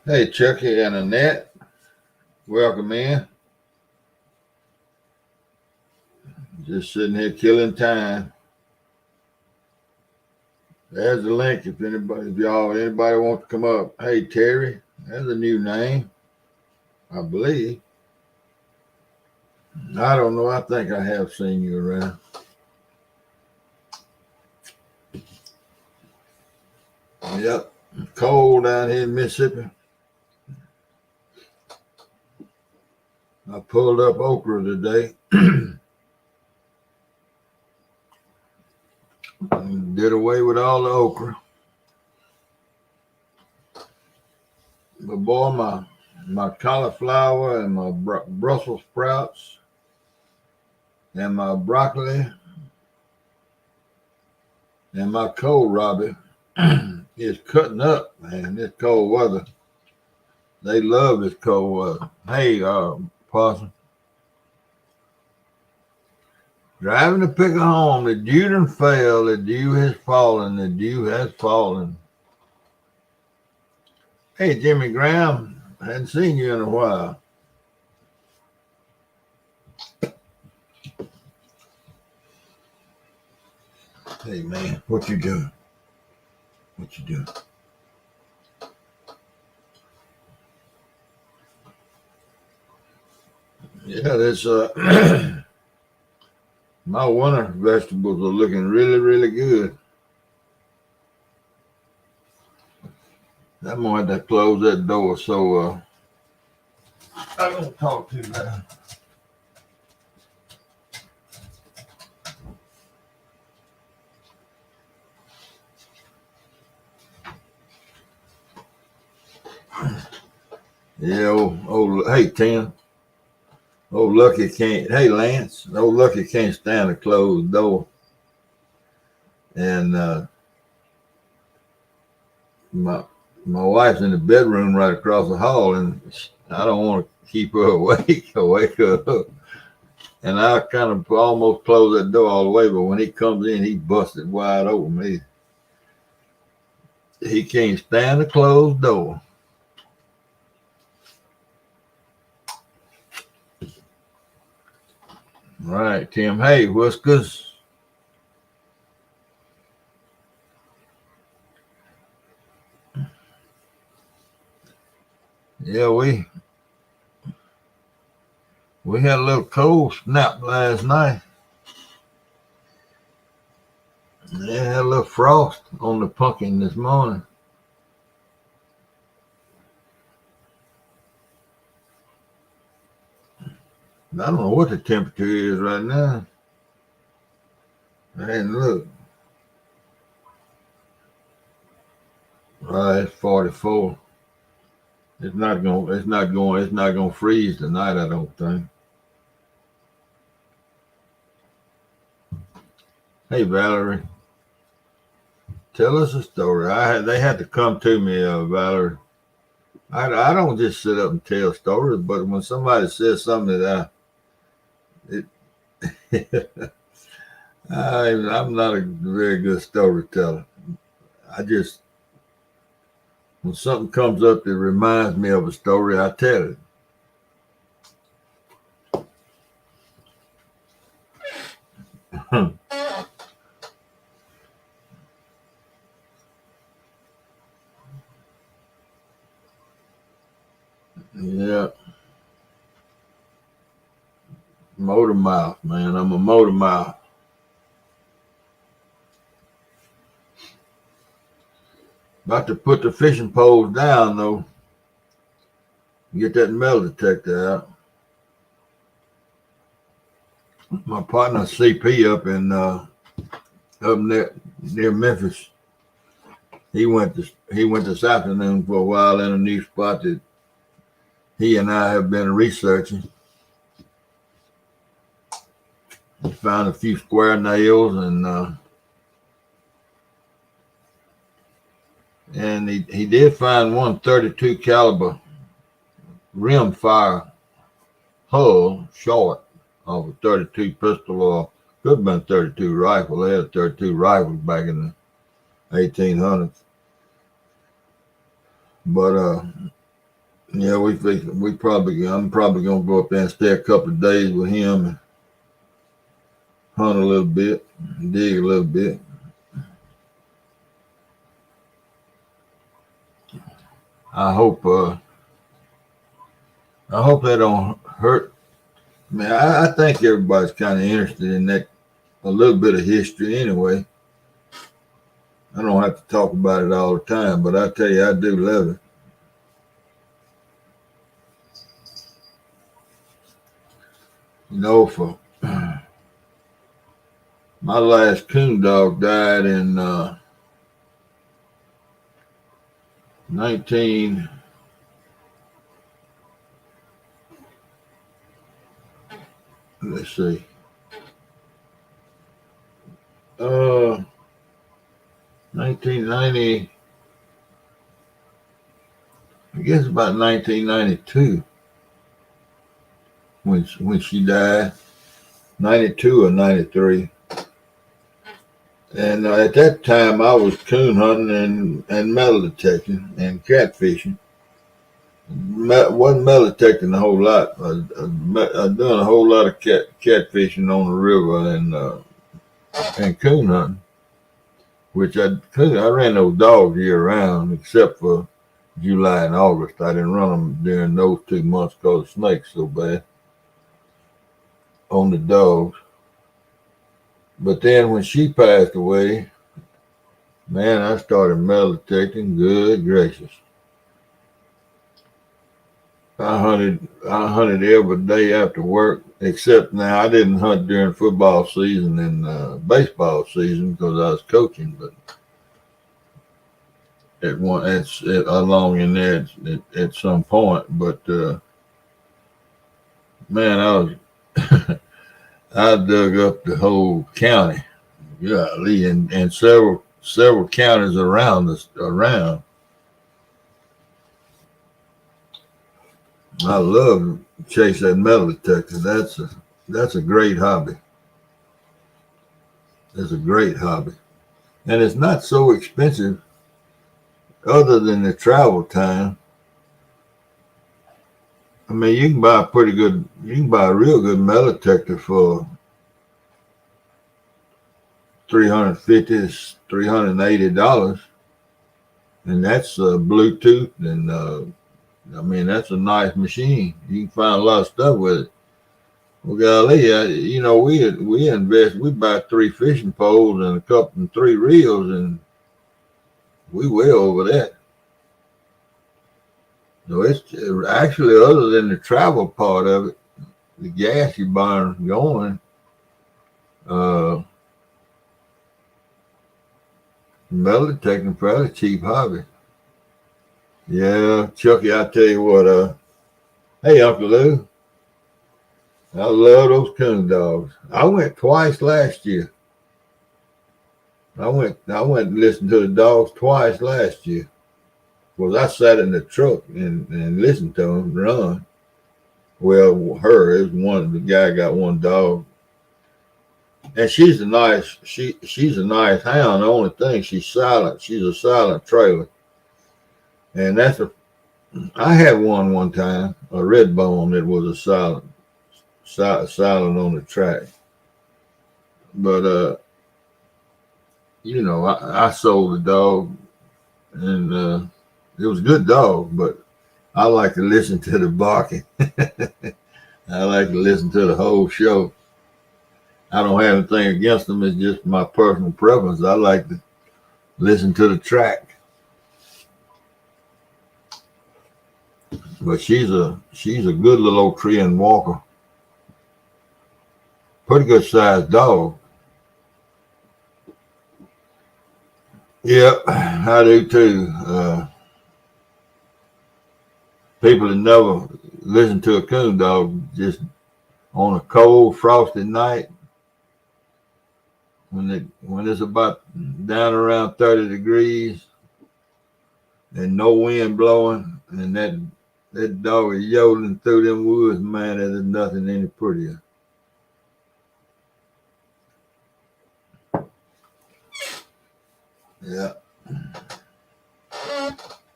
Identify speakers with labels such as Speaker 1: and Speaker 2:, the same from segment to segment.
Speaker 1: Hey, Chucky and Annette, welcome in. Just sitting here killing time. There's the link if anybody wants to come up. Hey, Terry, there's a new name, I believe. I don't know. I think I have seen you around. Yep, cold down here in Mississippi. I pulled up okra today. And did away with all the okra. But boy, my cauliflower and my Brussels sprouts and my broccoli and my kohlrabi is cutting up, man. This cold weather. They love this cold weather. Hey, Parson. Driving to pick a home. The dew done fell. The dew has fallen. The dew has fallen. Hey, Jimmy Graham. Hadn't seen you in a while. Hey, man. What you doing? What you doing? Yeah, that's my winter vegetables are looking really, really good. I'm gonna have to close that door so I don't talk too loud. Yeah, hey Tim. Old Lucky can't. Hey Lance, old Lucky can't stand a closed door. And my wife's in the bedroom right across the hall, and I don't want to keep her awake or wake her up. And I kind of almost close that door all the way, but when he comes in, he busted wide open. He can't stand a closed door. All right, Tim. Hey, what's good? Yeah, we had a little cold snap last night. Yeah, had a little frost on the pumpkin this morning. I don't know what the temperature is right now. I hadn't looked. Right, it's 44. It's not gonna freeze tonight, I don't think. Hey Valerie, tell us a story. They had to come to me, Valerie. I don't just sit up and tell stories, but when somebody says something that I'm not a very good storyteller. I just when something comes up that reminds me of a story, I tell it. Yeah, motor mouth, man. I'm a motor mouth. About to put the fishing poles down though. Get that metal detector out. My partner CP up near Memphis. He went this afternoon for a while in a new spot that he and I have been researching. He found a few square nails and he did find one 32 caliber rim fire hull short of a 32 pistol or could have been 32 rifle. They had 32 rifles back in the 1800s. But Yeah, I'm probably gonna go up there and stay a couple of days with him and hunt a little bit, dig a little bit. I hope I hope that don't hurt. Man, I think everybody's kind of interested in that a little bit of history anyway. I don't have to talk about it all the time, but I tell you, I do love it. For my last coon dog died in 19. Let's see. Uh, 1990. I guess about 1992 when she died. 92 or 93. And at that time, I was coon hunting and metal detecting and catfishing. Wasn't metal detecting a whole lot. I'd done a whole lot of catfishing on the river and coon hunting, which I ran those dogs year round except for July and August. I didn't run them during those 2 months because the snakes so bad on the dogs. But then when she passed away, man, I started metal detecting. Good gracious. I hunted every day after work, except now I didn't hunt during football season and baseball season because I was coaching. But along in there at some point. But man, I dug up the whole county, golly, and several counties around us around. I love to chase that metal detector. That's a great hobby. It's a great hobby. And it's not so expensive other than the travel time. I mean, you can buy a real good metal detector for 350 $380, and that's Bluetooth, and I mean that's a nice machine. You can find a lot of stuff with it. Well, golly, we buy 3 fishing poles and a couple and 3 reels, and we way over that. So it's actually, other than the travel part of it, the gas you burn going, uh, metal detecting fairly cheap hobby. Yeah, Chucky, I tell you what, hey Uncle Lou, I love those coon dogs. I went twice last year. I went and listened to the dogs twice last year. Well, I sat in the truck and listened to them run. Well, it was one. The guy got one dog, and she's a nice hound. The only thing, she's silent. She's a silent trailer, and I had one time, a red bone that was a silent on the track. But I sold the dog, and it was a good dog, but I like to listen to the barking. I like to listen to the whole show. I don't have anything against them. It's just my personal preference. I like to listen to the track. But she's a good little old tree and walker. Pretty good sized dog. Yep, I do too. People that never listen to a coon dog just on a cold, frosty night when it's about down around 30 degrees and no wind blowing, and that dog is yodeling through them woods, man, there's nothing any prettier. Yeah.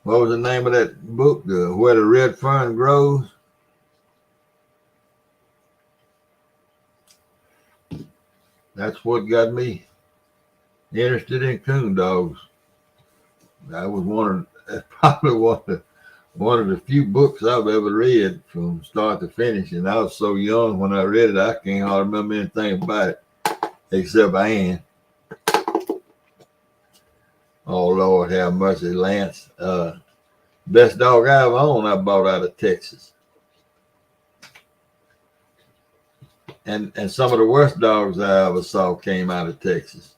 Speaker 1: what was the name of that book? Where the Red Fern Grows. That's what got me interested in coon dogs. I was probably one of the few books I've ever read from start to finish, and I was so young when I read it, I can't hardly remember anything about it except Anne. Oh Lord, have mercy, Lance. Best dog I ever owned, I bought out of Texas, and some of the worst dogs I ever saw came out of Texas.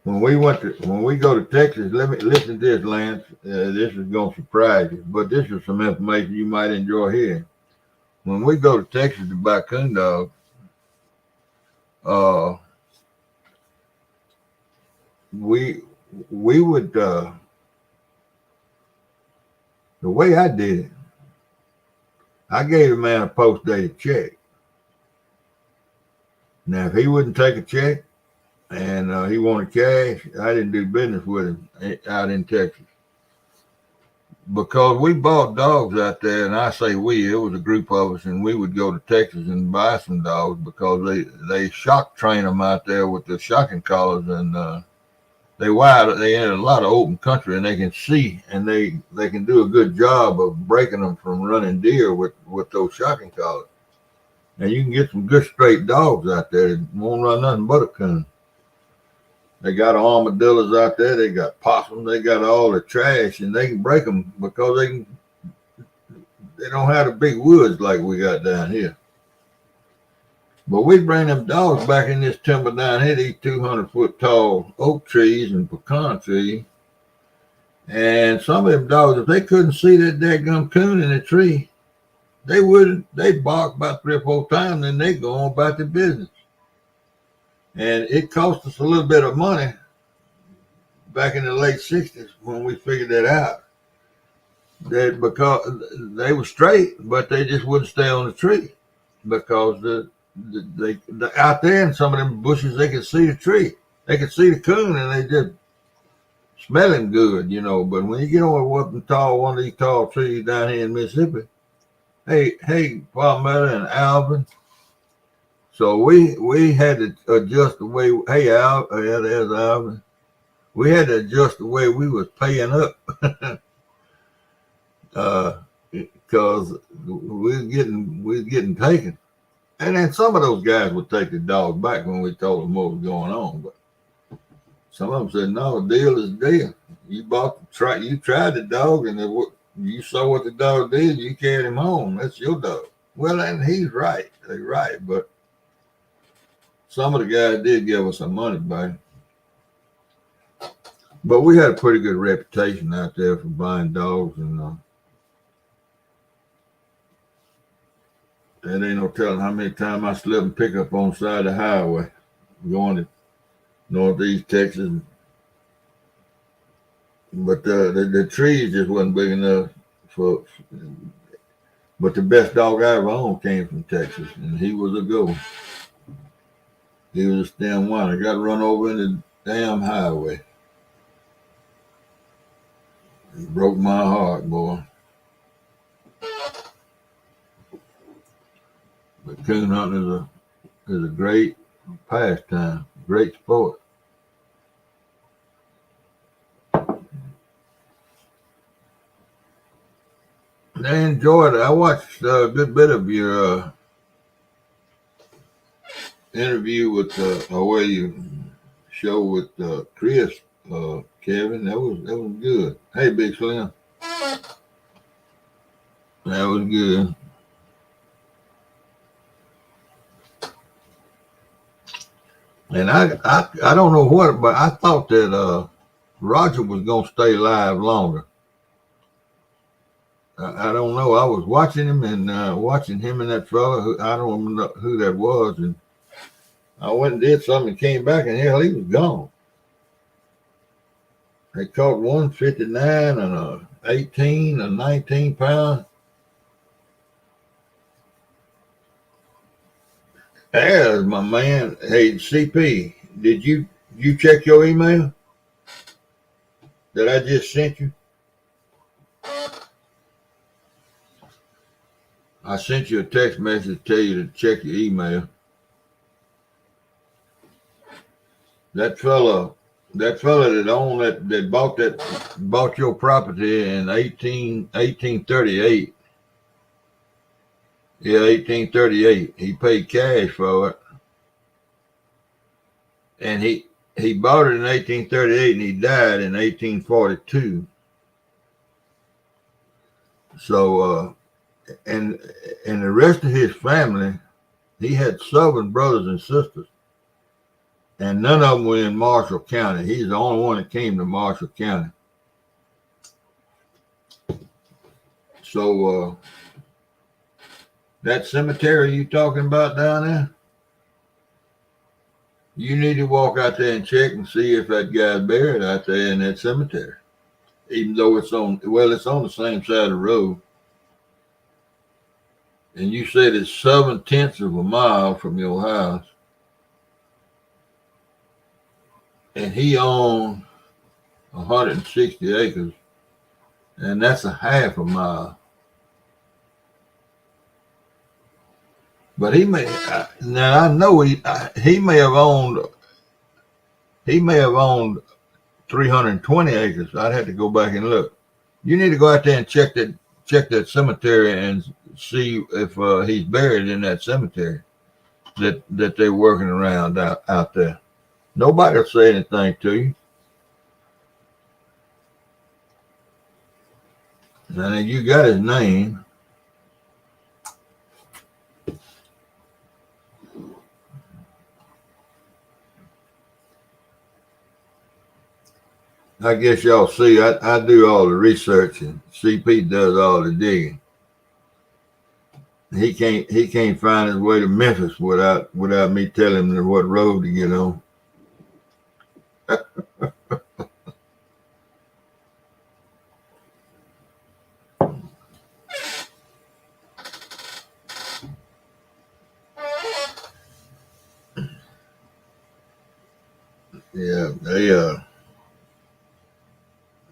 Speaker 1: When we go to Texas, let me listen to this, Lance. This is going to surprise you, but this is some information you might enjoy hearing. When we go to Texas to buy coon dogs, we would the way I did it, I gave the man a post-dated check. Now, if he wouldn't take a check and he wanted cash, I didn't do business with him out in Texas. Because we bought dogs out there, and I say we, it was a group of us, and we would go to Texas and buy some dogs because they shock train them out there with the shocking collars, and they in a lot of open country, and they can see, and they can do a good job of breaking them from running deer with those shocking collars. And you can get some good straight dogs out there that won't run nothing but a coon. They got armadillos out there. They got possums. They got all the trash, and they can break them because they don't have the big woods like we got down here. But we bring them dogs back in this timber down here, these 200-foot tall oak trees and pecan trees. And some of them dogs, if they couldn't see that daggum coon in the tree, they'd bark about 3 or 4 times, and they go on about their business. And it cost us a little bit of money back in the late 60s when we figured that out. That because they were straight, but they just wouldn't stay on the tree because they out there in some of them bushes they could see the tree, they could see the coon, and they just smell him good, you know. But when you get on one of these tall trees down here in Mississippi, hey, Palmetto and Alvin. So we had to adjust the way. Hey, Al, yeah, there's Alvin. We had to adjust the way we was paying up, because we was getting taken. And then some of those guys would take the dogs back when we told them what was going on. But some of them said, "No, deal is deal. You you tried the dog, and you saw what the dog did. You carried him home. That's your dog." Well, and he's right. They're right, but some of the guys did give us some money back. But we had a pretty good reputation out there for buying dogs, and there ain't no telling how many times I slept and pick up on the side of the highway going to Northeast Texas. But the trees just wasn't big enough for. But the best dog I ever owned came from Texas, and he was a good one. He was a stem one. I got run over in the damn highway. It broke my heart, boy. But coon hunting is a great pastime, great sport. I enjoyed it. I watched a good bit of your interview with where you show with Chris, Kevin. That was good. Hey, Big Slim. That was good. And I don't know what, but I thought that Roger was gonna stay live longer. I don't know. I was watching him and watching him and that fella. I don't know who that was, and I went and did something and came back, and hell, he was gone. They caught 159 and a 18 and 19 pound. There's my man. Hey, CP, did you check your email? that I just sent you? I sent you a text message to tell you to check your email. That fella that owned that bought your property in 1838. Yeah, 1838. He paid cash for it. And he bought it in 1838 and he died in 1842. So and the rest of his family, he had 7 brothers and sisters. And none of them were in Marshall County. He's the only one that came to Marshall County. So that cemetery you talking about down there, you need to walk out there and check and see if that guy's buried out there in that cemetery. Even though it's on the same side of the road. And you said it's 7/10 of a mile from your house. And he owned 160 acres. And that's a half a mile. But he may, now I know he may have owned 320 acres. I'd have to go back and look. You need to go out there and check that cemetery and see if he's buried in that cemetery that they're working around out there. Nobody will say anything to you. Now you got his name. I guess y'all see I do all the research and CP does all the digging. He can't find his way to Memphis without me telling him what road to get on. Yeah, they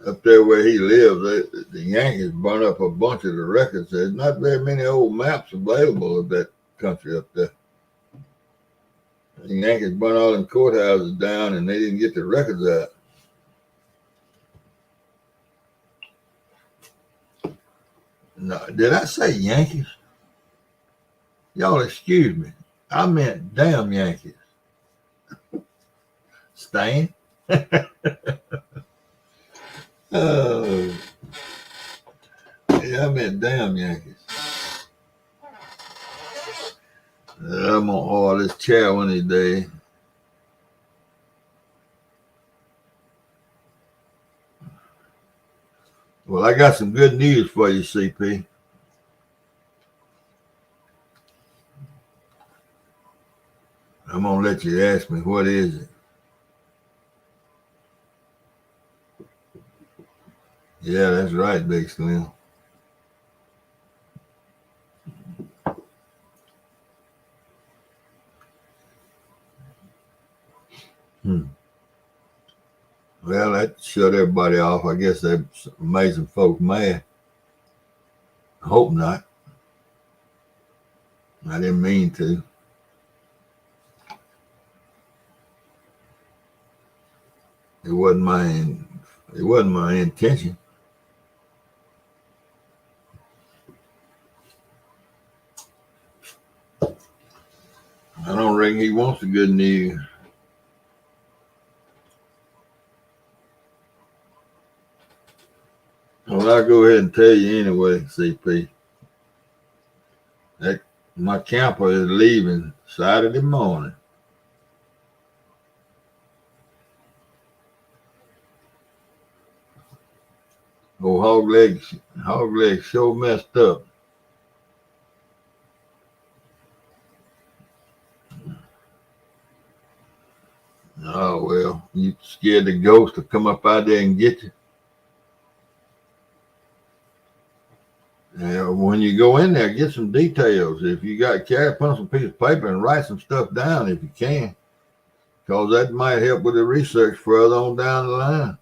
Speaker 1: up there where he lives, the Yankees burn up a bunch of the records. There's not very many old maps available of that country up there. The Yankees burn all them courthouses down and they didn't get the records out. No, did I say Yankees? Y'all excuse me. I meant damn Yankees. Stan? Oh, yeah, I meant damn Yankees. I'm gonna order this chair one of these days. Well, I got some good news for you, CP. I'm gonna let you ask me, what is it? Yeah, that's right, Big Slim. Well, that shut everybody off. I guess that made some folks mad. I hope not. I didn't mean to. It wasn't my intention. I don't reckon he wants the good news. Well, I'll go ahead and tell you anyway, CP. My camper is leaving Saturday morning. Oh, hog leg sure messed up. Oh, well, you scared the ghost to come up out there and get you? When you go in there, get some details. If you got carry pencil, piece of paper, and write some stuff down if you can, because that might help with the research further on down the line.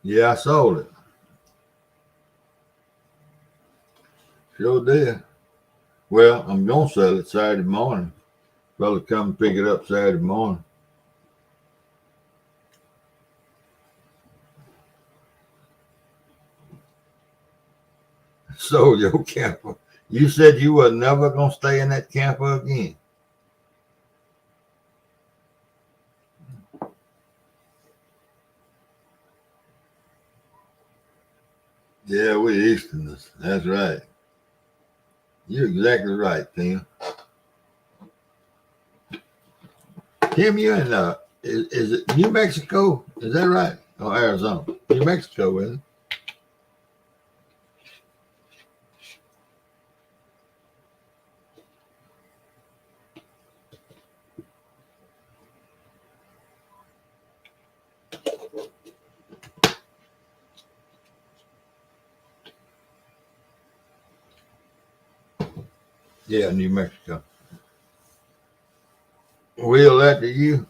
Speaker 1: Yeah, I sold it. Sure did. Well, I'm gonna sell it Saturday morning. Probably come and pick it up Saturday morning. Sold your camper. You said you were never gonna stay in that camper again. Yeah, we Easterners. That's right. You're exactly right, Tim. Tim, you in is it New Mexico? Is that right? Or Arizona? New Mexico, isn't it? Yeah, New Mexico. We'll let you.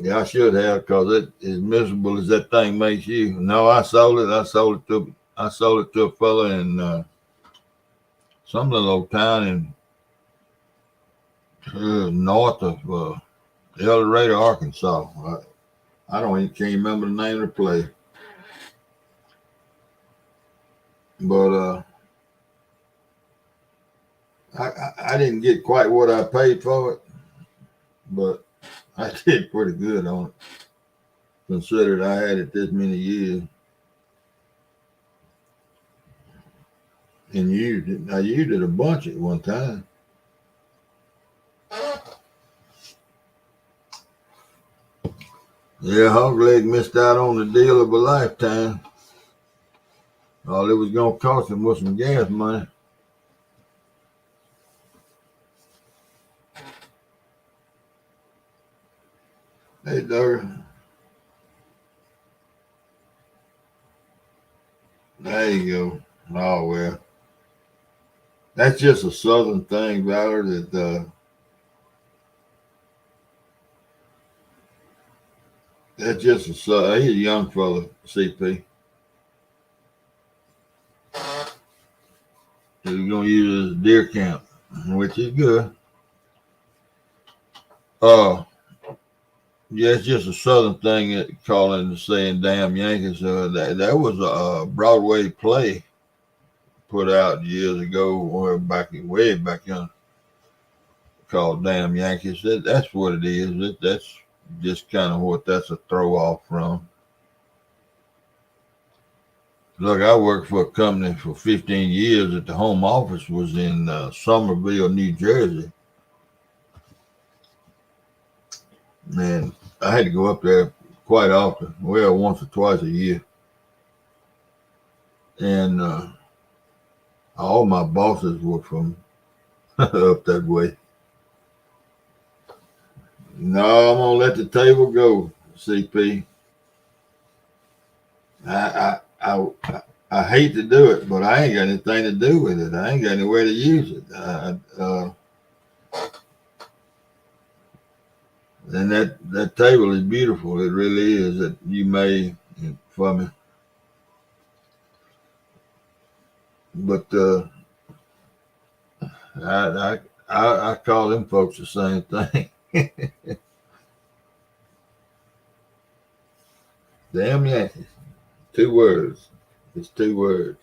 Speaker 1: Yeah, I should have, because it as miserable as that thing makes you. No, I sold it. I sold it to a fella in some little old town in north of El Dorado, Arkansas. I don't even can't remember the name of the place, but I didn't get quite what I paid for it, but I did pretty good on it, considered I had it this many years and used it. I used it a bunch at one time. Yeah, Hog Leg missed out on the deal of a lifetime. All it was gonna cost him was some gas money. Hey, Doug, there you go. Oh well, that's just a southern thing, Valor. That's just a southern. He's a young fella, CP. He's gonna use his deer camp, which is good. Uh, yeah, it's just a southern thing that calling and saying "damn Yankees." That was a Broadway play put out years ago, or way back in, called "Damn Yankees." That's what it is. That's just kind of what that's a throw off from. Look, I worked for a company for 15 years that the home office was in Somerville, New Jersey. And I had to go up there quite often, well, once or twice a year. And all my bosses were from up that way. No, I'm gonna let the table go, CP. I hate to do it, but I ain't got anything to do with it. I ain't got anywhere to use it. And that table is beautiful. It really is. That you made for me. But I call them folks the same thing. Damn Yankees. 2 words. It's 2 words.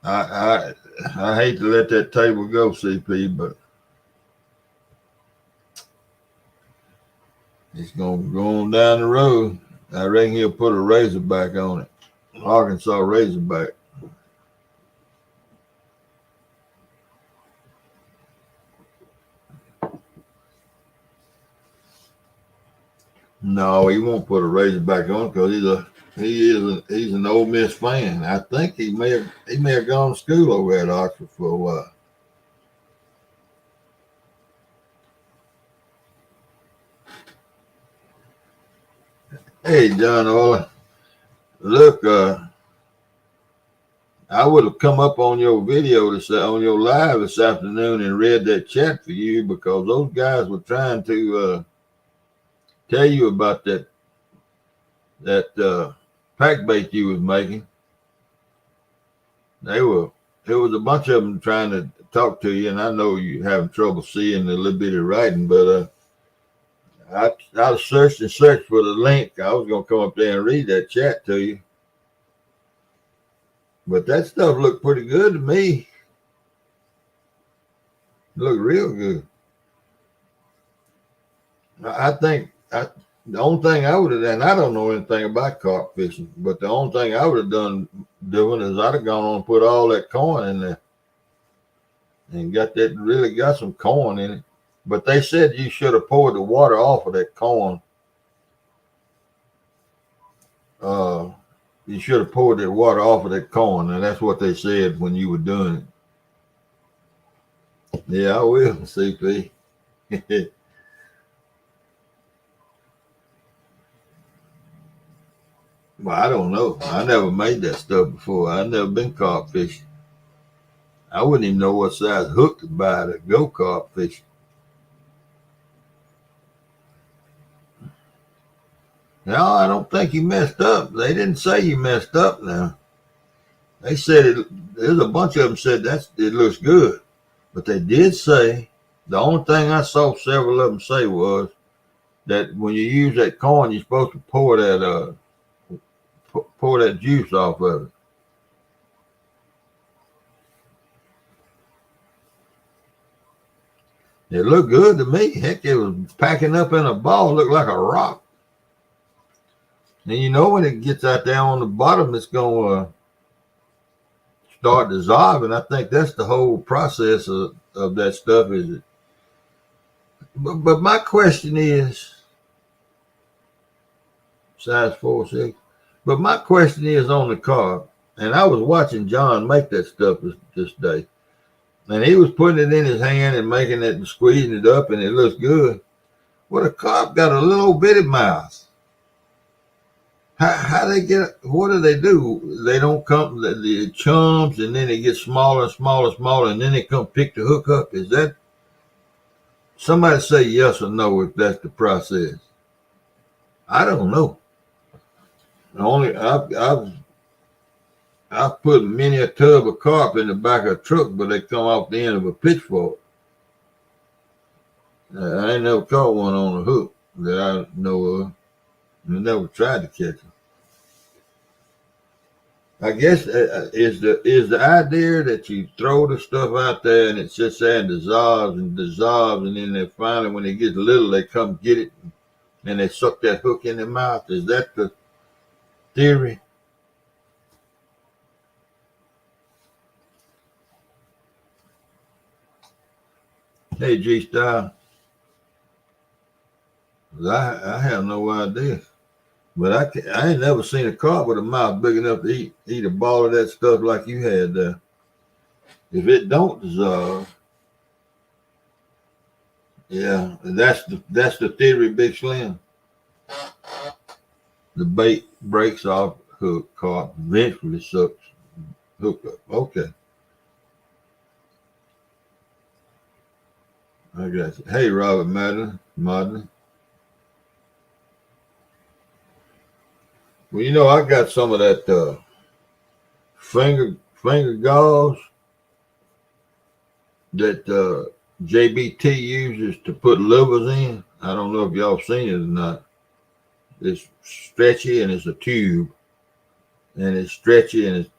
Speaker 1: I I hate to let that table go, CP, but it's gonna go on down the road. I reckon he'll put a Razorback on it. Arkansas Razorback. No, he won't put a Razorback on because he's an Ole Miss fan. I think he may have gone to school over at Oxford for a while. Hey, John Ola, look, I would have come up on your video on your live this afternoon and read that chat for you, because those guys were trying to tell you about that pack bait you was making. There was a bunch of them trying to talk to you, and I know you having trouble seeing the little bit of writing, but I searched and searched for the link. I was gonna come up there and read that chat to you, but that stuff looked pretty good to me. It looked real good. I think the only thing I would have done, I don't know anything about carp fishing, but the only thing I would have doing is I'd have gone on and put all that corn in there and really got some corn in it. But they said you should have poured the water off of that corn. You should have poured that water off of that corn, and that's what they said when you were doing it. Yeah, I will, CP. Well, I don't know. I never made that stuff before. I've never been carp fishing. I wouldn't even know what size hook to buy to go carp fishing. No, I don't think you messed up. They didn't say you messed up now. They said there's a bunch of them said it looks good. But they did say, the only thing I saw several of them say was that when you use that corn, you're supposed to pour that juice off of it. It looked good to me. Heck, it was packing up in a ball, looked like a rock. And you know when it gets out there on the bottom, it's going to start dissolving. I think that's the whole process of that stuff, is it? But my question is, size 4-6. But my question is on the carp, and I was watching John make that stuff this day, and he was putting it in his hand and making it and squeezing it up, and it looks good. Well, the carp got a little bitty mouth. How they get? What do they do? They don't come. The chums, and then it gets smaller and smaller and smaller, and then they come pick the hook up. Is that? Somebody say yes or no if that's the process. I don't know. Only I've put many a tub of carp in the back of a truck, but they come off the end of a pitchfork. I ain't never caught one on a hook that I know of. I never tried to catch them. I guess is the idea that you throw the stuff out there and it sits there and dissolves, and then they finally, when it gets little, they come get it and they suck that hook in their mouth. Is that the theory? Hey, G-Style. I have no idea. But I ain't never seen a carp with a mouth big enough to eat a ball of that stuff like you had there. If it don't dissolve, yeah, that's the theory, Big Slim. The bait breaks off hook, carp eventually sucks hook up. Okay. I got you. Hey, Robert Madden. Well, you know, I got some of that finger gauze that JBT uses to put livers in. I don't know if y'all seen it or not. It's stretchy and it's a tube, and it's stretchy, and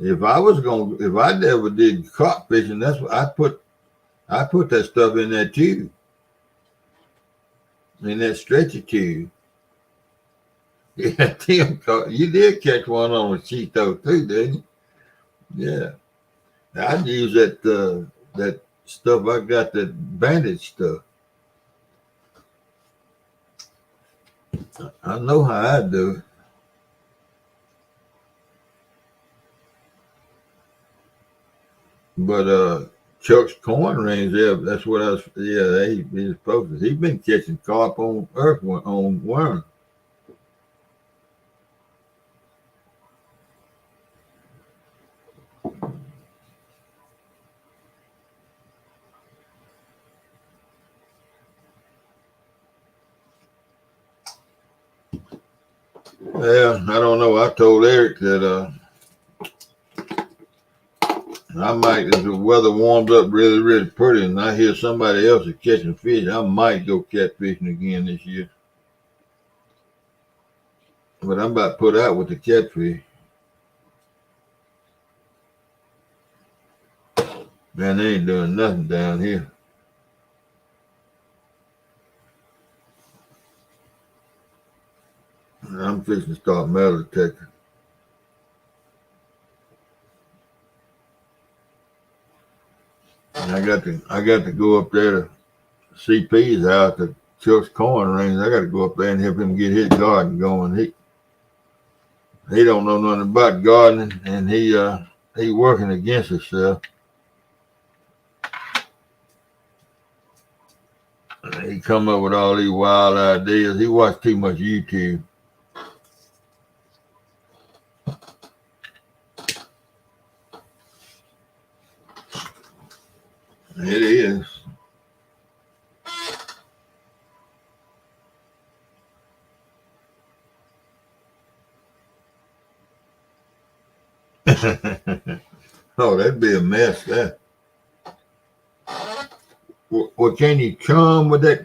Speaker 1: if I never did carp fishing, that's what I put that stuff in that tube, in that stretchy tube. Yeah, Tim, you did catch one on a Cheeto too, didn't you? Yeah, I'd use that stuff. I got that bandage stuff. I know how I do it. But Chuck's corn rings, yeah, that's what I was. Yeah, he's posted. He's been catching carp on worm. Well, I don't know. I told Eric that I might, if the weather warms up really, really pretty, and I hear somebody else is catching fish, I might go catfishing again this year. But I'm about to put out with the catfish. Man, they ain't doing nothing down here. I'm fixing to start metal detecting. And I got to go up there to CP's house to Chuck's corn range. I got to go up there and help him get his garden going. He don't know nothing about gardening, and he working against himself. He come up with all these wild ideas. He watched too much YouTube. It is. Oh, that'd be a mess. That. Well, can you chum with that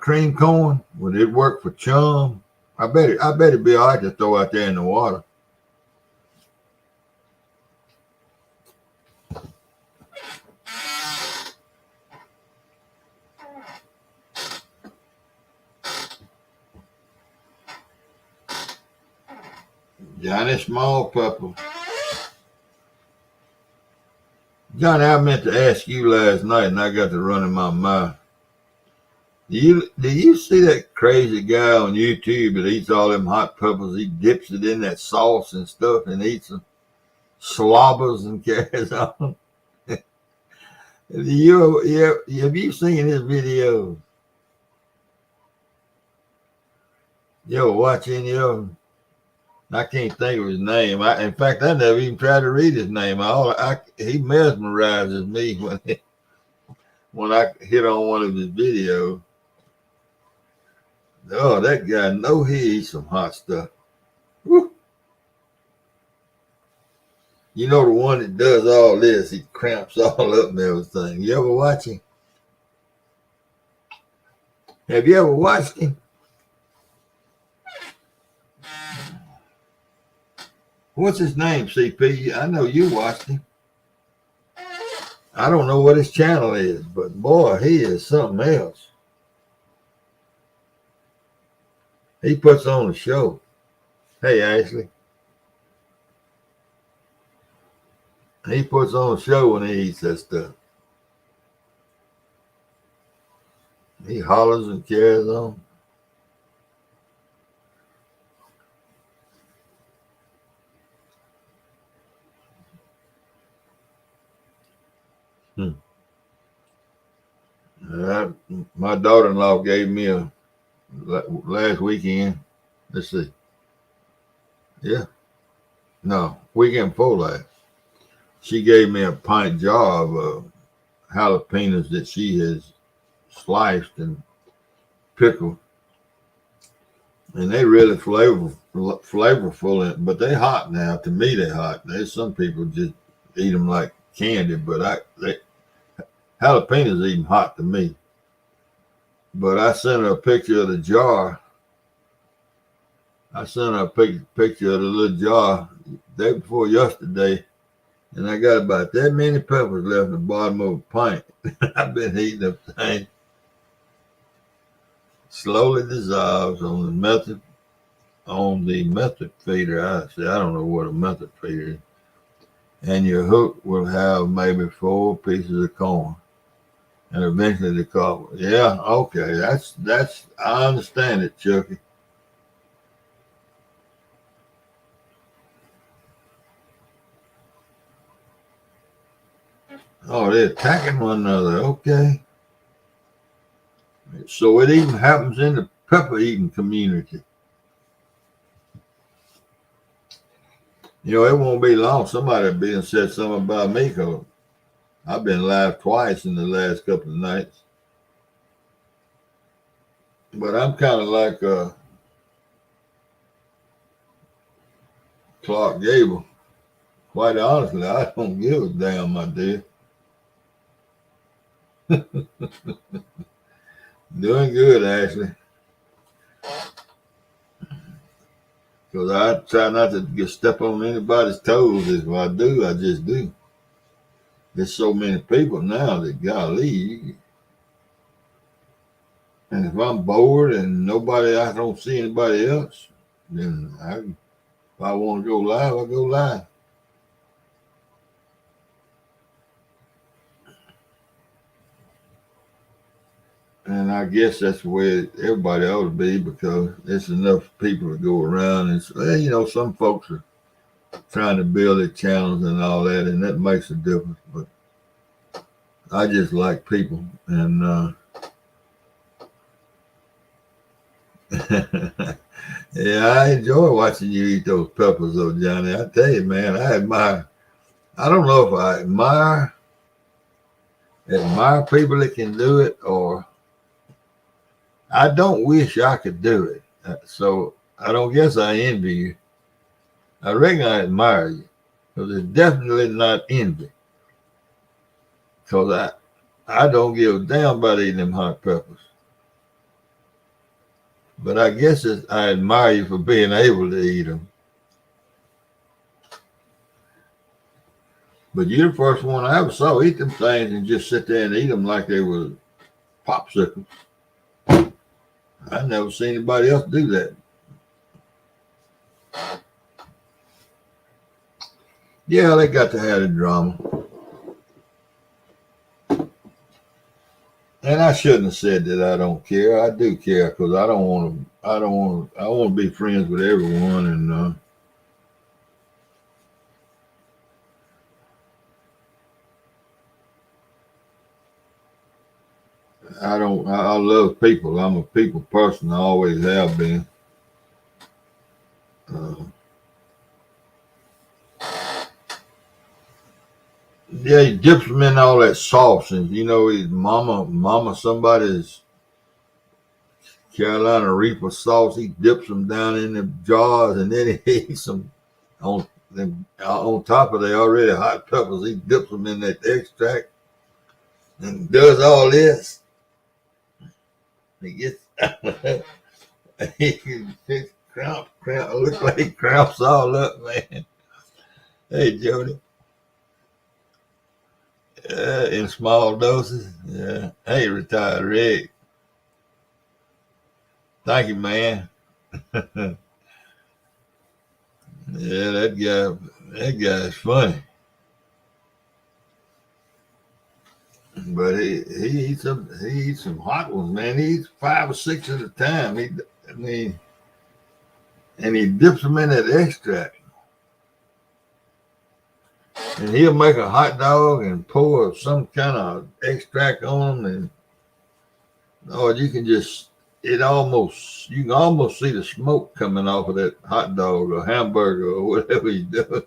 Speaker 1: cream corn? Would it work for chum? I bet it'd be all right to throw out there in the water. Johnny Small Pepper. Johnny, I meant to ask you last night, and I got to run in my mouth. Do you see that crazy guy on YouTube that eats all them hot peppers? He dips it in that sauce and stuff and eats them, slobbers and carries on. Have you seen his video? Yo, watching yo. I can't think of his name. In fact, I never even tried to read his name. He mesmerizes me when I hit on one of his videos. Oh, that guy he eats some hot stuff. Woo. You know the one that does all this, he cramps all up and everything. You ever watch him? Have you ever watched him? What's his name, CP? I know you watched him. I don't know what his channel is, but boy, he is something else. He puts on a show. Hey, Ashley. He puts on a show when he eats that stuff. He hollers and carries on. My daughter-in-law gave me last weekend. Let's see. Yeah. No, weekend before last. She gave me a pint jar of jalapenos that she has sliced and pickled. And they really flavorful, but they hot now. To me, they hot. There's some people just eat them like candy, but jalapenos even hot to me. But I sent her a picture of the jar. I sent her a picture of the little jar day before yesterday, and I got about that many peppers left in the bottom of a pint. I've been eating the thing. Slowly dissolves on the method feeder. I don't know what a method feeder is. And your hook will have maybe 4 pieces of corn. And eventually the carp. Yeah, okay. That's I understand it, Chucky. Oh, they're attacking one another. Okay. So it even happens in the pepper eating community. You know, it won't be long. Somebody will be and said something about me because I've been live twice in the last couple of nights. But I'm kind of like Clark Gable. Quite honestly, I don't give a damn, my dear. Doing good, Ashley. Because I try not to get step on anybody's toes. If I do, I just do. There's so many people now that golly. And if I'm bored and I don't see anybody else, then if I want to go live, I go live. And I guess that's the way everybody ought to be, because there's enough people to go around. And some folks are trying to build their channels and all that, and that makes a difference. But I just like people, and yeah, I enjoy watching you eat those peppers, though, Johnny. I tell you, man, I don't know if I admire people that can do it, or I don't wish I could do it. So I don't guess I envy you. I reckon I admire you, because it's definitely not envy. Because I don't give a damn about eating them hot peppers. But I guess I admire you for being able to eat them. But you're the first one I ever saw eat them things and just sit there and eat them like they were popsicles. I never seen anybody else do that. Yeah, they got to have the drama. And I shouldn't have said that I don't care. I do care, because I want to be friends with everyone, and I love people. I'm a people person. I always have been. Yeah, he dips them in all that sauce, and his mama somebody's Carolina Reaper sauce. He dips them down in the jars, and then he eats them on top of the already hot peppers. He dips them in that extract and does all this. He gets he cramp. Looks like he cramps all up, man. Hey, Jody. In small doses. Yeah. Hey, retired Rick. Thank you, man. Yeah, that guy's funny. But he eats some hot ones, man. He eats 5 or 6 at a time. And he dips them in that extract. And he'll make a hot dog and pour some kind of extract on them, and you can almost see the smoke coming off of that hot dog or hamburger or whatever he's doing.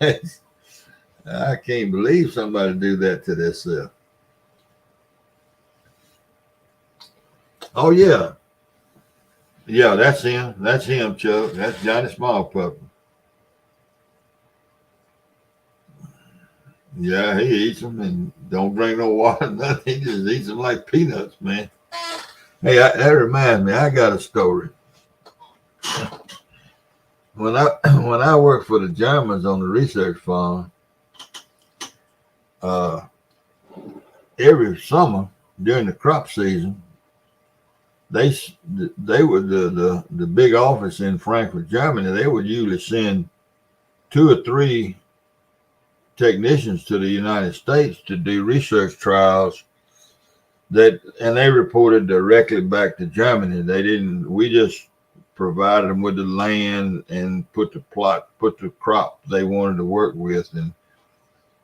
Speaker 1: I can't believe somebody do that to themselves. Oh yeah. Yeah, that's him. That's him, Chuck. That's Johnny Smallpupper. Yeah, he eats them and don't drink no water, nothing. He just eats them like peanuts, man. Hey, that reminds me, I got a story. When I worked for the Germans on the research farm, every summer during the crop season, they were the big office in Frankfurt, Germany. They would usually send 2 or 3 technicians to the United States to do research trials, and they reported directly back to Germany. We just provided them with the land and put the crop they wanted to work with, and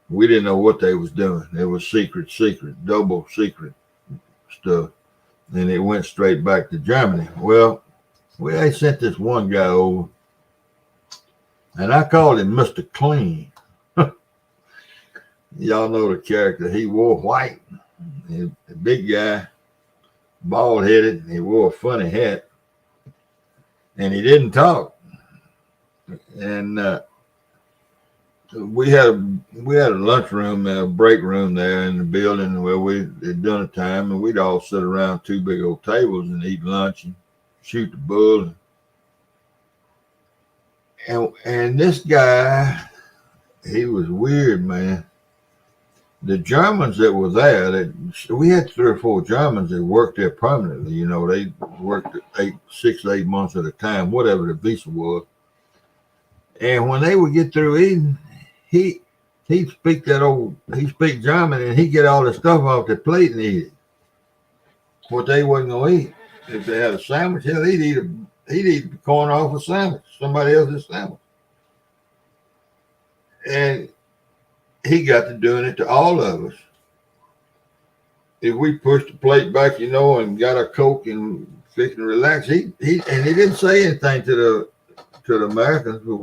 Speaker 1: we didn't know what they was doing. It was secret, double secret stuff, and it went straight back to Germany. Well, they sent this one guy over, and I called him Mr. Clean. Y'all know the character. He wore white. He, a big guy, bald headed. He wore a funny hat, and he didn't talk. And we had a lunchroom and a break room there in the building where we at dinner time, and we'd all sit around two big old tables and eat lunch and shoot the bull. And this guy, he was weird, man. The Germans that were there, we had 3 or 4 Germans that worked there permanently. You know, they worked 6 to 8 months at a time, whatever the visa was. And when they would get through eating, he'd speak German, and he'd get all the stuff off the plate and eat it. What they wasn't gonna eat. If they had a sandwich, hell, he'd eat the corn off a sandwich, somebody else's sandwich. And he got to doing it to all of us. If we pushed the plate back, and got a Coke and fixed and relax, he didn't say anything to the Americans, but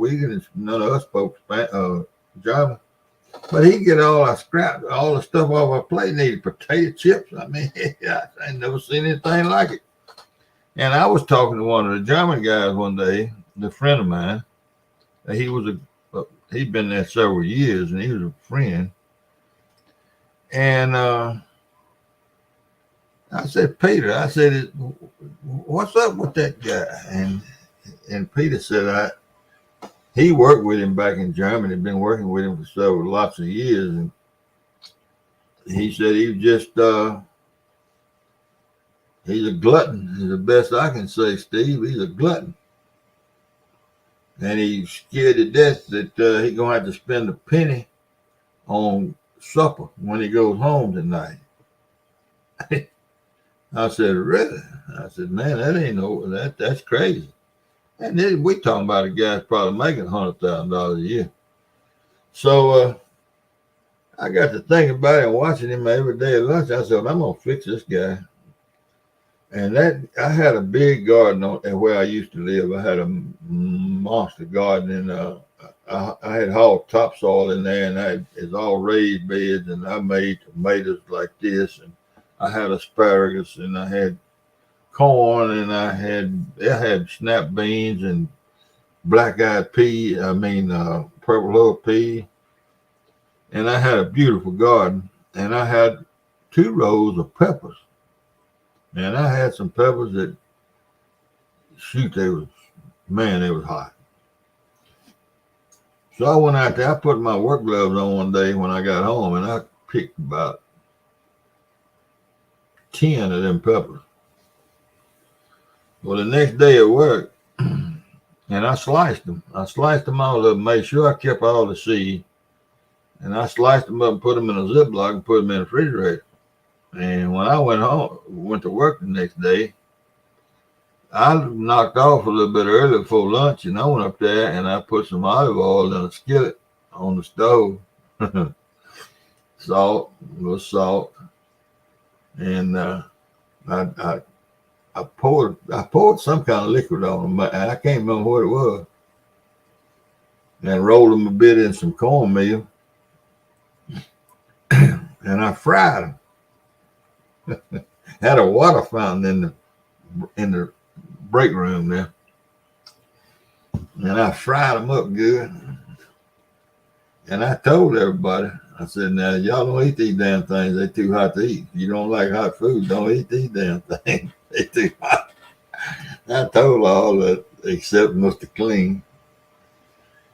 Speaker 1: none of us spoke German. But he'd get all our scrap, all the stuff off our plate, and eat potato chips. I mean, I ain't never seen anything like it. And I was talking to one of the German guys one day, a friend of mine. He'd been there several years, and he was a friend. And I said, Peter, what's up with that guy? And Peter said, he worked with him back in Germany, been working with him for lots of years. And he said he was just, he's a glutton, is the best I can say, Steve. He's a glutton. And he's scared to death that he's going to have to spend a penny on supper when he goes home tonight. I said, really? I said, man, that's crazy. And then we talking about a guy that's probably making $100,000 a year. So I got to thinking about it and watching him every day at lunch. I said, I'm going to fix this guy. And I had a big garden where I used to live. I had a monster garden, and I had hauled topsoil in there, and it's all raised beds, and I made tomatoes like this, and I had asparagus, and I had corn, and I had snap beans and black-eyed pea. Purple pea, and I had a beautiful garden, and I had 2 rows of peppers. And I had some peppers that, they was hot. So I went out there, I put my work gloves on one day when I got home, and I picked about 10 of them peppers. Well, the next day at work, and I sliced them. I sliced them all up, made sure I kept all the seed, and I sliced them up and put them in a Ziploc and put them in the refrigerator. And when I went to work the next day, I knocked off a little bit early before lunch, and I went up there and I put some olive oil in a skillet on the stove, a little salt, and I poured some kind of liquid on them, and I can't remember what it was, and rolled them a bit in some cornmeal, and I fried them. Had a water fountain in the break room there, and I fried them up good. And I told everybody, I said, now y'all don't eat these damn things. They're too hot to eat. If you don't like hot food, don't eat these damn things. They're too hot. I told all that except Mr. Clean.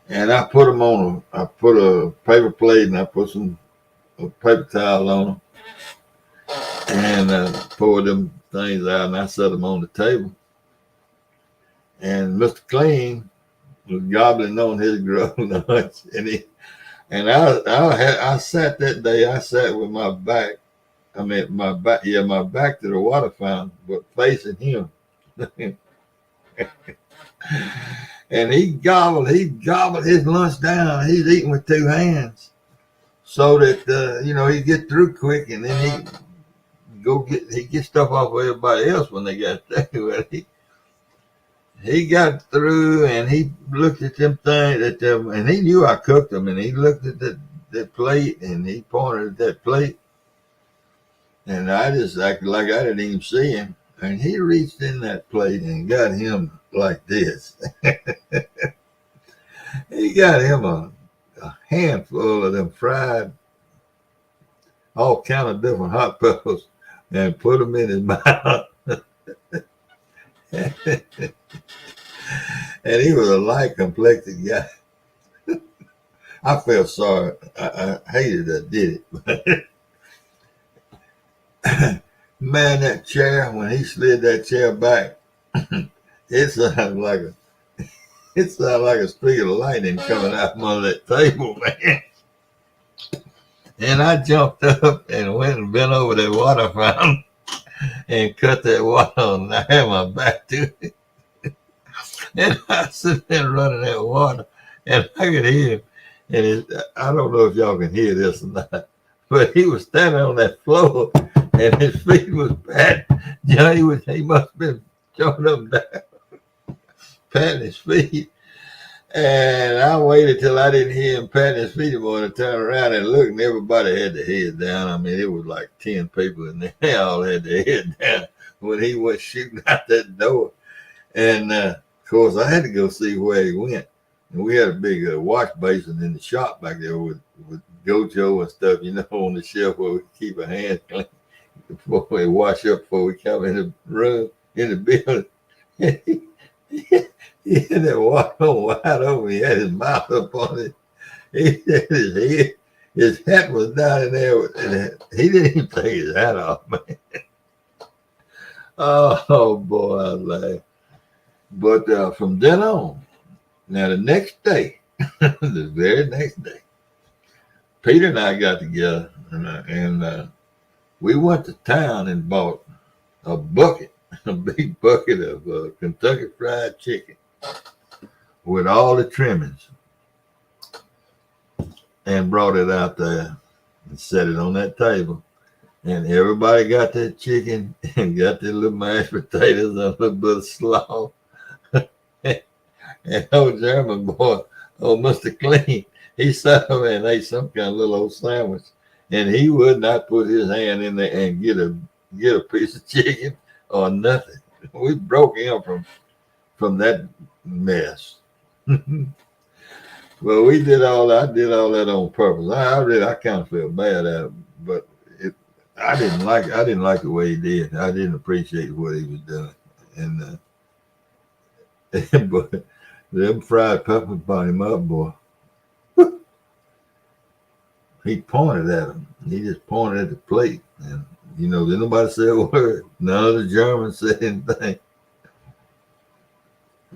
Speaker 1: And I put them I put a paper plate, and I put a paper towel on them, and poured them things out, and I set them on the table. And Mr. Clean was gobbling on his grub lunch, and I sat that day. I sat with my back to the water fountain, but facing him. And he gobbled his lunch down. He's eating with 2 hands, so that he'd get through quick, and then he get stuff off of everybody else when they got through. He got through, and he looked at them things and he knew I cooked them, and he looked at that plate, and he pointed at that plate, and I just acted like I didn't even see him, and he reached in that plate and got him like this. He got him a handful of them fried, all kind of different hot peppers, and put them in his mouth. And he was a light complected guy. I felt sorry. I hated that I did it. Man, that chair, when he slid that chair back, it sounded like a streak of lightning coming out from under that table, man. And I jumped up and went and bent over that water fountain and cut that water on. And I had my back to it. And I sit there running that water, and I could hear him. And I don't know if y'all can hear this or not, but he was standing on that floor, and his feet was pat. Johnny he must have been jumping up and down, patting his feet. And I waited till I didn't hear him patting his feet anymore to turn around and look, and everybody had their head down. I mean, it was like 10 people in there. They all had their head down when he went shooting out that door. And of course, I had to go see where he went. And we had a big wash basin in the shop back there with Gojo and stuff, on the shelf where we keep our hands clean before we wash up before we come in the room, in the building. He had that water wide open. He had his mouth up on it. He had his head. His hat was down in there. And he didn't even take his hat off, man. Oh, boy, I was laughing. But from then on, now the next day, the very next day, Peter and I got together and we went to town and bought a big bucket of Kentucky Fried Chicken with all the trimmings and brought it out there and set it on that table. And everybody got that chicken and got their little mashed potatoes and a little bit of slaw. And old German boy, old Mr. Clean, he sat over and ate some kind of little old sandwich. And he would not put his hand in there and get a piece of chicken or nothing. We broke him from that mess. Well, we did all that. I did all that on purpose. I kind of feel bad at him, but I didn't like the way he did. I didn't appreciate what he was doing. And but them fried peppers brought him up, boy. He pointed at him. He just pointed at the plate. And, didn't nobody say a word. None of the Germans said anything.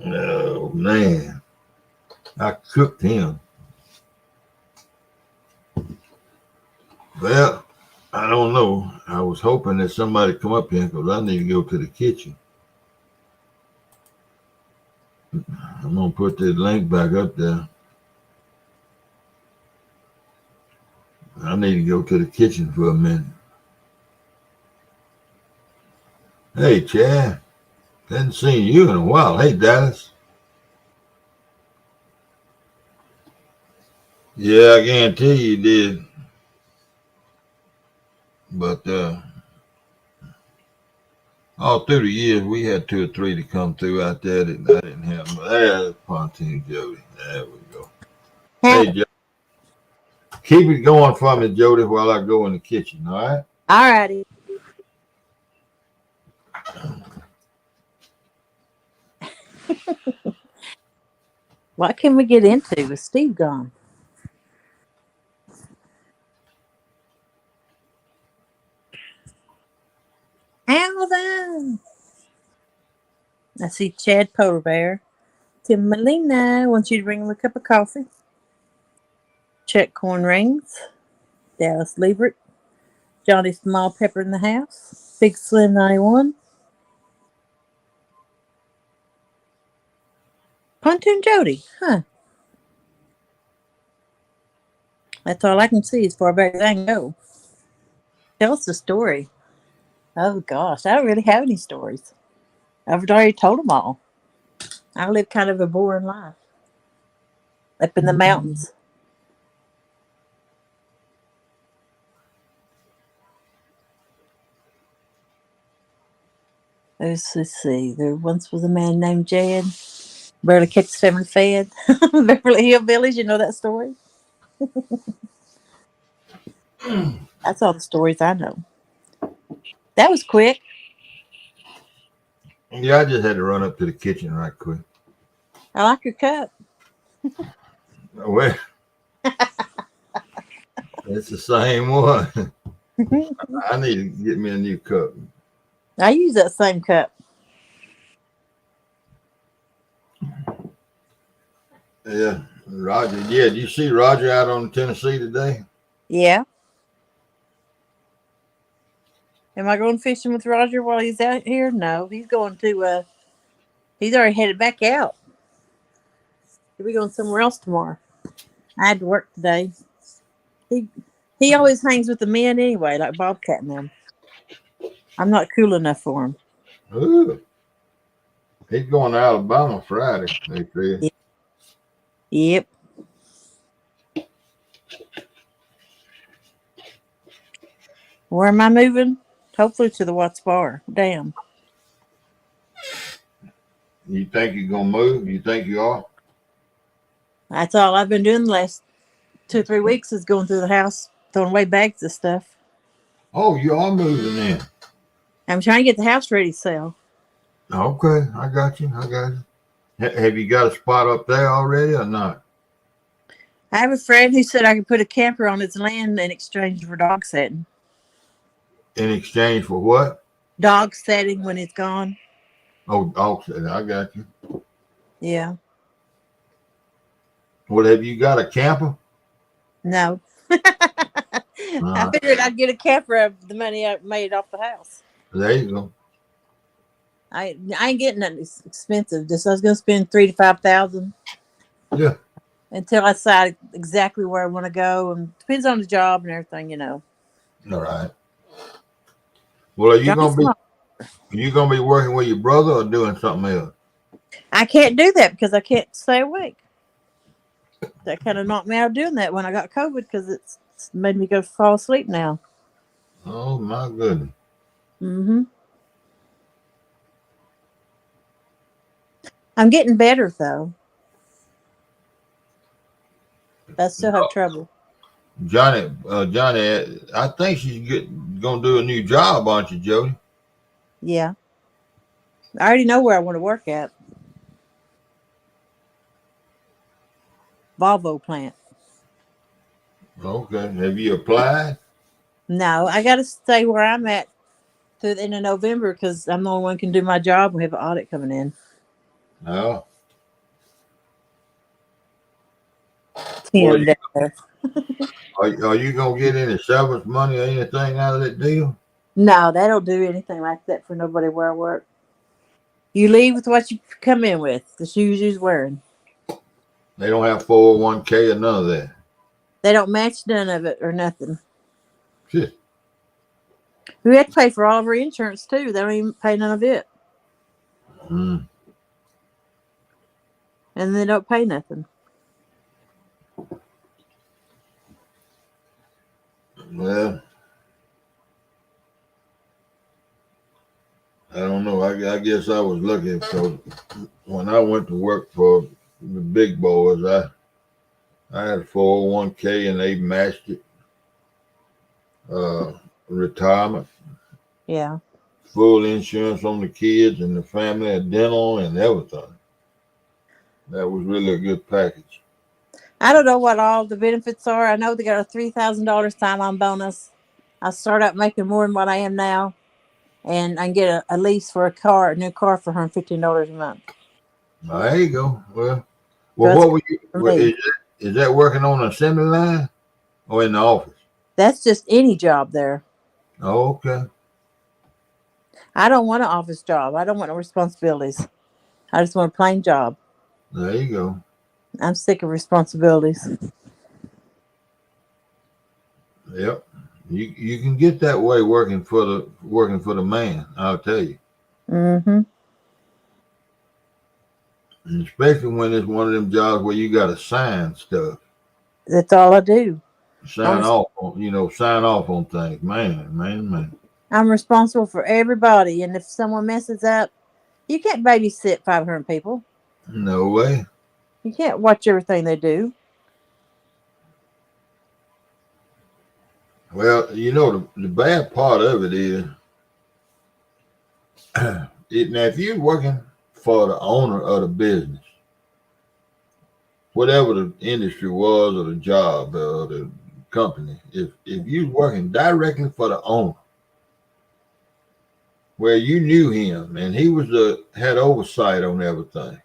Speaker 1: Oh, man. I cooked him. Well, I don't know. I was hoping that somebody come up here because I need to go to the kitchen. I'm going to put the link back up there. I need to go to the kitchen for a minute. Hey, Chad. Hadn't seen you in a while. Hey, Dallas. Yeah, I guarantee you did. But all through the years, we had 2 or 3 to come through out there that I didn't have. There's Pontoon Jody. There we go. Hey, Jody. Keep it going for me, Jody, while I go in the kitchen, all right?
Speaker 2: All righty. What can we get into with Steve gone? Alvin! I see Chad Polar Bear. Tim Molina wants you to bring him a cup of coffee. Chuck Corn Rings. Dallas Liebert. Johnny Small Pepper in the house. Big Slim 91. Pontoon Jody. Huh. That's all I can see as far back as I can go. Tell us the story. Oh, gosh. I don't really have any stories. I've already told them all. I live kind of a boring life. Up in the mountains. Let's see. There once was a man named Jed. Barely kept his family fed. Beverly Hillbillies, you know that story? That's all the stories I know. That was quick.
Speaker 1: Yeah, I just had to run up to the kitchen right quick.
Speaker 2: I like your cup.
Speaker 1: Well, it's the same one. I need to get me a new cup.
Speaker 2: I use that same cup.
Speaker 1: Yeah, Roger. Yeah, did you see Roger out on Tennessee today?
Speaker 2: Yeah. Am I going fishing with Roger while he's out here? No, he's going to. He's already headed back out. He'll be going somewhere else tomorrow. I had to work today. He he always hangs with the men anyway, like Bobcat and them. I'm not cool enough for him.
Speaker 1: Ooh, he's going to Alabama Friday. They said.
Speaker 2: Yep. Where am I moving? Hopefully to the Watts Bar. Damn.
Speaker 1: You think you're gonna move? You think you are?
Speaker 2: That's all I've been doing the last 2 or 3 weeks is going through the house, throwing away bags of stuff.
Speaker 1: Oh, you are moving in.
Speaker 2: I'm trying to get the house ready to sell.
Speaker 1: Okay, I got you. I got you. Have you got a spot up there already or not?
Speaker 2: I have a friend who said I could put a camper on his land in exchange for dog setting.
Speaker 1: In exchange for what?
Speaker 2: Dog setting when it's gone.
Speaker 1: Oh, auction. I got you.
Speaker 2: Yeah.
Speaker 1: Well, have you got a camper?
Speaker 2: No. I figured I'd get a camper out of the money I made off the house.
Speaker 1: There you go.
Speaker 2: I ain't getting nothing expensive. Just I was gonna spend $3,000 to $5,000.
Speaker 1: Yeah.
Speaker 2: Until I decide exactly where I want to go, and depends on the job and everything, you know.
Speaker 1: All right. Well, are you gonna be working with your brother or doing something else?
Speaker 2: I can't do that because I can't stay awake. That kind of knocked me out of doing that when I got COVID because it's made me go fall asleep now.
Speaker 1: Oh my goodness.
Speaker 2: Mm-hmm. I'm getting better though. I still have trouble.
Speaker 1: Johnny, I think she's gonna do a new job, aren't you, Jody?
Speaker 2: Yeah. I already know where I want to work at. Volvo plant.
Speaker 1: Okay. Have you applied?
Speaker 2: No, I got to stay where I'm at to the end of November because I'm the only one who can do my job. We have an audit coming in.
Speaker 1: No.
Speaker 2: Well,
Speaker 1: Are you gonna get any severance money or anything out of that deal?
Speaker 2: no, they don't do anything like that for nobody where I work. You leave with what you come in with, the shoes you're wearing.
Speaker 1: They don't have 401k or none of that.
Speaker 2: They don't match none of it or nothing.
Speaker 1: Shit.
Speaker 2: We have to pay for all of our insurance too. They don't even pay none of it.
Speaker 1: Mm.
Speaker 2: And they don't pay nothing.
Speaker 1: Well, I don't know. I guess I was lucky because when I went to work for the big boys, I had a 401k and they matched it. Retirement,
Speaker 2: Yeah.
Speaker 1: full insurance on the kids and the family, dental and everything. That was really a good package.
Speaker 2: I don't know what all the benefits are. I know they got a $3,000 sign-on bonus. I start out making more than what I am now, and I can get a lease for a new car for $115 a month.
Speaker 1: There you go. Well, what were you? Is that working on an assembly line or in the office?
Speaker 2: That's just any job there.
Speaker 1: Oh, okay.
Speaker 2: I don't want an office job. I don't want no responsibilities. I just want a plain job.
Speaker 1: There you go.
Speaker 2: I'm sick of responsibilities.
Speaker 1: Yep. You can get that way working for the man, I'll tell you.
Speaker 2: Mm-hmm.
Speaker 1: And especially when it's one of them jobs where you gotta sign stuff.
Speaker 2: That's all I do.
Speaker 1: Sign off on things. Man.
Speaker 2: I'm responsible for everybody, and if someone messes up, you can't babysit 500 people.
Speaker 1: No way.
Speaker 2: You can't watch everything they do.
Speaker 1: Well, the bad part of it is, now if you're working for the owner of the business, whatever the industry was or the job or the company, if you're working directly for the owner, where you knew him and he was had oversight on everything,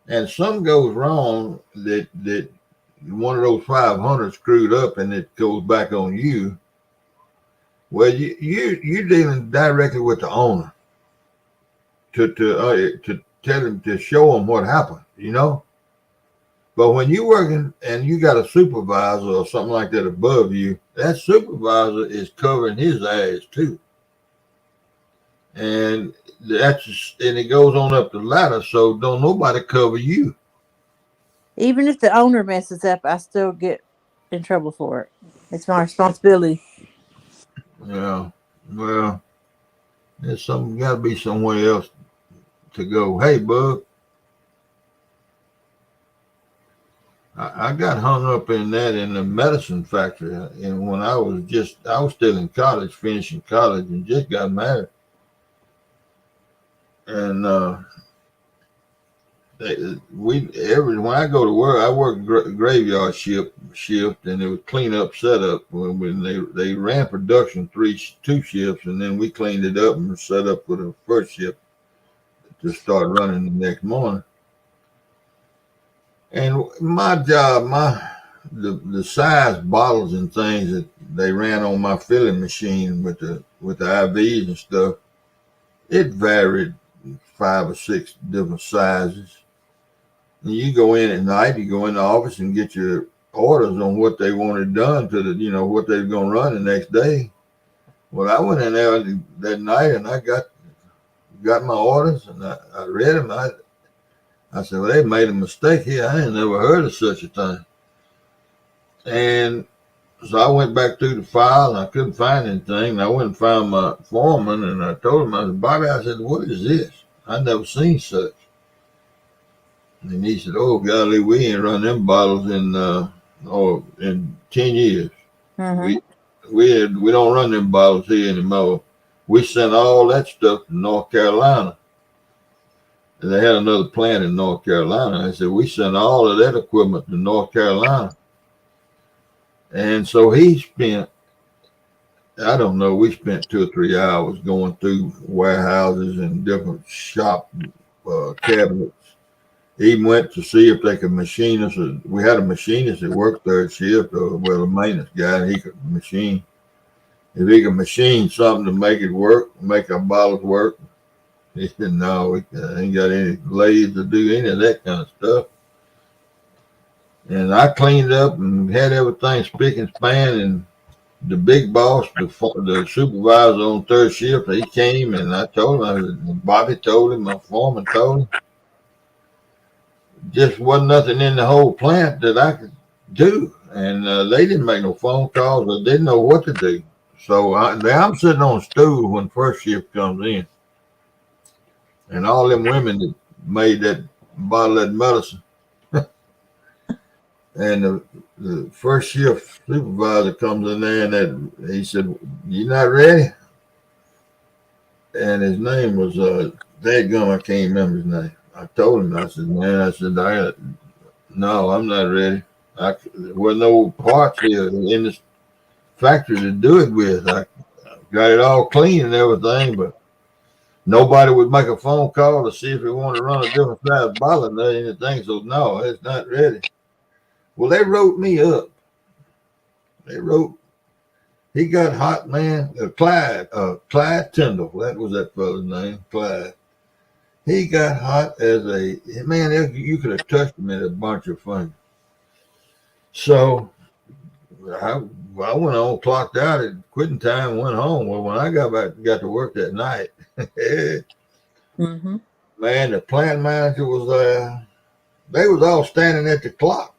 Speaker 1: and something goes wrong that one of those 500 screwed up and it goes back on you. Well, you're dealing directly with the owner to tell him, to show him what happened, But when you're working and you got a supervisor or something like that above you, that supervisor is covering his ass too, and and it goes on up the ladder. So don't nobody cover you.
Speaker 2: Even if the owner messes up, I still get in trouble for it. It's my responsibility.
Speaker 1: Yeah. Well, there's got to be somewhere else to go. Hey, bud. I got hung up in that in the medicine factory, and when I was still in college, finishing college, and just got married, and when I go to work, I work graveyard shift, and it was clean up setup when they ran production 2 shifts, and then we cleaned it up and set up for the first shift to start running the next morning. And my job, the size bottles and things that they ran on my filling machine with the IVs and stuff, it varied 5 or 6 different sizes. And you go in at night, you go in the office and get your orders on what they wanted done to what they're going to run the next day. Well, I went in there that night and I got my orders and I read them. I said, well, they made a mistake here. I ain't never heard of such a thing. And so I went back through the file and I couldn't find anything. And I went and found my foreman and I told him, I said, Bobby, I said, what is this? I never seen such. And he said, oh, golly, we ain't run them bottles in 10 years.
Speaker 2: Mm-hmm.
Speaker 1: We don't run them bottles here anymore. We sent all that stuff to North Carolina. And they had another plant in North Carolina. I said, we sent all of that equipment to North Carolina. And so he spent, I don't know, we spent 2 or 3 hours going through warehouses and different shop cabinets. He went to see if they could machine us. We had a machinist that worked third shift, a maintenance guy, and he could machine. If he could machine something to make it work, make our bottles work. He said, no, we ain't got any lathes to do any of that kind of stuff. And I cleaned up and had everything spick and span. And the big boss, the supervisor on third shift, he came and I told him, Bobby told him, my foreman told him, just wasn't nothing in the whole plant that I could do. And they didn't make no phone calls or didn't know what to do. So I'm sitting on a stool when first shift comes in. And all them women that made that bottle of medicine. And the first shift supervisor comes in there and he said, you not ready? And his name was, dadgum, I can't remember his name. I told him, I said, no, I'm not ready. There were no parts here in this factory to do it with. I got it all clean and everything, but nobody would make a phone call to see if he wanted to run a different size bottle or anything. So no, it's not ready. Well, they wrote me up. He got hot, man. Clyde Tyndall. That was that fella's name, Clyde. He got hot as man. You could have touched him in a bunch of fingers. So I went on, clocked out at quitting time, went home. Well, when I got to work that night,
Speaker 2: Mm-hmm.
Speaker 1: man, the plant manager was there. They was all standing at the clock.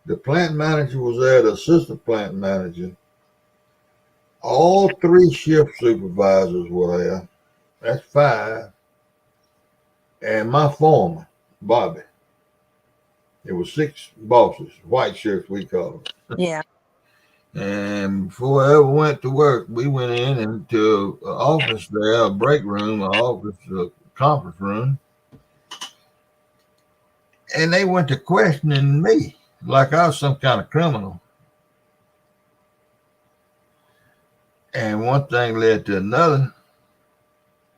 Speaker 1: The plant manager was there, the assistant plant manager. All 3 shift supervisors were there. That's 5. And my foreman, Bobby, it was 6 bosses, white shirts we call them.
Speaker 2: Yeah.
Speaker 1: And before I ever went to work, we went in into an office there, a break room, an office, a conference room, and they went to questioning me like I was some kind of criminal. And one thing led to another,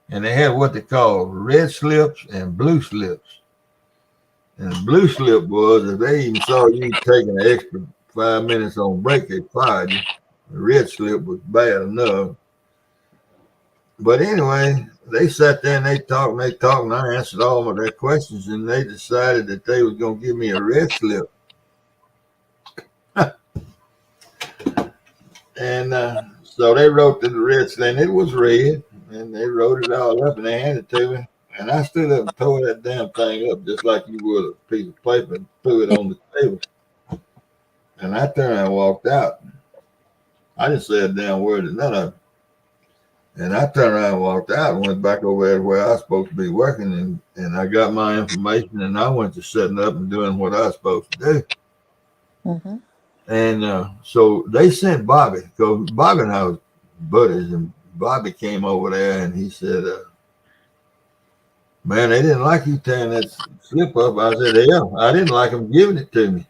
Speaker 1: and they had what they call red slips and blue slips. And the blue slip was if they even saw you taking an extra 5 minutes on break, they fired you. The red slip was bad enough. But anyway, they sat there and they talked, and I answered all of their questions, and they decided that they was going to give me a red slip. And so they wrote the red slip, and it was red, and they wrote it all up, and they handed it to me. And I stood up and tore that damn thing up just like you would a piece of paper and threw it on the table. And I turned around and walked out. I didn't say a damn word to none of it. And I turned around and walked out and went back over there where I was supposed to be working. And I got my information and I went to setting up and doing what I was supposed to do.
Speaker 2: Mm-hmm.
Speaker 1: And so they sent Bobby, because Bobby and I was buddies. And Bobby came over there and he said, man, they didn't like you tearing that slip up. I said, yeah, I didn't like them giving it to me.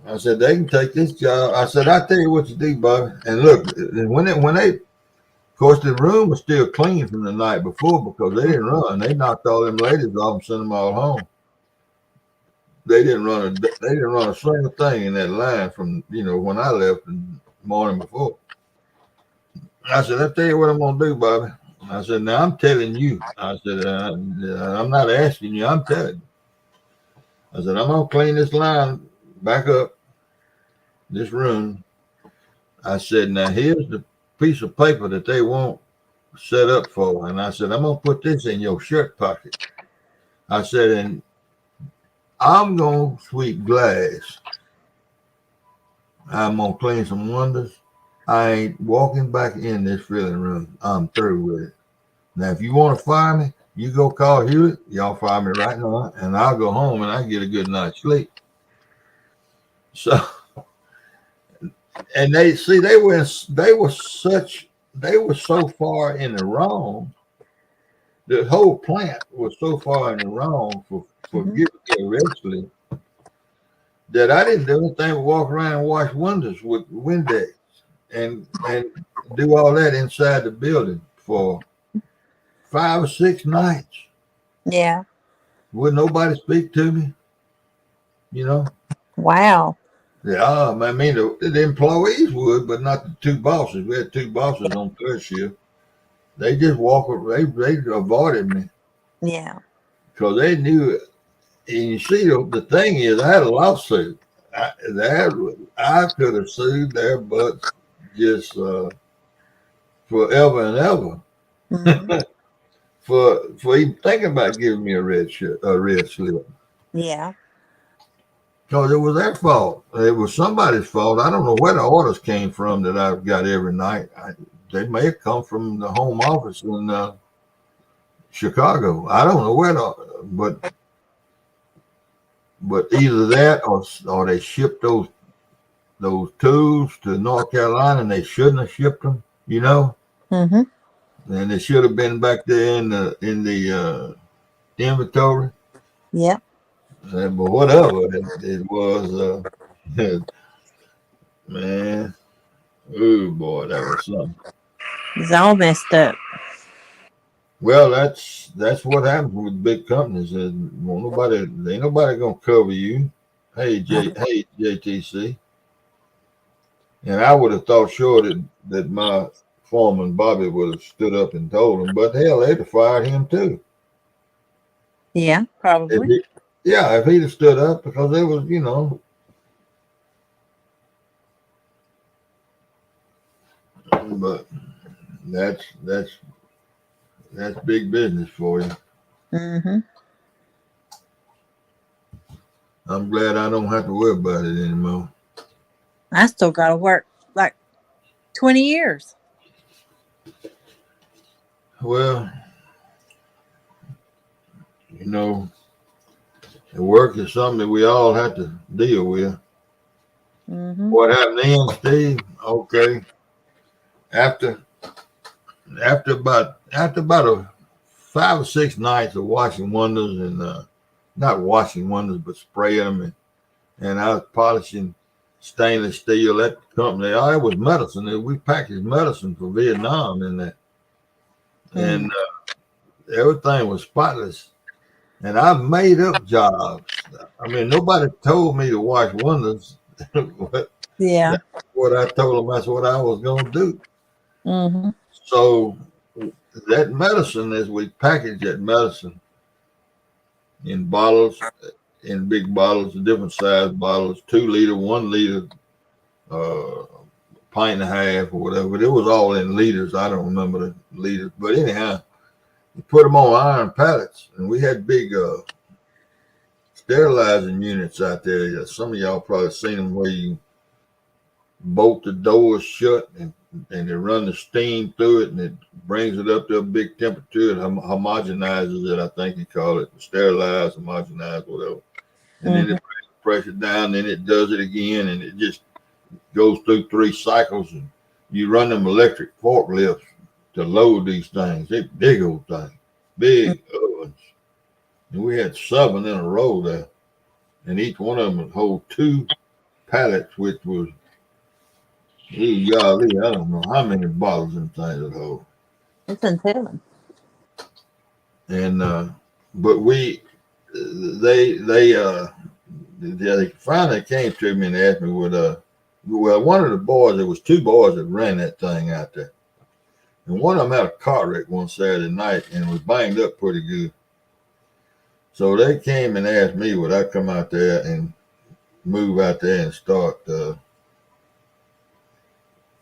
Speaker 1: I said, they can take this job. I said, I tell you what you do, Bobby. And look, when they, of course, the room was still clean from the night before because they didn't run. They knocked all them ladies off and sent them all home. They didn't run a single thing in that line from, when I left the morning before. I said, I tell you what I'm going to do, Bobby. I said, now I'm telling you. I said, I'm not asking you. I'm telling you. I said, I'm going to clean this line back up, this room. I said, now here's the piece of paper that they won't set up for. And I said, I'm going to put this in your shirt pocket. I said, and I'm going to sweep glass. I'm going to clean some windows. I ain't walking back in this filling room. I'm through with it. Now, if you want to fire me, you go call Hewitt. Y'all fire me right now, and I'll go home and I get a good night's sleep. So, and they were so far in the wrong. The whole plant was so far in the wrong for giving me a red slip that I didn't do anything but walk around and wash windows with Windex and do all that inside the building for 5 or 6 nights.
Speaker 2: Yeah.
Speaker 1: Would nobody speak to me?
Speaker 2: Wow.
Speaker 1: Yeah, I mean, the employees would, but not the 2 bosses. We had 2 bosses on third shift. They just they avoided me.
Speaker 2: Yeah.
Speaker 1: Because they knew, and you see, the thing is, I had a lawsuit. I could have sued their butts just forever and ever
Speaker 2: Mm-hmm.
Speaker 1: for even thinking about giving me a red slip.
Speaker 2: Yeah.
Speaker 1: Because it was their fault. It was somebody's fault. I don't know where the orders came from that I've got every night. They may have come from the home office in Chicago. I don't know where, but either that or they shipped those tools to North Carolina and they shouldn't have shipped them.
Speaker 2: Mm-hmm.
Speaker 1: And they should have been back there in the inventory.
Speaker 2: Yep.
Speaker 1: But whatever it was, man. Oh boy, that was something.
Speaker 2: It's all messed up.
Speaker 1: Well, that's what happens with big companies. And ain't nobody gonna cover you. Hey JTC. And I would have thought sure that my foreman Bobby would have stood up and told him, but hell, they'd have fired him too.
Speaker 2: Yeah, probably.
Speaker 1: If he'd have stood up, because it was, but that's big business for you.
Speaker 2: Mm-hmm.
Speaker 1: I'm glad I don't have to worry about it anymore.
Speaker 2: I still got to work like 20 years.
Speaker 1: Well, you know, the work is something that we all have to deal with.
Speaker 2: Mm-hmm.
Speaker 1: What happened then, Steve? Okay, after after about a 5 or 6 nights of washing windows and not washing windows but spraying them and I was polishing stainless steel at the company. Oh, it was medicine. And we packaged medicine for Vietnam in that, and everything was spotless. And I made up jobs. I mean, nobody told me to wash windows. But
Speaker 2: Yeah.
Speaker 1: that's what I told them. That's what I was going to do.
Speaker 2: Mm-hmm.
Speaker 1: So that medicine, as we packaged that medicine in bottles, in big bottles, different size bottles, 2 liter, 1 liter, uh, pint and a half or whatever. But it was all in liters. I don't remember the liters. But anyhow, you put them on iron pallets, and we had big sterilizing units out there. Some of y'all probably seen them where you bolt the doors shut and they run the steam through it and it brings it up to a big temperature and homogenizes it. I think you call it sterilize, homogenize, whatever. And then it brings the pressure down. Then it does it again, and it just goes through 3 cycles. And you run them electric forklifts to load these things. They big old things, big ovens. And we had 7 in a row there, and each one of them would hold 2 pallets, which was, golly, I don't know how many bottles and things would hold.
Speaker 2: It's unsettling.
Speaker 1: And but they finally came to me and asked me well, one of the boys, there was 2 boys that ran that thing out there, and one of them had a car wreck one Saturday night and was banged up pretty good. So they came and asked me would I come out there and move out there and start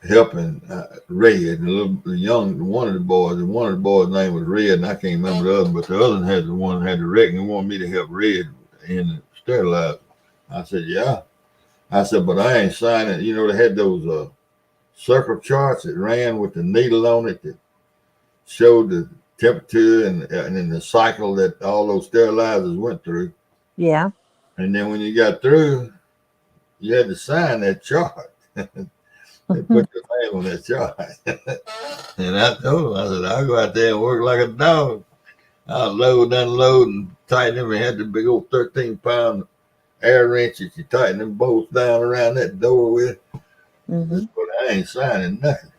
Speaker 1: helping Red, one of the boys name was Red, and I can't remember the other, but the other one had the one that had the wreck, and they wanted me to help Red in the sterilizer. I said, yeah. I said, but I ain't signing. You know, they had those circle charts that ran with the needle on it that showed the temperature and then the cycle that all those sterilizers went through.
Speaker 2: Yeah.
Speaker 1: And then when you got through, you had to sign that chart. They put your name on that chart. And I told him, I said, I'll go out there and work like a dog. I'll load, unload, and tighten them. We had the big old 13-pound air wrenches. You tighten them bolts down around that door with.
Speaker 2: Mm-hmm.
Speaker 1: But I ain't signing nothing.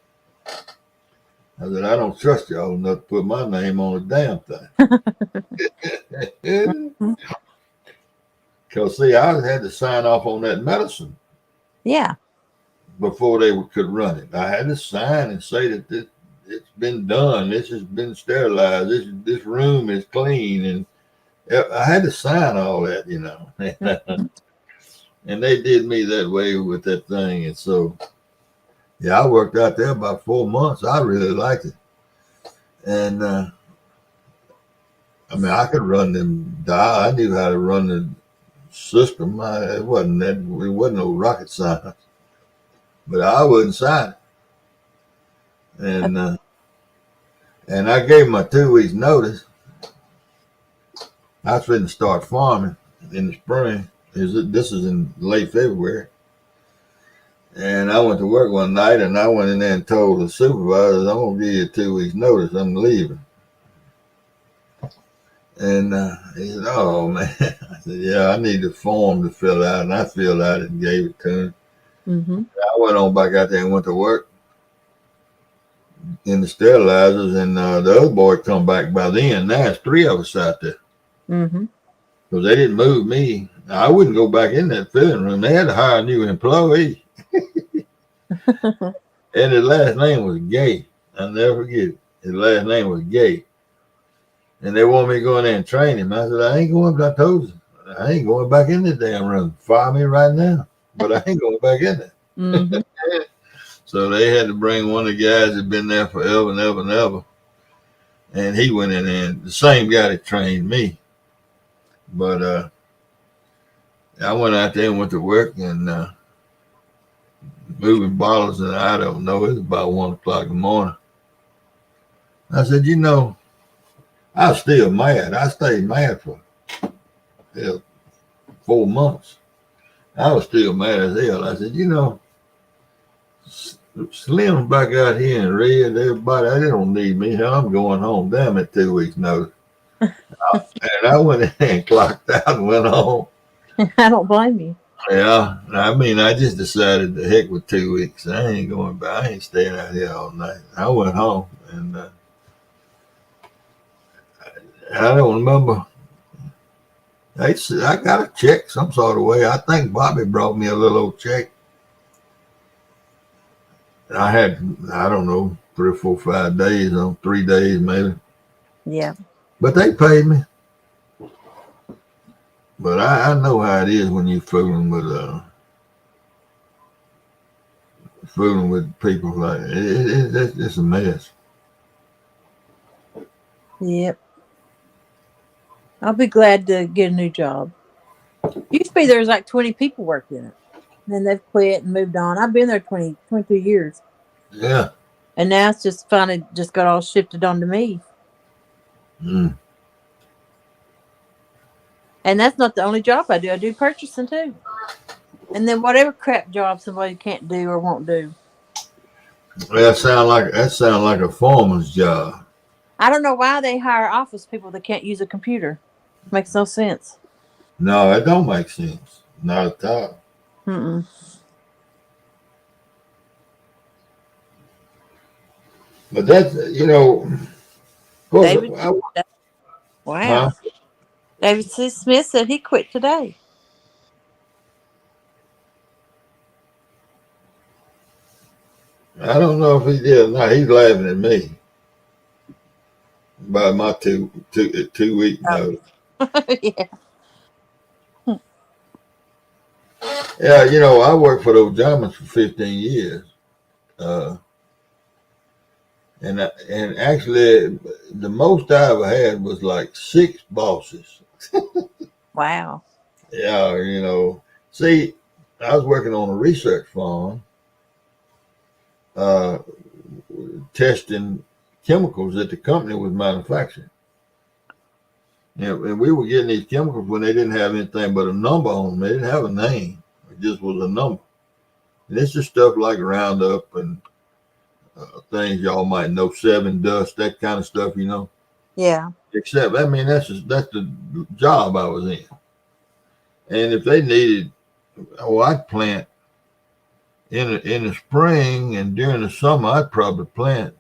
Speaker 1: I said, I don't trust y'all enough to put my name on a damn thing. Because, see, I had to sign off on that medicine.
Speaker 2: Yeah.
Speaker 1: Before they could run it. I had to sign and say that it's been done. This has been sterilized. This room is clean. And I had to sign all that, you know. And they did me that way with that thing. And so, yeah, I worked out there about 4 months. I really liked it. And, I mean, I could run them dial. I knew how to run the system. It wasn't no rocket science. But I wouldn't sign it. And I gave my 2 weeks notice. I was going to start farming in the spring. This is in late February. And I went to work one night and I went in there and told the supervisor, I'm going to give you 2 weeks notice. I'm leaving. And he said, oh, man. I said, yeah, I need the form to fill out. And I filled out it and gave it to him.
Speaker 2: Mm-hmm.
Speaker 1: I went on back out there and went to work in the sterilizers, and the other boy come back by then. Now it's 3 of us out there.
Speaker 2: Mm-hmm.
Speaker 1: Because they didn't move me. I wouldn't go back in that filling room. They had to hire a new employee. And his last name was Gay. I'll never forget it. His last name was Gay. And they wanted me to go in there and train him. I said, I ain't going, I told you, I ain't going back in the damn room. Fire me right now. But I ain't going back in there.
Speaker 2: Mm-hmm.
Speaker 1: So they had to bring one of the guys that been there forever and ever and ever. And he went in there, and the same guy that trained me. But I went out there and went to work and moving bottles, and I don't know, it was about 1 o'clock in the morning. I said, you know, I was still mad. I stayed mad for hell, 4 months. I was still mad as hell. I said, Slim's back out here in red. Everybody, they don't need me. Hell, I'm going home. Damn it, 2 weeks notice. And I went in and clocked out and went home.
Speaker 2: I don't blame you.
Speaker 1: Yeah, I mean, I just decided the heck with 2 weeks. I ain't going back. I ain't staying out here all night. I went home, and I don't remember. I got a check some sort of way. I think Bobby brought me a little old check. I had, I don't know, 3 or 4, 5 days, 3 days maybe.
Speaker 2: Yeah.
Speaker 1: But they paid me. But I know how it is when you're fooling with people like it's a mess.
Speaker 2: Yep. I'll be glad to get a new job. Used to be there's like 20 people working in it. And then they've quit and moved on. I've been there 22 years.
Speaker 1: Yeah.
Speaker 2: And now it's just finally just got all shifted onto me.
Speaker 1: Mm.
Speaker 2: And that's not the only job I do. I do purchasing too. And then whatever crap job somebody can't do or won't do.
Speaker 1: That sound like a foreman's job.
Speaker 2: I don't know why they hire office people that can't use a computer. Makes no sense.
Speaker 1: No, it don't make sense. Not at all.
Speaker 2: Mm-mm.
Speaker 1: But that's, of course,
Speaker 2: David, wow.
Speaker 1: Huh?
Speaker 2: David C. Smith said he quit today.
Speaker 1: I don't know if he did or not. He's laughing at me about my 2 week notice.
Speaker 2: Yeah.
Speaker 1: Yeah, I worked for those Germans for 15 years. And actually, the most I ever had was like 6 bosses.
Speaker 2: Wow.
Speaker 1: Yeah, see, I was working on a research farm, testing chemicals that the company was manufacturing. And we were getting these chemicals when they didn't have anything but a number on them. They didn't have a name. It just was a number. And it's just stuff like Roundup and things y'all might know, 7 Dust, that kind of stuff,
Speaker 2: Yeah.
Speaker 1: Except, I mean, that's the job I was in. And if they needed, I'd plant in the spring, and during the summer, I'd probably plant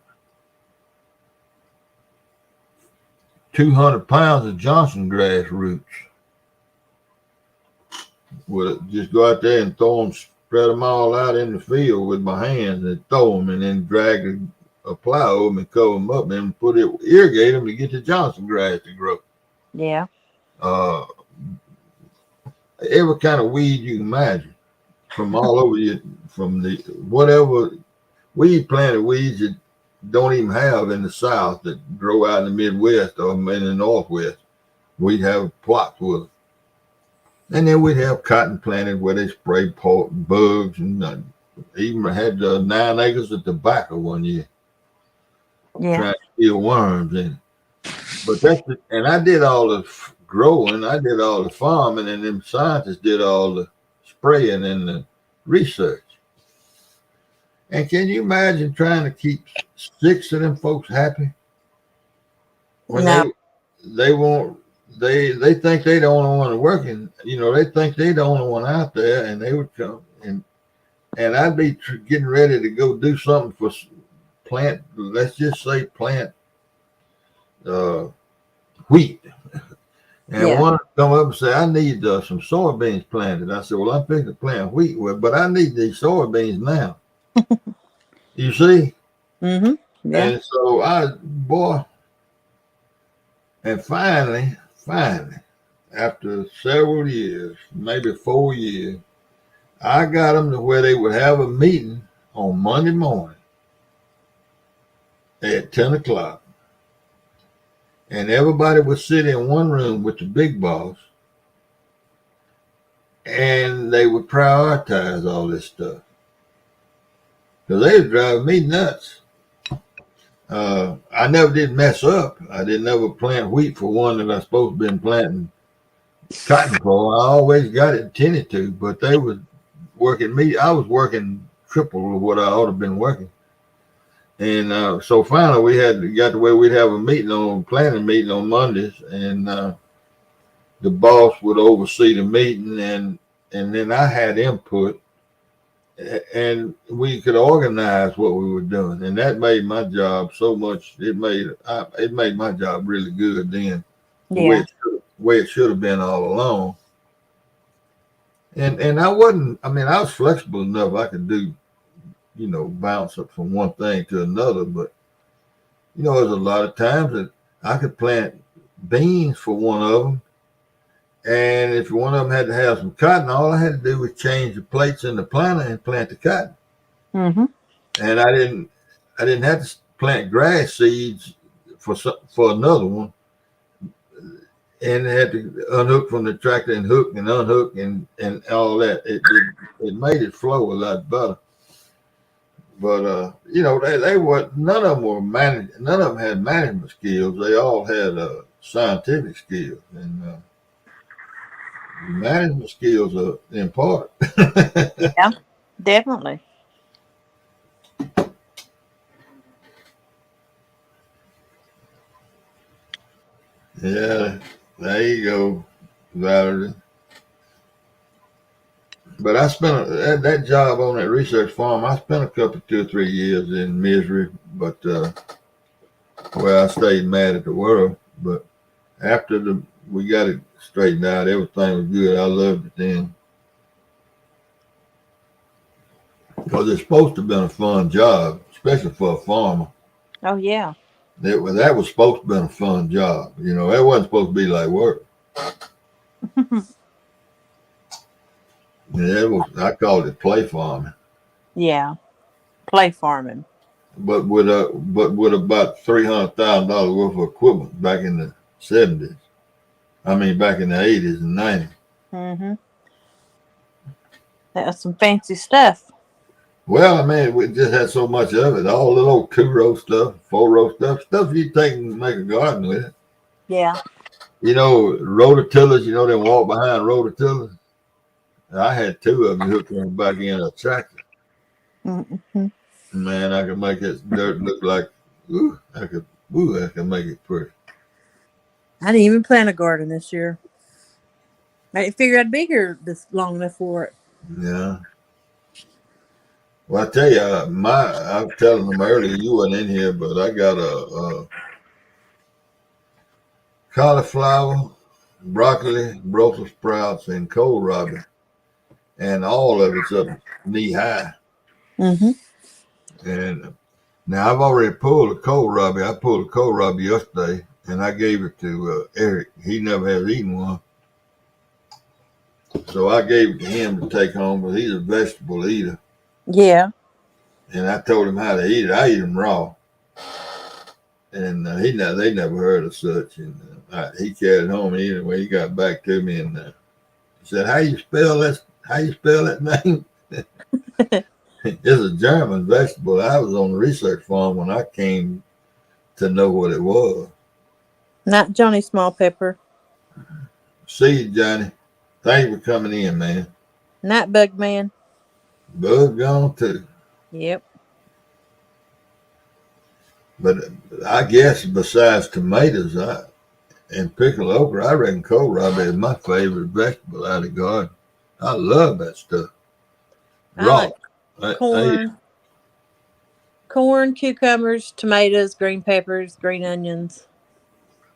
Speaker 1: 200 pounds of Johnson grass roots. Would just go out there and throw them, spread them all out in the field with my hands and throw them, and then drag a plow over them and cover them up and irrigate them to get the Johnson grass to grow.
Speaker 2: Yeah.
Speaker 1: Every kind of weed you can imagine, from all over you, from the whatever planted weeds that don't even have in the South that grow out in the Midwest or in the Northwest. We'd have plots with them. And then we'd have cotton planted where they sprayed bugs, and even had 9 acres of tobacco one year.
Speaker 2: Yeah.
Speaker 1: Trying to kill worms in it. But and I did all the growing, I did all the farming, and them scientists did all the spraying and the research. And can you imagine trying to keep 6 of them folks happy? When
Speaker 2: No.
Speaker 1: they think they the only one working, they think they the only one out there, and they would come and I'd be getting ready to go do something for plant, let's just say plant wheat. And one come up and say, I need some soybeans planted. I said, well, I'm fixing to plant wheat, but I need these soybeans now. You see?
Speaker 2: Mm-hmm. Yeah.
Speaker 1: And so and finally, after several years, maybe 4 years, I got them to where they would have a meeting on Monday morning at 10 o'clock. And everybody would sit in one room with the big boss, and they would prioritize all this stuff. Because they were driving me nuts. I never did mess up. I didn't ever plant wheat for one that I supposed to been planting cotton for. I always got it tended to, but they was working me. I was working triple of what I ought to have been working. And so finally we got the way we'd have a meeting on planning meeting on Mondays, and the boss would oversee the meeting, and then I had input, and we could organize what we were doing, and that made my job so much. It made my job really good then, the
Speaker 2: Yeah.
Speaker 1: way it should have been all along. And I wasn't. I mean, I was flexible enough. I could do, bounce up from one thing to another. But there's a lot of times that I could plant beans for one of them, and if one of them had to have some cotton, all I had to do was change the plates in the planter and plant the cotton.
Speaker 2: Mm-hmm.
Speaker 1: And I didn't have to plant grass seeds for another one, and had to unhook from the tractor and hook and unhook and all that. It made it flow a lot better. But they were none of them were none of them had management skills. They all had scientific skills, and management skills are important.
Speaker 2: Yeah, definitely.
Speaker 1: Yeah, there you go, Valerie. But I spent that job on that research farm. I spent a couple, 2 or 3 years in misery, but I stayed mad at the world. But after we got it straightened out, everything was good. I loved it then because it's supposed to have been a fun job, especially for a farmer.
Speaker 2: Oh yeah.
Speaker 1: That was supposed to have been a fun job. That wasn't supposed to be like work. Yeah, I called it play farming.
Speaker 2: Yeah. Play farming.
Speaker 1: But with about $300,000 worth of equipment back in the 70s. I mean, back in the 80s and 90s.
Speaker 2: Mm-hmm. That's some fancy stuff.
Speaker 1: Well, I mean, we just had so much of it. All the little 2-row stuff, 4-row stuff you take and make a garden with.
Speaker 2: Yeah.
Speaker 1: Rototillers, they walk behind rototillers. I had 2 of them hooked on the back end of a tractor.
Speaker 2: Mm-hmm.
Speaker 1: Man, I could make this dirt look like, I could make it pretty.
Speaker 2: I didn't even plant a garden this year. I didn't figure I'd be here this long enough for it.
Speaker 1: Yeah. Well, I tell you, I was telling them earlier, you weren't in here, but I got a cauliflower, broccoli, Brussels sprouts, and kohlrabi, and all of it's up knee high.
Speaker 2: Mm-hmm.
Speaker 1: And now I've already pulled a kohlrabi. I pulled a kohlrabi yesterday, and I gave it to Eric. He never has eaten one. So I gave it to him to take home, but he's a vegetable eater.
Speaker 2: Yeah.
Speaker 1: And I told him how to eat it. I eat them raw. And they never heard of such. And he carried it home. And when he got back to me and he said, How you spell that name? It's a German vegetable. I was on the research farm when I came to know what it was.
Speaker 2: Not Johnny Small Pepper.
Speaker 1: See you, Johnny. Thank you for coming in, man.
Speaker 2: Not Bug Man.
Speaker 1: Bug gone too.
Speaker 2: Yep.
Speaker 1: But I guess besides tomatoes and pickled okra, I reckon kohlrabi is my favorite vegetable out of the garden. I love that stuff. Raw.
Speaker 2: Like corn, cucumbers, tomatoes, green peppers, green onions.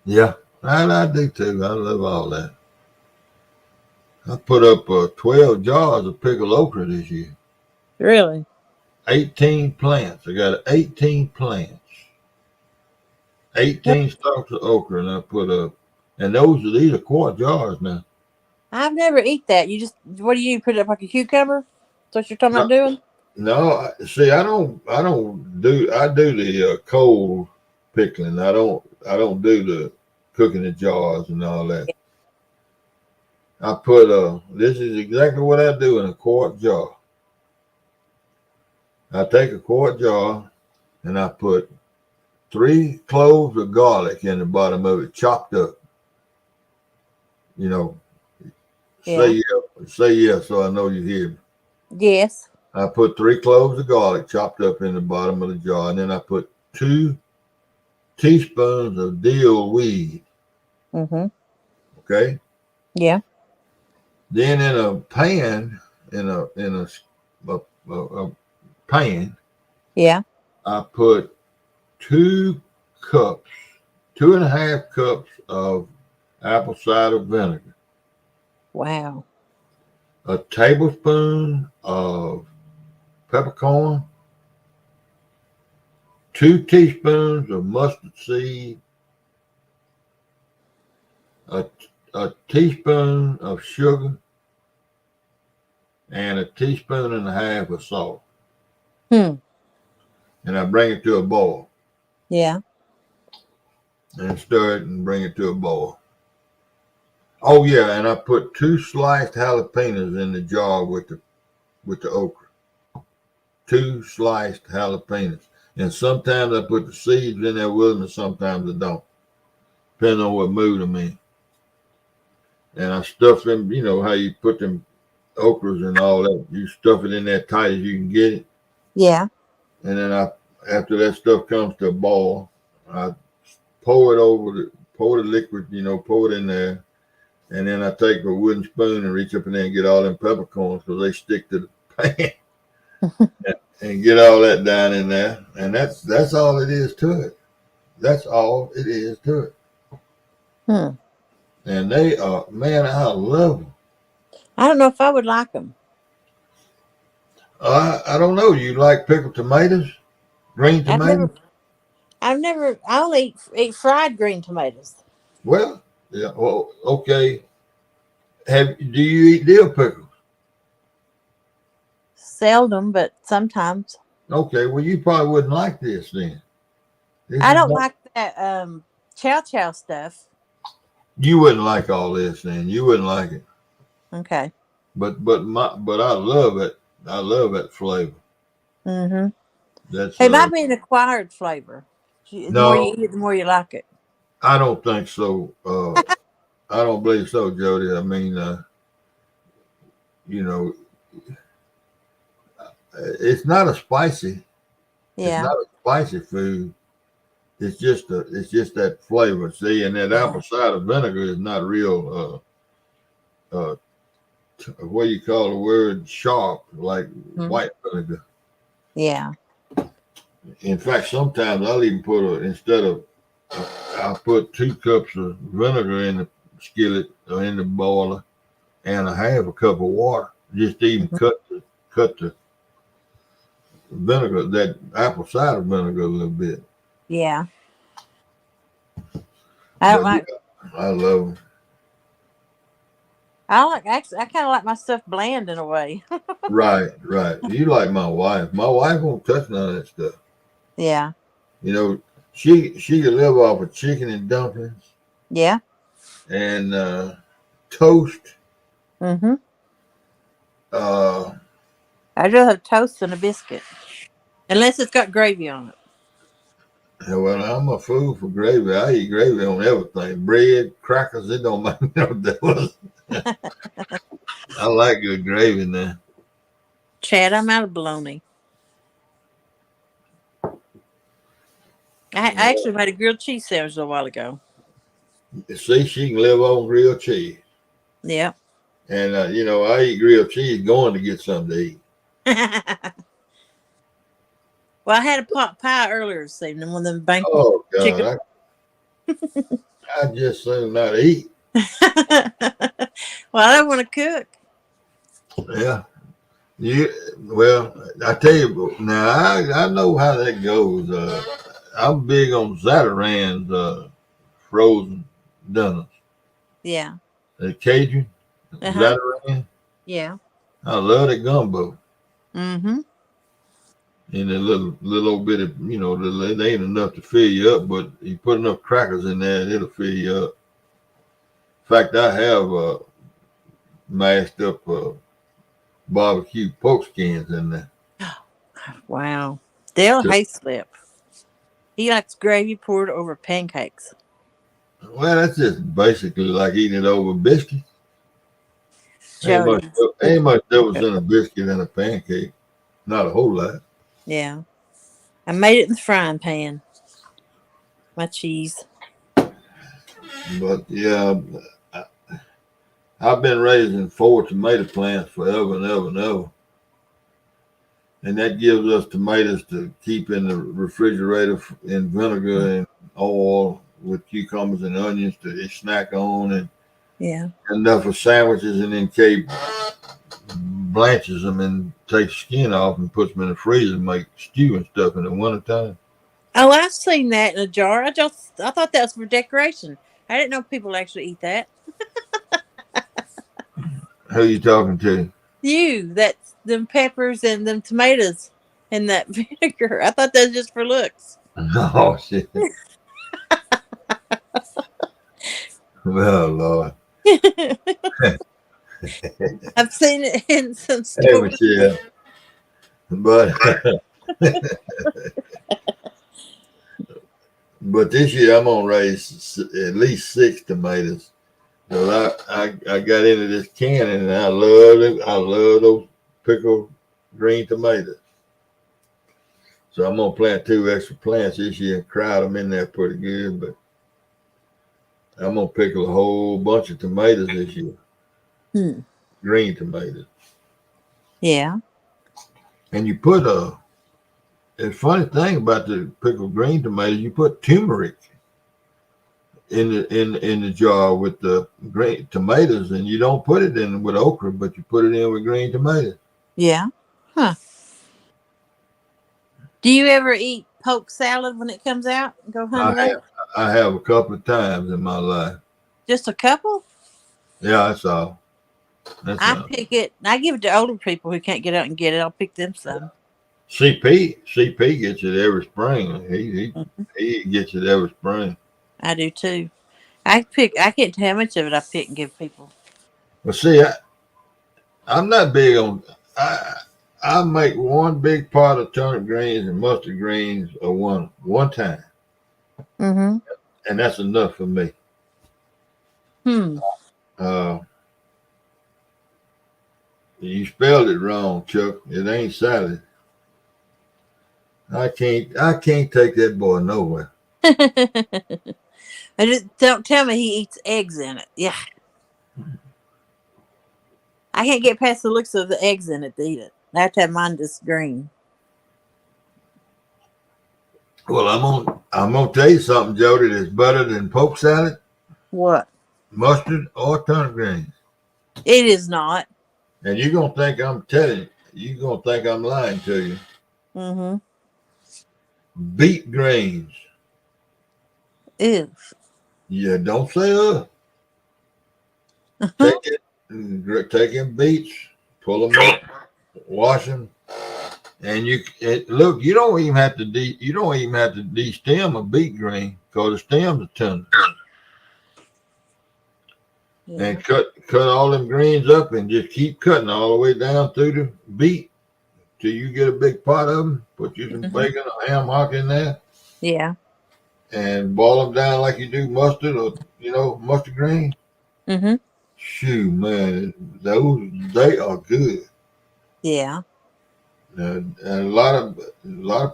Speaker 1: Yeah, I do too. I love all that. I put up 12 jars of pickled okra this year.
Speaker 2: Really?
Speaker 1: 18 plants. I got 18 plants. 18 stalks of okra, and I put up. And these are quart jars now.
Speaker 2: I've never eat that. What do you put it up like a cucumber? That's what you're talking about doing?
Speaker 1: No, see, I do the cold pickling. I don't do the cooking the jars and all that. I put this is exactly what I do in a quart jar. I take a quart jar and I put 3 cloves of garlic in the bottom of it, chopped up. You know,
Speaker 2: Yeah.
Speaker 1: say yes, so I know you hear me.
Speaker 2: Yes.
Speaker 1: I put 3 cloves of garlic chopped up in the bottom of the jar, and then I put 2 teaspoons of dill weed.
Speaker 2: Mm-hmm.
Speaker 1: Okay.
Speaker 2: Yeah.
Speaker 1: Then in a pan, in a pan,
Speaker 2: Yeah.
Speaker 1: I put 2 cups, 2.5 cups of apple cider vinegar,
Speaker 2: Wow.
Speaker 1: a tablespoon of peppercorn, 2 teaspoons of mustard seed, a, a teaspoon of sugar, and a teaspoon and a half of salt.
Speaker 2: Hmm.
Speaker 1: And I bring it to a boil
Speaker 2: Yeah.
Speaker 1: and stir it and bring it to a boil. Oh yeah, and I put 2 sliced jalapenos in the jar with the okra. 2 sliced jalapenos. And sometimes I put the seeds in there with them, and sometimes I don't, depending on what mood I'm in. And I stuff them, you know how you put them okras and all that. You stuff it in there tight as you can get it.
Speaker 2: Yeah.
Speaker 1: And then after that stuff comes to a boil, I pour it pour the liquid, pour it in there. And then I take a wooden spoon and reach up in there and get all them peppercorns because they stick to the pan. And get all that down in there. And that's all it is to it. That's all it is to it.
Speaker 2: Hmm.
Speaker 1: And they are, man, I love them.
Speaker 2: I don't know if I would like them.
Speaker 1: I don't know. You like pickled tomatoes? Green
Speaker 2: I've
Speaker 1: tomatoes?
Speaker 2: never. I only eat fried green tomatoes.
Speaker 1: Well, yeah. Well, okay. Do you eat dill pickles?
Speaker 2: Seldom, but sometimes.
Speaker 1: Okay. Well, you probably wouldn't like this then. This
Speaker 2: I
Speaker 1: is
Speaker 2: don't
Speaker 1: not.
Speaker 2: like that chow chow stuff.
Speaker 1: You wouldn't like all this then. You wouldn't like it.
Speaker 2: Okay.
Speaker 1: But I love it. I love that flavor.
Speaker 2: Mm-hmm.
Speaker 1: That's
Speaker 2: It might be an acquired flavor. The more you
Speaker 1: no.
Speaker 2: eat it, the more you like it.
Speaker 1: I don't think so. I don't believe so, Jody. I mean, you know, it's not a spicy. It's
Speaker 2: Yeah.
Speaker 1: not a spicy food. It's just that flavor. See, and that
Speaker 2: Yeah.
Speaker 1: apple cider vinegar is not real. What do you call the word? Sharp, like
Speaker 2: Mhm.
Speaker 1: white vinegar.
Speaker 2: Yeah.
Speaker 1: In fact, sometimes I'll even put I'll put 2 cups of vinegar in the skillet or in the boiler, and a half a cup of water. Just to even
Speaker 2: Mhm.
Speaker 1: cut the vinegar, that apple cider vinegar, a little bit.
Speaker 2: Yeah. I don't
Speaker 1: But
Speaker 2: like.
Speaker 1: yeah, I love them.
Speaker 2: I like. Actually, I kind of like my stuff bland in a way.
Speaker 1: Right, right. You like my wife. My wife won't touch none of that stuff.
Speaker 2: Yeah.
Speaker 1: You know, she can live off of chicken and dumplings
Speaker 2: Yeah.
Speaker 1: and toast.
Speaker 2: Mm-hmm.
Speaker 1: Uh,
Speaker 2: I'd rather have toast than a biscuit, unless it's got gravy on it.
Speaker 1: well, I'm a fool for gravy. I eat gravy on everything. Bread, crackers, it don't make no difference. I like good gravy now.
Speaker 2: Chad, I'm out of bologna. I actually made a grilled cheese sandwich a while ago.
Speaker 1: See, she can live on grilled cheese.
Speaker 2: Yeah.
Speaker 1: And, I eat grilled cheese going to get something to eat.
Speaker 2: Well, I had a pot pie earlier this evening, one of them banquet
Speaker 1: Oh,
Speaker 2: chicken.
Speaker 1: God. I just soon not eat.
Speaker 2: Well, I don't want to cook.
Speaker 1: Yeah. Well, I tell you, now I know how that goes. I'm big on Zatarain's frozen dinners.
Speaker 2: Yeah.
Speaker 1: The Cajun,
Speaker 2: Uh-huh.
Speaker 1: Zatarain.
Speaker 2: Yeah.
Speaker 1: I love that gumbo.
Speaker 2: Mm-hmm.
Speaker 1: And a little old bit of, it ain't enough to fill you up, but you put enough crackers in there, and it'll fill you up. In fact, I have mashed up barbecue pork skins in there.
Speaker 2: Wow. Dale
Speaker 1: Just
Speaker 2: Hayslip. He likes gravy poured over pancakes.
Speaker 1: Well, that's just basically like eating it over biscuit. Ain't much,
Speaker 2: Jody.
Speaker 1: ain't much difference in a biscuit and a pancake. Not a whole lot.
Speaker 2: Yeah. I made it in the frying pan. My cheese.
Speaker 1: But yeah, I, I've been raising 4 tomato plants forever and ever and ever. And that gives us tomatoes to keep in the refrigerator in vinegar and oil with cucumbers and onions to snack on, and
Speaker 2: Yeah.
Speaker 1: enough for sandwiches. And then Kate blanches them and takes skin off and puts them in the freezer and make stew and stuff in the wintertime.
Speaker 2: Oh, I've seen that in a jar. I thought that was for decoration. I didn't know people actually eat that.
Speaker 1: Who you talking to?
Speaker 2: That's them peppers and them tomatoes and that vinegar. I thought that was just for looks.
Speaker 1: Oh shit! Well, Lord.
Speaker 2: I've seen it in some
Speaker 1: Hey,
Speaker 2: stores.
Speaker 1: Michelle. But but this year I'm gonna raise at least 6 tomatoes. Well, I got into this canning and I love it. I love those pickled green tomatoes. So I'm gonna plant 2 extra plants this year and crowd them in there pretty good. But I'm gonna pickle a whole bunch of tomatoes this year.
Speaker 2: Hmm.
Speaker 1: Green tomatoes.
Speaker 2: Yeah.
Speaker 1: And you put a funny thing about the pickled green tomatoes, you put turmeric in the jar with the green tomatoes, and you don't put it in with okra, but you put it in with green tomatoes.
Speaker 2: Yeah. Huh. Do you ever eat poke salad when it comes out? Go
Speaker 1: I
Speaker 2: Honey
Speaker 1: have
Speaker 2: Lake?
Speaker 1: I have a couple of times in my life.
Speaker 2: Just a couple?
Speaker 1: Yeah, that's all. That's
Speaker 2: I
Speaker 1: all.
Speaker 2: pick it. I give it to older people who can't get out and get it. I'll pick them some.
Speaker 1: CP gets it every spring. He gets it every spring.
Speaker 2: I do too. I can't tell how much of it I pick and give people.
Speaker 1: Well, see, I'm not big on. I make one big pot of turnip greens and mustard greens or one time,
Speaker 2: Mm-hmm.
Speaker 1: and that's enough for me.
Speaker 2: Hmm.
Speaker 1: Uh, you spelled it wrong, Chuck. It ain't salad. I can't take that boy nowhere.
Speaker 2: Don't tell me he eats eggs in it. Yeah. I can't get past the looks of the eggs in it to eat it. I have to have mine just green.
Speaker 1: Well, I'm gonna tell you something, Jody. That's better than poke salad,
Speaker 2: What?
Speaker 1: mustard, or turnip greens.
Speaker 2: It is not.
Speaker 1: And you're gonna think I'm telling you. You're gonna think I'm lying to you.
Speaker 2: Mm-hmm.
Speaker 1: Beet greens.
Speaker 2: Ew.
Speaker 1: Yeah, don't say Take it, take in beets, pull them up, wash them, and look. You don't even have to de-stem a beet green because the stems are tender.
Speaker 2: Yeah.
Speaker 1: And cut all them greens up and just keep cutting all the way down through the beet till you get a big pot of them. Put you some bacon or ham hock in there
Speaker 2: Yeah.
Speaker 1: and boil them down like you do mustard or mustard green.
Speaker 2: Mm-hmm.
Speaker 1: Shoo, man, they are good.
Speaker 2: Yeah.
Speaker 1: And a lot of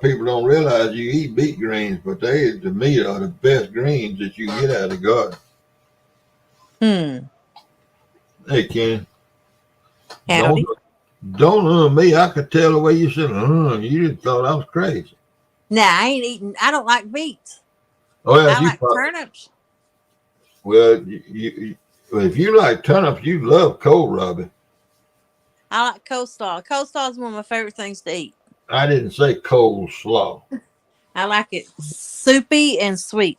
Speaker 1: people don't realize you eat beet greens, but they to me are the best greens that you can get out of the garden.
Speaker 2: Hmm.
Speaker 1: Hey Ken, don't
Speaker 2: Howdy.
Speaker 1: don't me. I could tell the way you said. You just thought I was crazy.
Speaker 2: Nah, I ain't eating. I don't like beets.
Speaker 1: Well,
Speaker 2: I like turnips.
Speaker 1: if you like turnips, you love kohlrabi.
Speaker 2: I like coleslaw. Coleslaw is one of my favorite things to eat.
Speaker 1: I didn't say coleslaw.
Speaker 2: I like it soupy and sweet.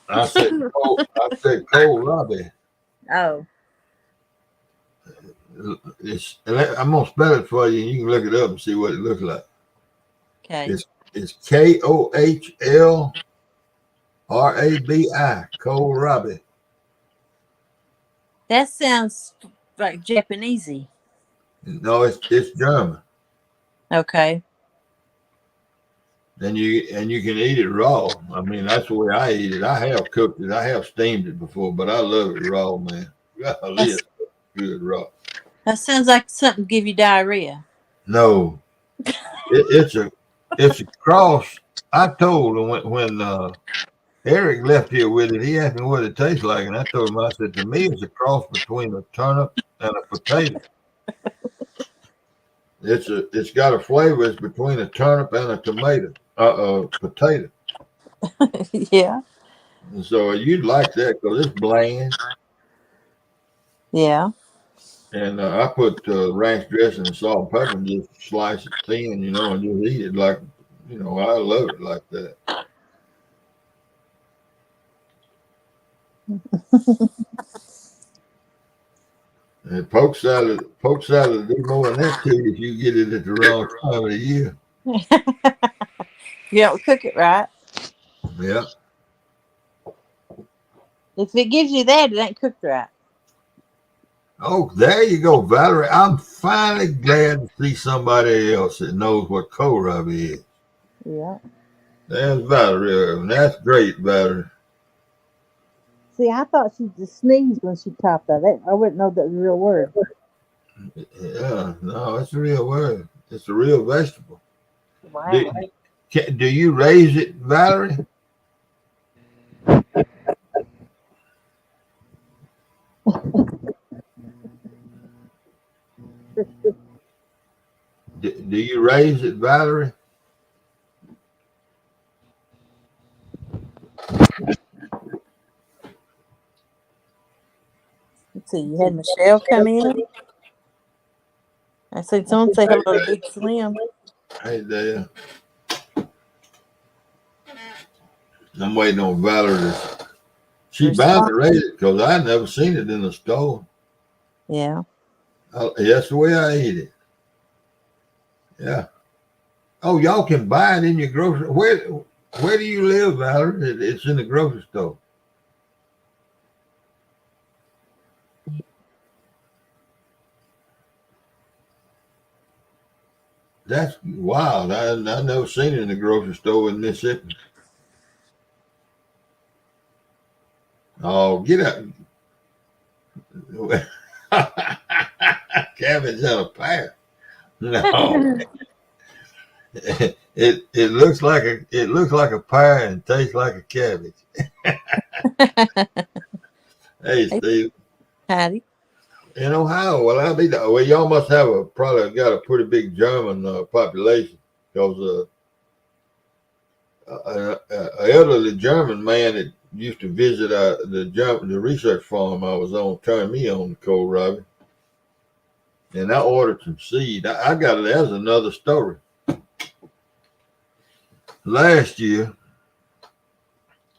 Speaker 1: I said kohlrabi.
Speaker 2: Oh.
Speaker 1: I'm gonna spell it for you, and you can look it up and see what it looks like.
Speaker 2: Okay.
Speaker 1: It's KOHLRABI, kohlrabi.
Speaker 2: That sounds like Japanesey.
Speaker 1: No, it's German.
Speaker 2: Okay.
Speaker 1: and you can eat it raw. I mean, that's the way I eat it. I have cooked it. I have steamed it before, but I love it raw, man. Golly, it's good raw.
Speaker 2: That sounds like something to give you diarrhea.
Speaker 1: No, it's a cross. I told him when Eric left here with it, he asked me what it tastes like, and I told him, I said, to me, it's a cross between a turnip and a potato. It's got a flavor. It's between a turnip and a tomato, potato.
Speaker 2: Yeah.
Speaker 1: And so you'd like that because it's bland.
Speaker 2: Yeah.
Speaker 1: And I put ranch dressing and salt and pepper and just slice it thin, and just eat it like, I love it like that. And poke salad will do more than that to you if you get it at the wrong time of the year.
Speaker 2: You don't cook it right.
Speaker 1: Yeah.
Speaker 2: If it gives you that, it ain't cooked right.
Speaker 1: Oh, there you go, Valerie. I'm finally glad to see somebody else that knows what kohlrabi is.
Speaker 2: Yeah.
Speaker 1: There's Valerie. And that's great, Valerie.
Speaker 2: See, I thought she just sneezed when she typed that. I wouldn't know that was a real word.
Speaker 1: Yeah, no, it's a real word. It's a real vegetable.
Speaker 2: Wow.
Speaker 1: Do you raise it, Valerie? Do you raise it, Valerie?
Speaker 2: Let's see, you had Michelle come in. I said, someone say hello to Big Slim.
Speaker 1: Hey there. I'm waiting on Valerie. She bound to raise it because I never seen it in the store.
Speaker 2: Yeah.
Speaker 1: That's the way I eat it. Yeah. Oh, y'all can buy it in your grocery. Where do you live, Valerie? It's in the grocery store. That's wild. I never seen it in the grocery store in Mississippi. Oh, get up. Cabbage out of pie. No. It looks like a pie and tastes like a cabbage. Hey, Steve.
Speaker 2: Howdy.
Speaker 1: In Ohio, well, y'all must have probably got a pretty big German population because an elderly German man that used to visit the research farm I was on turned me on to kohlrabi, and I ordered some seed. I got it. That's another story.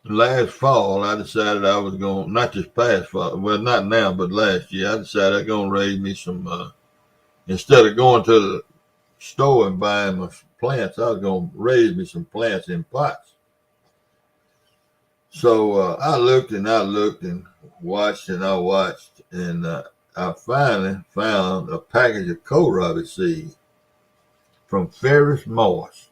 Speaker 1: Last fall, I decided I was going, not just past fall, well, not now, but last year, I decided I was going to raise me some, instead of going to the store and buying my plants, I was going to raise me some plants in pots. So I looked and watched and I watched, and I finally found a package of kohlrabi seed from Ferry Morse.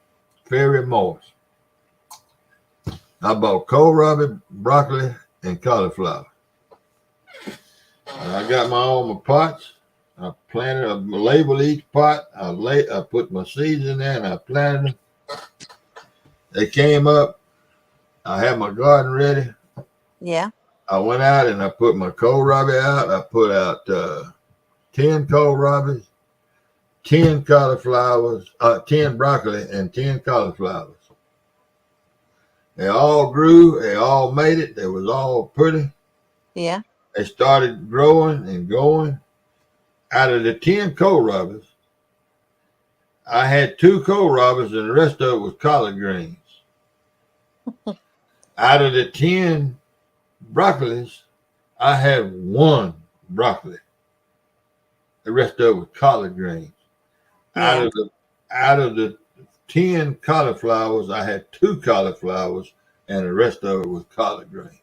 Speaker 1: I bought kohlrabi, broccoli, and cauliflower. I got all my pots. I planted. I labeled each pot. I put my seeds in there and I planted them. They came up. I had my garden ready.
Speaker 2: Yeah.
Speaker 1: I went out and I put my kohlrabi out. I put out 10 kohlrabis, 10 cauliflowers, 10 broccoli, and 10 cauliflowers. They all grew. They all made it. They was all pretty.
Speaker 2: Yeah.
Speaker 1: They started growing and going. Out of the 10 kohlrabis, I had 2 kohlrabis and the rest of it was collard greens. Out of the 10 broccolis, I had 1 broccoli. The rest of it was collard greens.
Speaker 2: Yeah.
Speaker 1: Out of the 10 cauliflowers, I had 2 cauliflowers, and the rest of it was collard greens.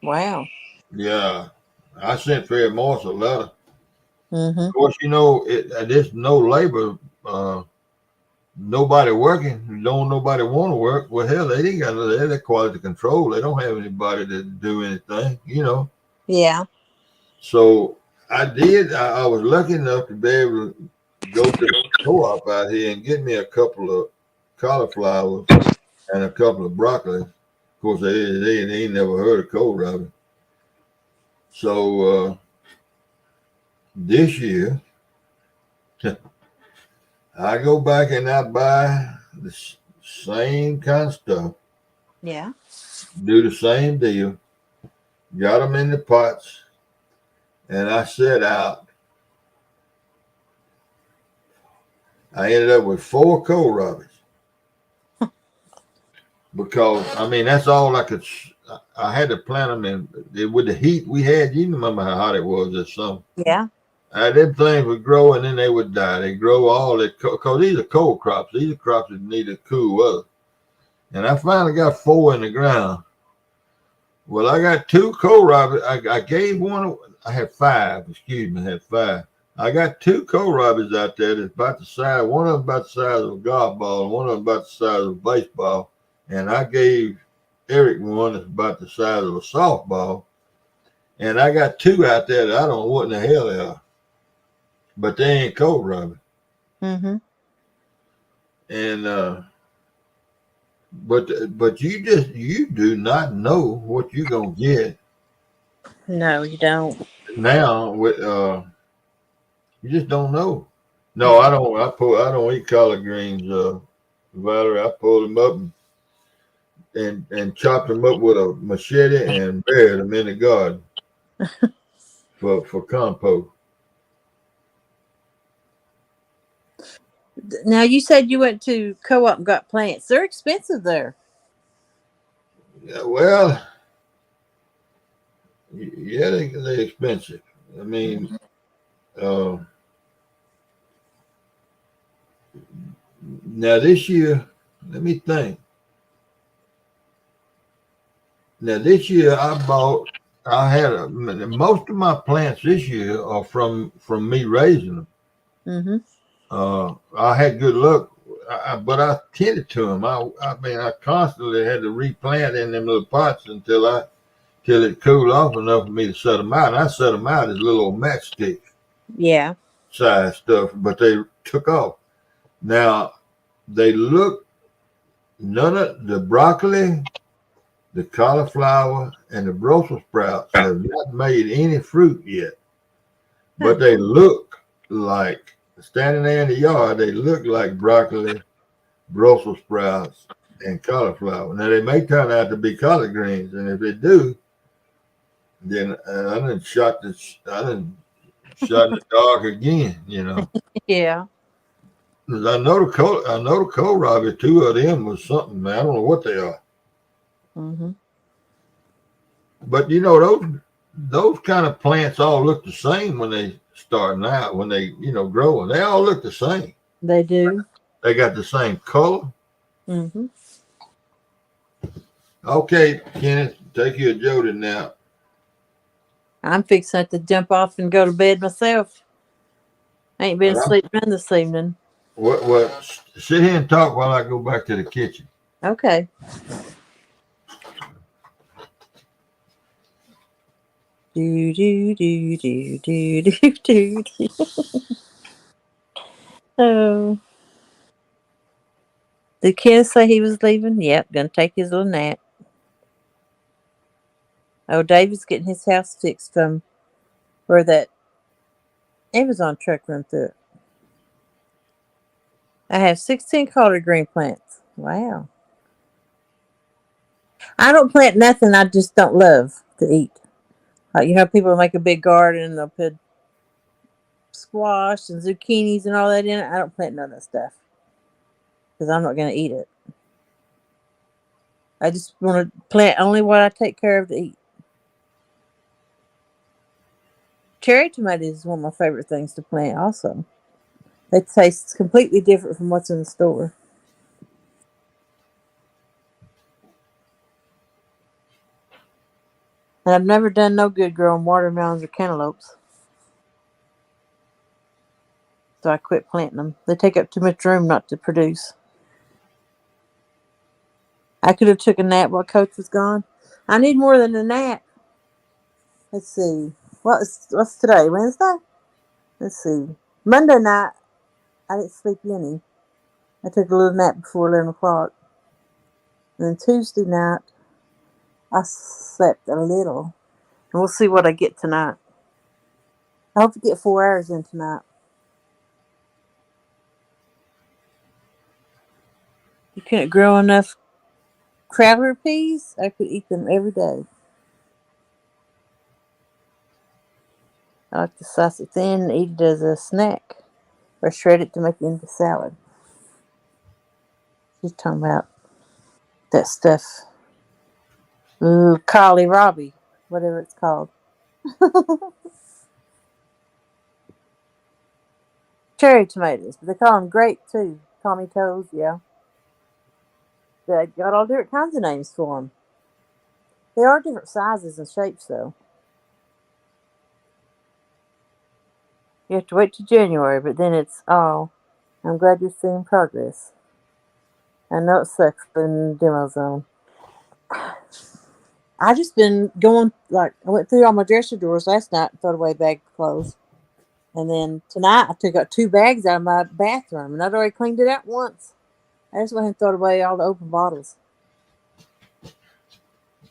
Speaker 2: Wow.
Speaker 1: Yeah, I sent Ferry Morse a letter.
Speaker 2: Mm-hmm.
Speaker 1: Of course, there's no labor nobody working, don't nobody want to work. Well, hell, they ain't got that quality control. They don't have anybody to do anything, you know.
Speaker 2: Yeah.
Speaker 1: So I did. I was lucky enough to be able to go to the co-op out here and get me a couple of cauliflowers and a couple of broccoli. Of course, they ain't never heard of kohlrabi. So this year, I go back and I buy the same kind of stuff,
Speaker 2: Yeah.
Speaker 1: do the same deal, got them in the pots, and I set out. I ended up with 4 kohlrabis because I mean that's all I could. I had to plant them in with the heat we had. You remember how hot it was this summer.
Speaker 2: Yeah.
Speaker 1: Them things would grow and then they would die. They grow all that because these are cold crops. These are crops that need a cool weather. And I finally got 4 in the ground. Well, I got 2 kohlrabi. I gave one. I had 5. Excuse me, I had 5. I got 2 kohlrabis out there that's about the size. One of them about the size of a golf ball, and one of them about the size of a baseball. And I gave Eric one that's about the size of a softball. And I got 2 out there that I don't know what in the hell they are, but they ain't kohlrabi.
Speaker 2: Mm-hmm.
Speaker 1: And but you do not know what you're gonna get
Speaker 2: No, you don't.
Speaker 1: now with you just don't know. No, I don't. I don't eat collard greens, Valerie. I pulled them up and chopped them up with a machete and buried them in the garden for compost.
Speaker 2: Now you said you went to co-op and got plants. They're expensive there.
Speaker 1: Yeah, well, yeah, they're expensive. I mean, uh, now this year, let me think. Now this year I had most of my plants this year are from me raising them.
Speaker 2: Mm-hmm.
Speaker 1: I had good luck, but I tended to them. I mean, I constantly had to replant in them little pots till it cooled off enough for me to set them out. And I set them out as little old matchstick
Speaker 2: Yeah.
Speaker 1: size stuff, but they took off. Now they look none of the broccoli, the cauliflower, and the Brussels sprouts have not made any fruit yet,
Speaker 2: Huh.
Speaker 1: but they look like standing there in the yard. They look like broccoli, Brussels sprouts, and cauliflower. Now they may turn out to be collard greens, and if they do, then I done shot in the dark again. You know,
Speaker 2: Yeah.
Speaker 1: 'cause I know the kohlrabi. 2 of them was something. Man, I don't know what they are,
Speaker 2: Mm-hmm.
Speaker 1: but you know those kind of plants all look the same when they starting out. When they growing, they all look the same.
Speaker 2: They do.
Speaker 1: They got the same color.
Speaker 2: Mm-hmm.
Speaker 1: Okay, Kenneth, take you a Jody now.
Speaker 2: I'm fixing to jump off and go to bed myself. I ain't been
Speaker 1: Uh,
Speaker 2: asleep none this evening.
Speaker 1: what? Sit here and talk while I go back to the kitchen.
Speaker 2: Okay. Do do do do do do do. Oh, did Ken say he was leaving? Yep, gonna take his little nap. Oh, David's getting his house fixed from where that Amazon truck run through it. I have 16 collard green plants. Wow. I don't plant nothing I just don't love to eat. People make a big garden and they'll put squash and zucchinis and all that in it. I don't plant none of that stuff because I'm not going to eat it. I just want to plant only what I take care of to eat. Cherry tomatoes is one of my favorite things to plant also. They taste completely different from what's in the store. And I've never done no good growing watermelons or cantaloupes. So I quit planting them. They take up too much room not to produce. I could have took a nap while Coach was gone. I need more than a nap. Let's see. What's today? Wednesday? Let's see. Monday night, I didn't sleep any. I took a little nap before 11 o'clock. And then Tuesday night, I slept a little. And we'll see what I get tonight. I hope to get 4 hours in tonight. You couldn't grow enough cracker peas? I could eat them every day. I like to slice it thin and eat it as a snack. Or shred it to make it into salad. She's talking about that stuff. Ooh, Collie Robbie. Whatever it's called. Cherry tomatoes. But they call them grape too. Tommy toes, yeah. They got all different kinds of names for them. They are different sizes and shapes though. You have to wait till January, but then it's I'm glad you're seeing progress. I know it sucks in the demo zone. I just been going I went through all my dresser drawers last night and threw away a bag of clothes. And then tonight I took out 2 bags out of my bathroom and I'd already cleaned it out once. I just went and threw away all the open bottles.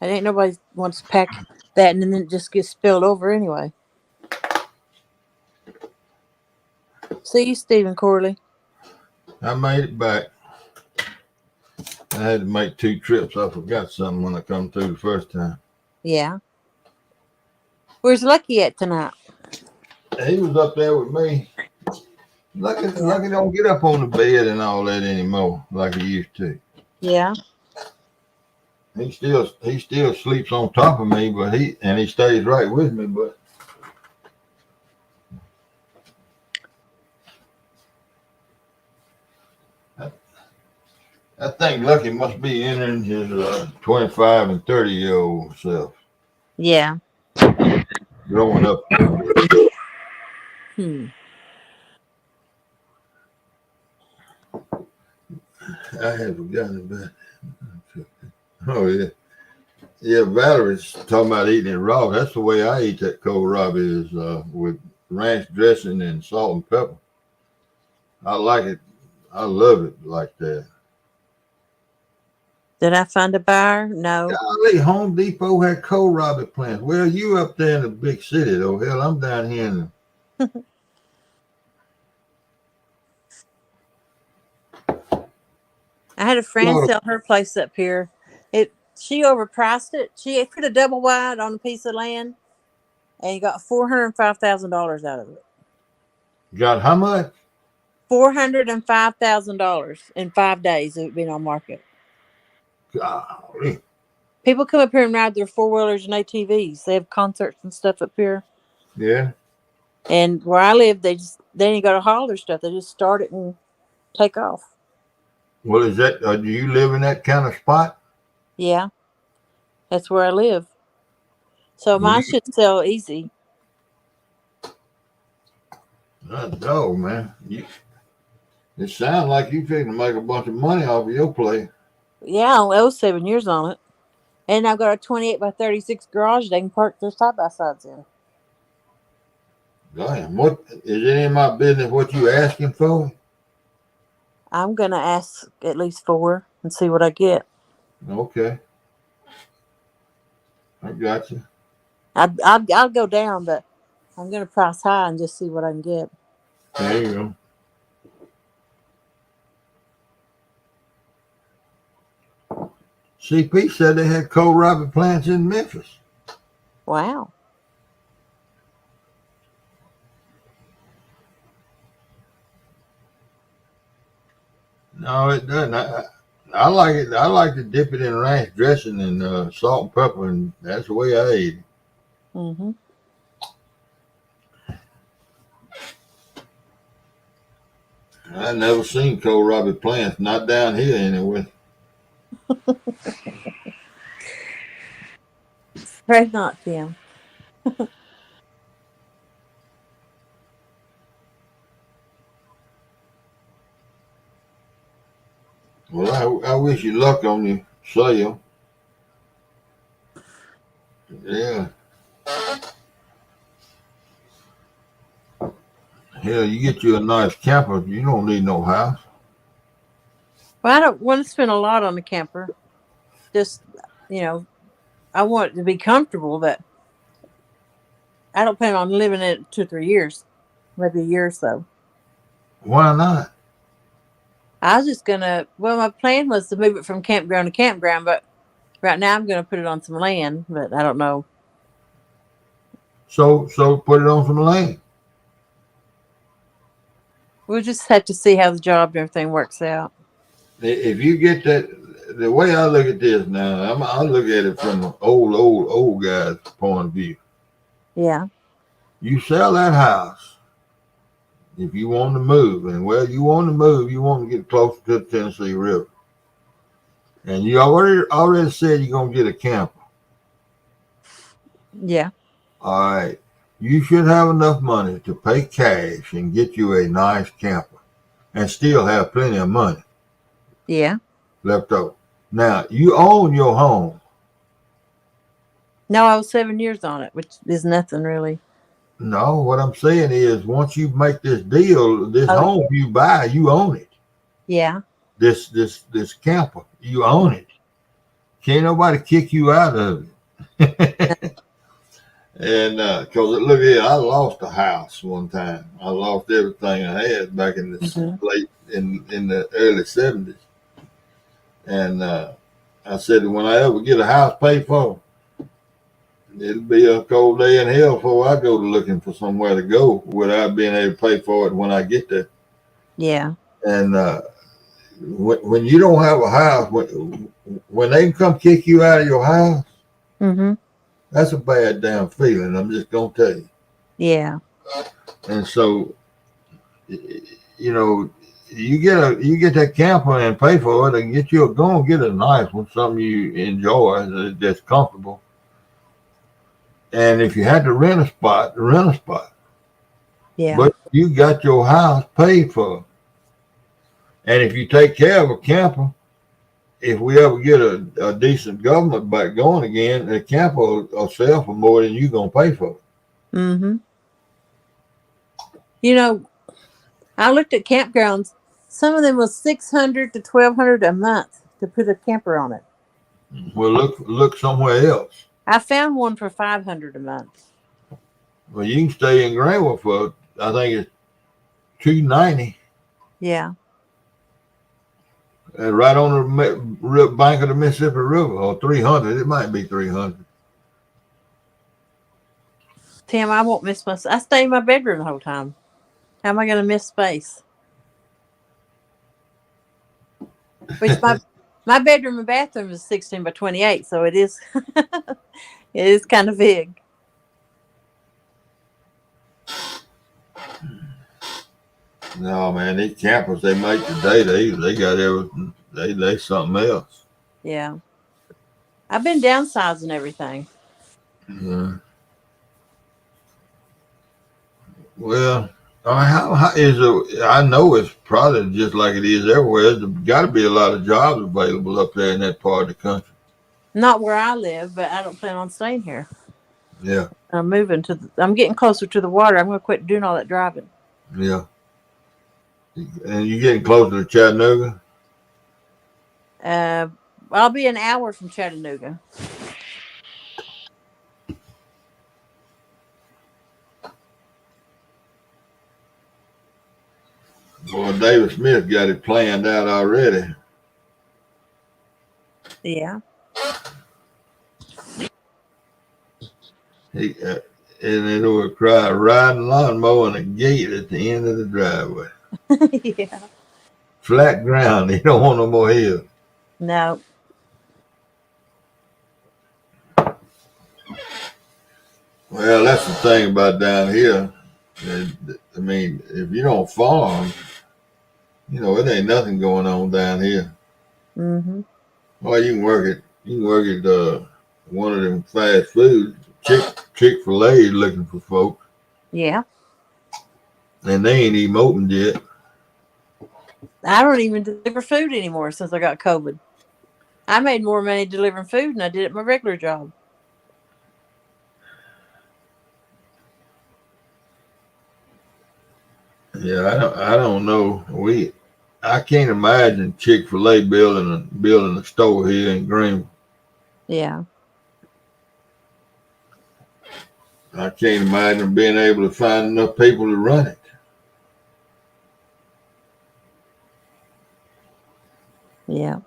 Speaker 2: And ain't nobody wants to pack that and then it just gets spilled over anyway. See you, Stephen Corley.
Speaker 1: I made it back. I had to make 2 trips. I forgot something when I come through the first time.
Speaker 2: Yeah. Where's Lucky at tonight?
Speaker 1: He was up there with me. Lucky don't get up on the bed and all that anymore like he used to.
Speaker 2: Yeah.
Speaker 1: He still sleeps on top of me, but he stays right with me, but I think Lucky must be entering his 25 and 30-year-old self.
Speaker 2: Yeah.
Speaker 1: Growing up. I had forgotten about it. Oh, yeah. Yeah, Valerie's talking about eating it raw. That's the way I eat that kohlrabi is with ranch dressing and salt and pepper. I like it. I love it like that.
Speaker 2: Did I find a buyer? No.
Speaker 1: Golly, Home Depot had kohlrabi plants. Well, you up there in the big city, though. Hell, I'm down here in the...
Speaker 2: I had a friend sell her place up here. She overpriced it. She put a double wide on a piece of land and got $405,000 out of it.
Speaker 1: Got how much?
Speaker 2: $405,000 in 5 days of it being on market.
Speaker 1: Golly.
Speaker 2: People come up here and ride their 4-wheelers and ATVs. They have concerts and stuff up here.
Speaker 1: Yeah.
Speaker 2: And where I live, they ain't got to haul their stuff. They just start it and take off.
Speaker 1: Well, is that? Do you live in that kind of spot?
Speaker 2: Yeah, that's where I live. So mine should sell easy.
Speaker 1: I know, man. It sounds like you fixing to make a bunch of money off of your place.
Speaker 2: Yeah, I owe 7 years on it. And I've got a 28 by 36 garage they can park their side-by-sides in.
Speaker 1: Damn, what is it in my business what you asking for?
Speaker 2: I'm going to ask at least 4 and see what I get.
Speaker 1: Okay. I got you.
Speaker 2: I'll go down, but I'm going to price high and just see what I can get.
Speaker 1: There you go. CP said they had kohlrabi plants in Memphis.
Speaker 2: Wow.
Speaker 1: No, it doesn't. I like it. I like to dip it in ranch dressing and salt and pepper, and that's the way I eat it.
Speaker 2: Mm-hmm.
Speaker 1: I never seen kohlrabi plants, not down here anyway.
Speaker 2: Afraid not, Tim.
Speaker 1: wish you luck on your sale. Yeah. Hell, you get you a nice camper, you don't need no house.
Speaker 2: Well, I don't want to spend a lot on the camper. Just, I want it to be comfortable, but I don't plan on living in it 2 or 3 years, maybe a year or so.
Speaker 1: Why not?
Speaker 2: I was just gonna. Well, my plan was to move it from campground to campground, but right now I'm gonna put it on some land. But I don't know.
Speaker 1: So put it on some land.
Speaker 2: We'll just have to see how the job and everything works out.
Speaker 1: If you get that, the way I look at this now, I look at it from an old guy's point of view.
Speaker 2: Yeah.
Speaker 1: You sell that house if you want to move, and you want to move, you want to get closer to the Tennessee River, and you already said you're gonna get a camper.
Speaker 2: Yeah.
Speaker 1: All right, you should have enough money to pay cash and get you a nice camper, and still have plenty of money.
Speaker 2: Yeah.
Speaker 1: Left over. Now you own your home.
Speaker 2: No, I was 7 years on it, which is nothing really.
Speaker 1: No, what I'm saying is, once you make this deal, this home you buy, you own it.
Speaker 2: Yeah.
Speaker 1: This camper, you own it. Can't nobody kick you out of it. And because look here, I lost a house one time. I lost everything I had back in the late in the early 70s. And I said, when I ever get a house paid for, it'll be a cold day in hell before I go to looking for somewhere to go without being able to pay for it when I get there.
Speaker 2: Yeah.
Speaker 1: And when you don't have a house, when they can come kick you out of your house, that's a bad damn feeling. I'm just gonna tell you.
Speaker 2: Yeah.
Speaker 1: And so, you get that camper and pay for it, and get a nice one, something you enjoy that's comfortable. And if you had to rent a spot, rent a spot.
Speaker 2: Yeah.
Speaker 1: But you got your house paid for. And if you take care of a camper, if we ever get a decent government back going again, the camper will sell for more than you're going to pay for it.
Speaker 2: I looked at campgrounds. Some of them was $600 to $1,200 a month to put a camper on it.
Speaker 1: Well, look somewhere else.
Speaker 2: I found one for $500 a month.
Speaker 1: Well, you can stay in Greenville for, I think it's $290.
Speaker 2: Yeah.
Speaker 1: Right on the bank of the Mississippi River, or $300. It might be $300.
Speaker 2: Tim, I won't miss I stay in my bedroom the whole time. How am I going to miss space? Which my bedroom and bathroom is 16 by 28, so it is it is kind of big.
Speaker 1: No, man, these campers they make today, they got everything. They something else.
Speaker 2: Yeah. I've been downsizing everything.
Speaker 1: Yeah. Well, how is it? I know it's probably just like it is everywhere. There's got to be a lot of jobs available up there in that part of the country.
Speaker 2: Not where I live, but I don't plan on staying here.
Speaker 1: Yeah.
Speaker 2: I'm moving I'm getting closer to the water. I'm going to quit doing all that driving.
Speaker 1: Yeah. And you're getting closer to Chattanooga?
Speaker 2: I'll be an hour from Chattanooga.
Speaker 1: Boy, David Smith got it planned out already.
Speaker 2: Yeah.
Speaker 1: And then it would cry, riding lawnmower and a gate at the end of the driveway.
Speaker 2: Yeah.
Speaker 1: Flat ground. He don't want no more hills.
Speaker 2: No.
Speaker 1: Well, that's the thing about down here. I mean, if you don't farm, it ain't nothing going on down here. Well, you can work at one of them fast food. Chick-fil-A is looking for folks.
Speaker 2: Yeah.
Speaker 1: And they ain't even opened yet.
Speaker 2: I don't even deliver food anymore since I got COVID. I made more money delivering food than I did at my regular job.
Speaker 1: Yeah, I don't know. I can't imagine Chick-fil-A building a store here in Greenville.
Speaker 2: Yeah.
Speaker 1: I can't imagine being able to find enough people to run it.
Speaker 2: Yeah.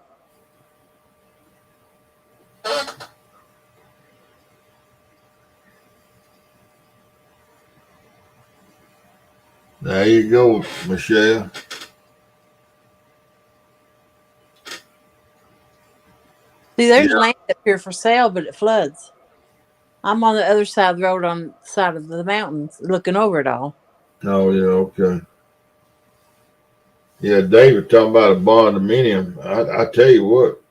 Speaker 1: There you go, Michelle.
Speaker 2: See, there's
Speaker 1: Yeah.
Speaker 2: land up here for sale, but it floods. I'm on the other side of the road on the side of the mountains looking over it all.
Speaker 1: Oh yeah, okay. Yeah, David talking about a barndominium. I tell you what,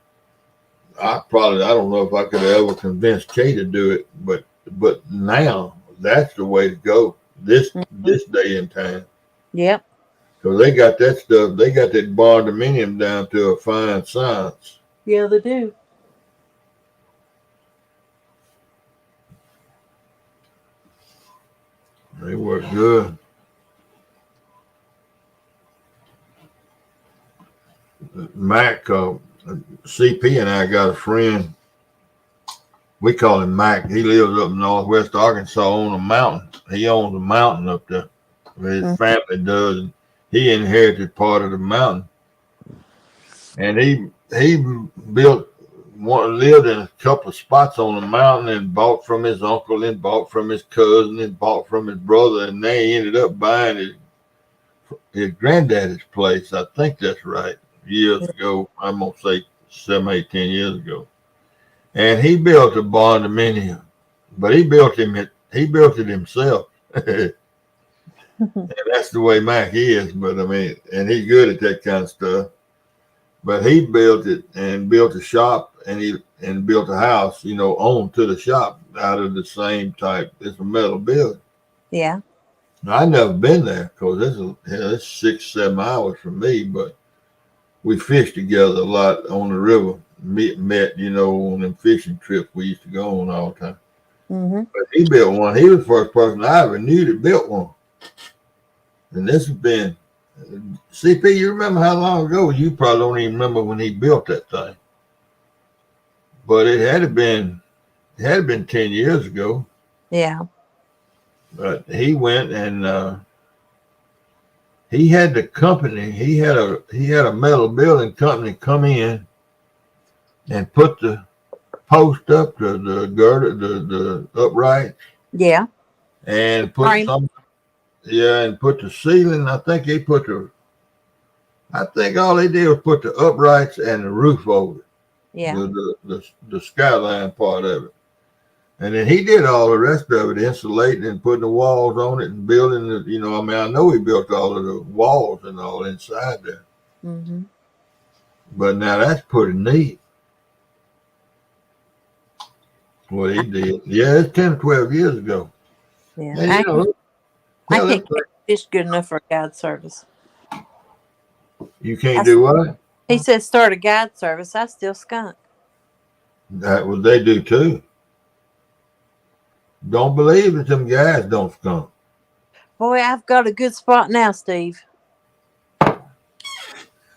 Speaker 1: I don't know if I could ever convince Kay to do it, but now that's the way to go.
Speaker 2: Hmm.
Speaker 1: This day and time.
Speaker 2: Yep.
Speaker 1: Because they got that stuff, they got that barndominium down to a fine science.
Speaker 2: Yeah, they do.
Speaker 1: They work good. Mac, CP and I got a friend. We call him Mac. He lives up in northwest Arkansas on a mountain. He owns a mountain up there. His
Speaker 2: Mhm.
Speaker 1: family does. And he inherited part of the mountain. And he built lived in a couple of spots on the mountain and bought from his uncle and bought from his cousin and bought from his brother, and they ended up buying his granddaddy's place. I think that's right. Years ago, I'm gonna say 7, 8, 10 years ago. And he built a barndominium, but he built it himself. And that's the way Mac is. But I mean, and he's good at that kind of stuff. But he built it and built a shop and built a house, on to the shop out of the same type. It's a metal building.
Speaker 2: Yeah.
Speaker 1: Now, I never been there because it's 6, 7 hours from me, but we fished together a lot on the river. Met, on them fishing trips we used to go on all the time.
Speaker 2: Hmm.
Speaker 1: But he built one. He was the first person I ever knew that built one. And this has been CP. You remember how long ago? You probably don't even remember when he built that thing. But it had been 10 years ago.
Speaker 2: Yeah.
Speaker 1: But he went and he had the company. He had a metal building company come in and put the post up, the girder, the upright,
Speaker 2: Yeah.
Speaker 1: and put
Speaker 2: Frame.
Speaker 1: some. Yeah, and put the ceiling. I think all they did was put the uprights and the roof over it,
Speaker 2: Yeah.
Speaker 1: the skyline part of it. And then he did all the rest of it, insulating and putting the walls on it and building it. I know he built all of the walls and all inside there.
Speaker 2: Hmm.
Speaker 1: But now that's pretty neat what he did. Yeah, it's 10 or 12 years ago.
Speaker 2: Yeah.
Speaker 1: And
Speaker 2: I
Speaker 1: hell,
Speaker 2: can't catch fish good enough for a guide service.
Speaker 1: you can't
Speaker 2: I,
Speaker 1: do what?
Speaker 2: he said start a guide service. I still skunk.
Speaker 1: That what they do too. Don't believe that them guys don't skunk.
Speaker 2: Boy, I've got a good spot now, Steve.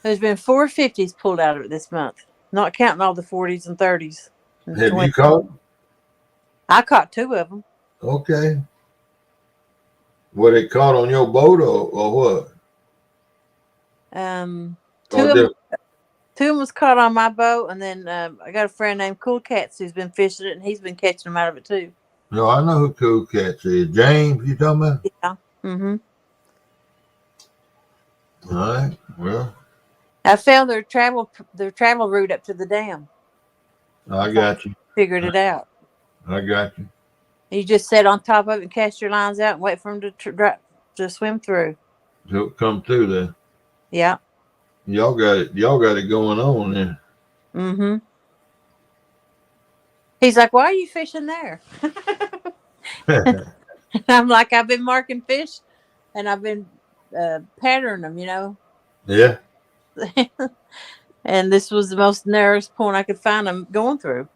Speaker 2: There's been 450s pulled out of it this month, not counting all the 40s and 30s and
Speaker 1: Have you
Speaker 2: 20s.
Speaker 1: caught?
Speaker 2: I caught 2 of them.
Speaker 1: Okay. Were they caught on your boat or what?
Speaker 2: Two
Speaker 1: Or
Speaker 2: of them,
Speaker 1: just,
Speaker 2: 2 of them was caught on my boat, and then I got a friend named Cool Cats who's been fishing it, and he's been catching them out of it too.
Speaker 1: no, I know who Cool Cats is. James, you talking about?
Speaker 2: Yeah. Mm-hmm.
Speaker 1: All right. Well,
Speaker 2: I found their travel route up to the dam.
Speaker 1: I got you.
Speaker 2: Figured it out.
Speaker 1: I got you.
Speaker 2: You just sit on top of it and cast your lines out and wait for them to swim through.
Speaker 1: So come through there.
Speaker 2: Yeah.
Speaker 1: Y'all got it. Y'all got it going on there.
Speaker 2: Mm-hmm. He's like, "Why are you fishing there?" And I'm like, "I've been marking fish, and I've been patterning them.
Speaker 1: Yeah.
Speaker 2: And this was the most narrowest point I could find them going through.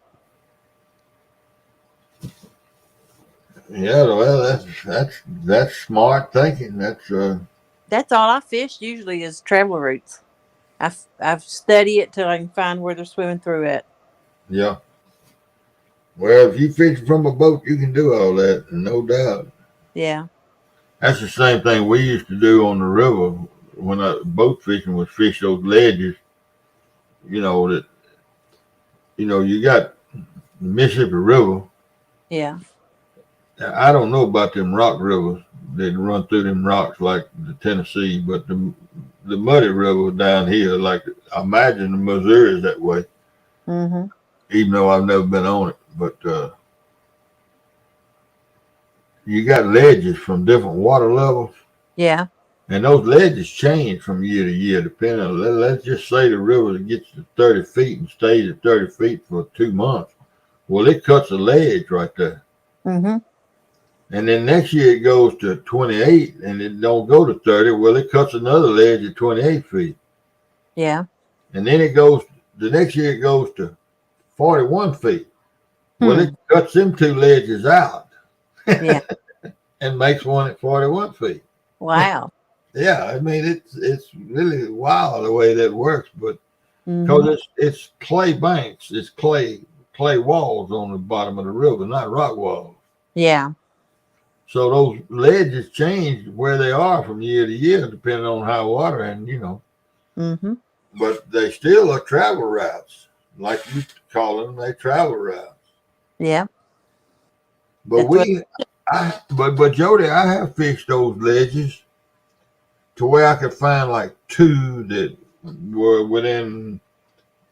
Speaker 1: Yeah, well, that's smart thinking.
Speaker 2: That's all I fish usually is travel routes. I've studied it till I can find where they're swimming through it.
Speaker 1: Yeah. Well, if you fish from a boat, you can do all that, no doubt.
Speaker 2: Yeah.
Speaker 1: That's the same thing we used to do on the river when boat fishing was fish those ledges. You know that you got the Mississippi River.
Speaker 2: Yeah.
Speaker 1: I don't know about them rock rivers that run through them rocks like the Tennessee, but the muddy river down here, like I imagine the Missouri is that way.
Speaker 2: Mm-hmm.
Speaker 1: Even though I've never been on it, but you got ledges from different water levels.
Speaker 2: Yeah.
Speaker 1: And those ledges change from year to year, depending on, let's just say the river gets to 30 feet and stays at 30 feet for 2 months. Well, it cuts a ledge right there.
Speaker 2: Mm-hmm.
Speaker 1: And then next year it goes to 28 and it don't go to 30. Well, it cuts another ledge at 28 feet.
Speaker 2: Yeah.
Speaker 1: And then the next year it goes to 41 feet. Well, it
Speaker 2: Hmm.
Speaker 1: cuts them two ledges out
Speaker 2: Yeah.
Speaker 1: and makes one at 41 feet.
Speaker 2: Wow.
Speaker 1: Yeah, I mean it's really wild the way that works, but
Speaker 2: Mm-hmm.
Speaker 1: because it's clay banks, it's clay walls on the bottom of the river, not rock walls.
Speaker 2: Yeah.
Speaker 1: So those ledges change where they are from year to year, depending on high water, and
Speaker 2: Mm-hmm.
Speaker 1: but they still are travel routes, like you call them. They travel routes.
Speaker 2: Yeah.
Speaker 1: But
Speaker 2: That's what.
Speaker 1: but Jody, I have fished those ledges to where I could find like two that were within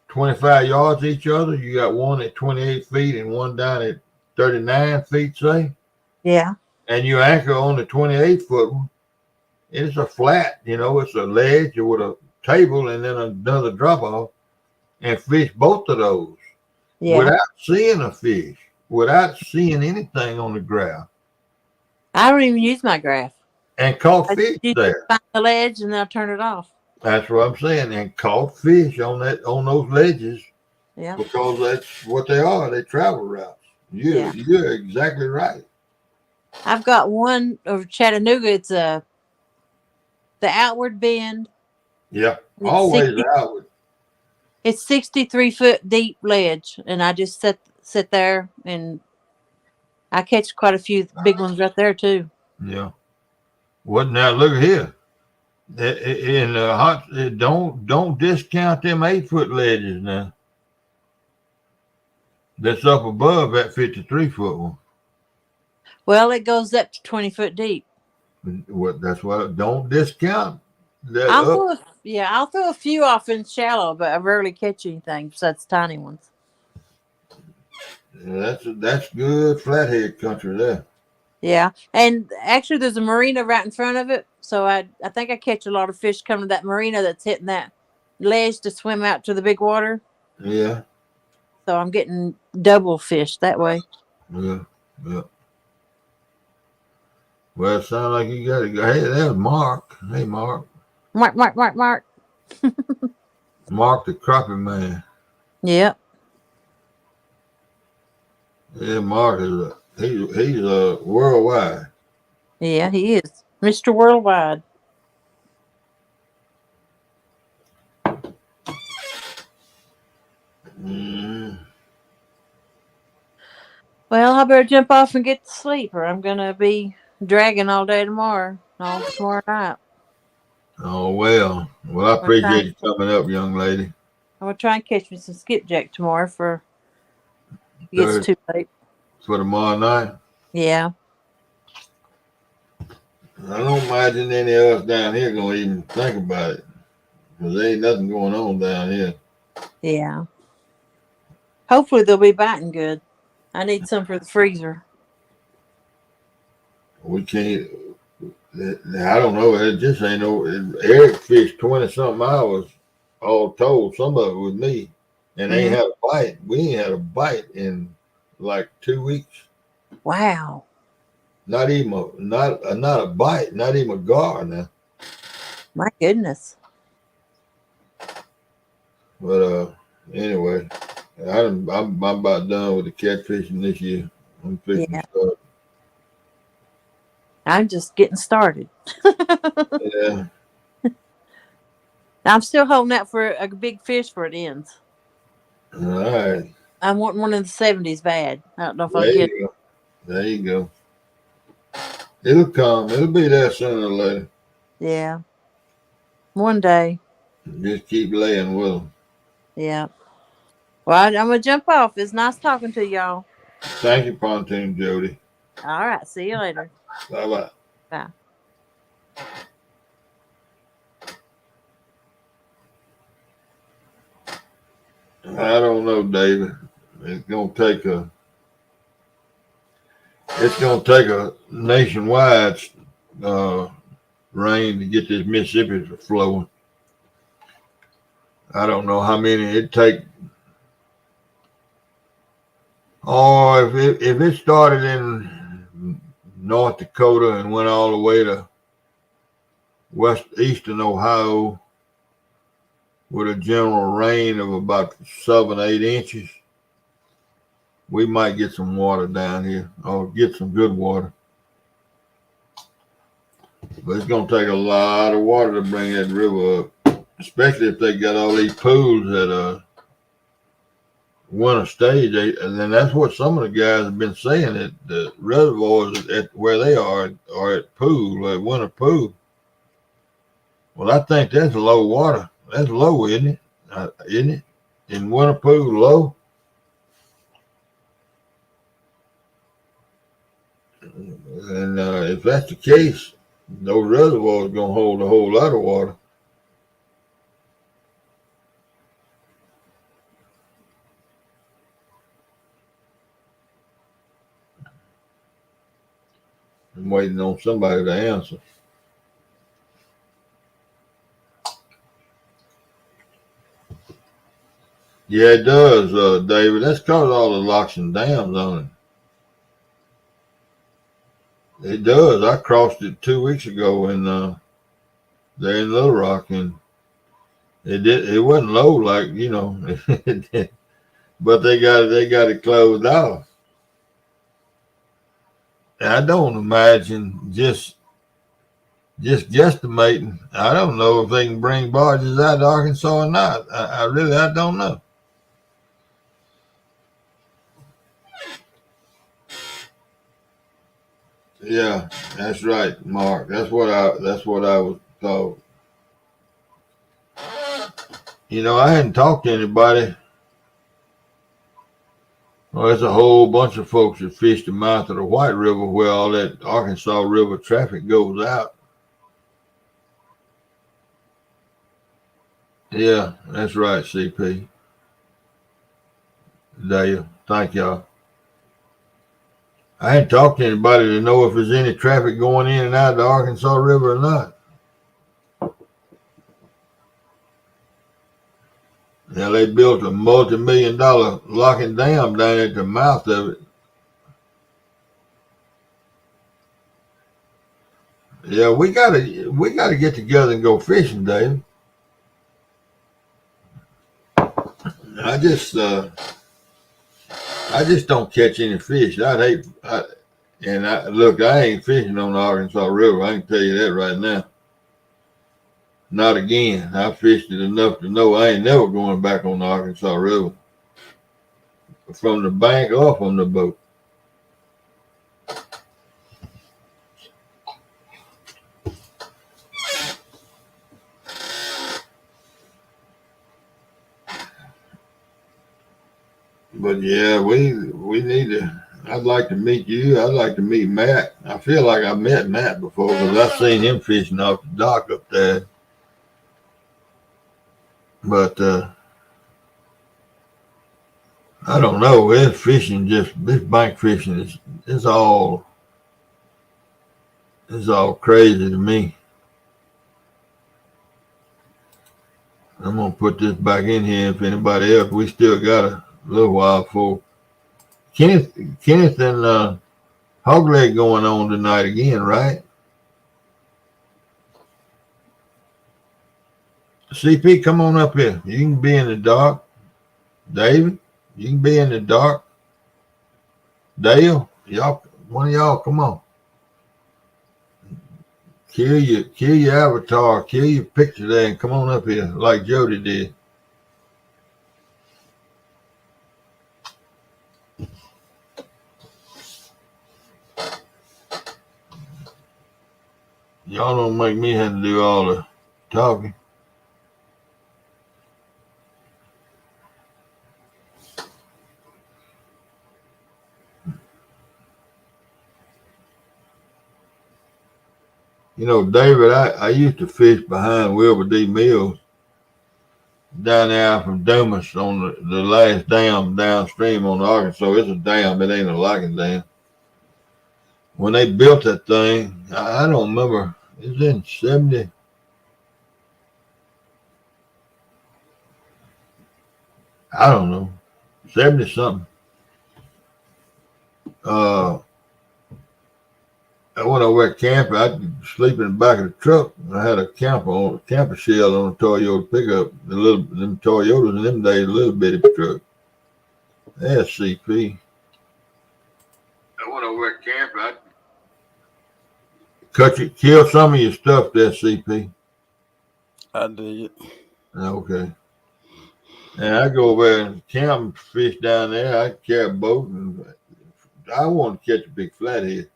Speaker 1: 25 yards each other. You got one at 28 feet and one down at 39 feet, say,
Speaker 2: Yeah.
Speaker 1: and you anchor on the 28-foot one. It's a flat, it's a ledge with a table and then another drop off, and fish both of those
Speaker 2: Yeah.
Speaker 1: without seeing a fish, without seeing anything on the ground,
Speaker 2: I don't even use my graph.
Speaker 1: and caught
Speaker 2: I
Speaker 1: fish
Speaker 2: just
Speaker 1: there.
Speaker 2: find the ledge and then I turn it off.
Speaker 1: That's what I'm saying, and caught fish on those ledges
Speaker 2: Yeah.
Speaker 1: because that's what they are. They travel routes.
Speaker 2: Yeah.
Speaker 1: You're exactly right.
Speaker 2: I've got one over Chattanooga. It's the Outward Bend.
Speaker 1: Yeah,
Speaker 2: It's
Speaker 1: always
Speaker 2: 60,
Speaker 1: outward.
Speaker 2: it's 63-foot deep ledge, and I just sit there and I catch quite a few big ones right there too.
Speaker 1: Yeah. What now? Look here. In the hot, don't discount them 8-foot ledges now. That's up above that 53-foot one.
Speaker 2: Well, it goes up to 20 foot deep.
Speaker 1: That's what. Don't discount that
Speaker 2: I'll
Speaker 1: up.
Speaker 2: I'll throw a few off in shallow, but I rarely catch anything besides tiny ones.
Speaker 1: Yeah, that's good flathead country there.
Speaker 2: Yeah, and actually, there's a marina right in front of it, so I think I catch a lot of fish coming to that marina that's hitting that ledge to swim out to the big water.
Speaker 1: Yeah,
Speaker 2: So I'm getting double fish that way.
Speaker 1: yeah, yeah. Well, it sounds like you got to go. Hey, there's Mark. Hey, Mark.
Speaker 2: Mark, Mark, Mark, Mark.
Speaker 1: Mark the crappie man.
Speaker 2: Yep.
Speaker 1: Yeah, Mark is he's worldwide.
Speaker 2: Yeah, he is Mr. Worldwide.
Speaker 1: Mm.
Speaker 2: Well, I better jump off and get to sleep, or I'm gonna be dragging all day tomorrow, all tomorrow night.
Speaker 1: Oh well. Well, I appreciate you coming up, young lady.
Speaker 2: I'm gonna try and catch me some skipjack tomorrow for it gets too late.
Speaker 1: For tomorrow night.
Speaker 2: Yeah.
Speaker 1: I don't imagine any of us down here gonna even think about it, because there ain't nothing going on down here.
Speaker 2: Yeah. Hopefully they'll be biting good. I need some for the freezer.
Speaker 1: We can't. I don't know. It just ain't no. Eric fished 20-something hours, all told. Some of it with me, and ain't had a bite. We ain't had a bite in like 2 weeks.
Speaker 2: Wow.
Speaker 1: Not a bite. Not even a gar now.
Speaker 2: My goodness.
Speaker 1: But anyway, I'm about done with the catfishing this year. I'm fishing
Speaker 2: Yeah,
Speaker 1: stuff.
Speaker 2: I'm just getting started.
Speaker 1: Yeah.
Speaker 2: I'm still holding out for a big fish for it ends.
Speaker 1: All right.
Speaker 2: I want one in the 70s bad. I don't know if I'll
Speaker 1: There
Speaker 2: get.
Speaker 1: you go. There you go. It'll come. It'll be there sooner or later.
Speaker 2: Yeah, one day.
Speaker 1: Just keep laying with them.
Speaker 2: Yeah. Well, I'm gonna jump off. It's nice talking to y'all.
Speaker 1: Thank you, Pontoon Jody.
Speaker 2: All right. See you later.
Speaker 1: Bye bye.
Speaker 2: Bye.
Speaker 1: I don't know, David. It's gonna take a. It's gonna take a nationwide uh, rain to get this Mississippi flowing. I don't know how many it take. Oh, if it started in North Dakota and went all the way to eastern Ohio with a general rain of about 7, 8 inches, we might get some water down here or get some good water. But it's going to take a lot of water to bring that river up, especially if they got all these pools at winter stage. And then that's what some of the guys have been saying, that the reservoirs at where they are at winter pool. Well, I think that's low water. That's low, isn't it? Isn't it? In winter pool, low. And if that's the case, those reservoirs are going to hold a whole lot of water. I'm waiting on somebody to answer. Yeah, it does, David. That's because all the locks and dams on it. It does. I crossed it 2 weeks ago, and they're in Little Rock, and it wasn't low like but they got it closed off. And I don't imagine just guesstimating. I don't know if they can bring barges out to Arkansas or not. I really don't know. Yeah, that's right, Mark. That's what I was told. I hadn't talked to anybody. Well, there's a whole bunch of folks that fish the mouth of the White River where all that Arkansas River traffic goes out. Yeah, that's right, CP. Dale, thank y'all. I hadn't talked to anybody to know if there's any traffic going in and out of the Arkansas River or not. Now, they built a multi-million-dollar locking dam down at the mouth of it. Yeah, we gotta get together and go fishing, Dave. I just don't catch any fish. Look, I ain't fishing on the Arkansas River. I can tell you that right now. Not again. I fished it enough to know I ain't never going back on the Arkansas River, from the bank or from the boat. But yeah, we need to. I'd like to meet you. I'd like to meet Matt. I feel like I met Matt before because I've seen him fishing off the dock up there. But I don't know. This bank fishing is all crazy to me. I'm gonna put this back in here. If anybody else, we still got a little while for Kenneth and Hogleg going on tonight again, right? CP, come on up here. You can be in the dark. David, you can be in the dark. Dale, y'all, one of y'all, come on. Kill your avatar, kill your picture there, and come on up here like Jody did. Y'all don't make me have to do all the talking. You know, David, I used to fish behind Wilbur D. Mills down there from Dumas on the last dam downstream on the Arkansas. It's a dam, it ain't a locking dam. When they built that thing, I don't remember, it was in 70. I don't know, 70 something. I went over at camping. I'd sleep in the back of the truck. I had a camper shell on a Toyota pickup. Them Toyotas in them days, a little bitty truck. That's CP. I went over at camping. I'd kill some of your stuff there, CP.
Speaker 3: I did.
Speaker 1: Okay. And I go over there and camp fish down there. I carry a boat, and I wanted to catch a big flathead.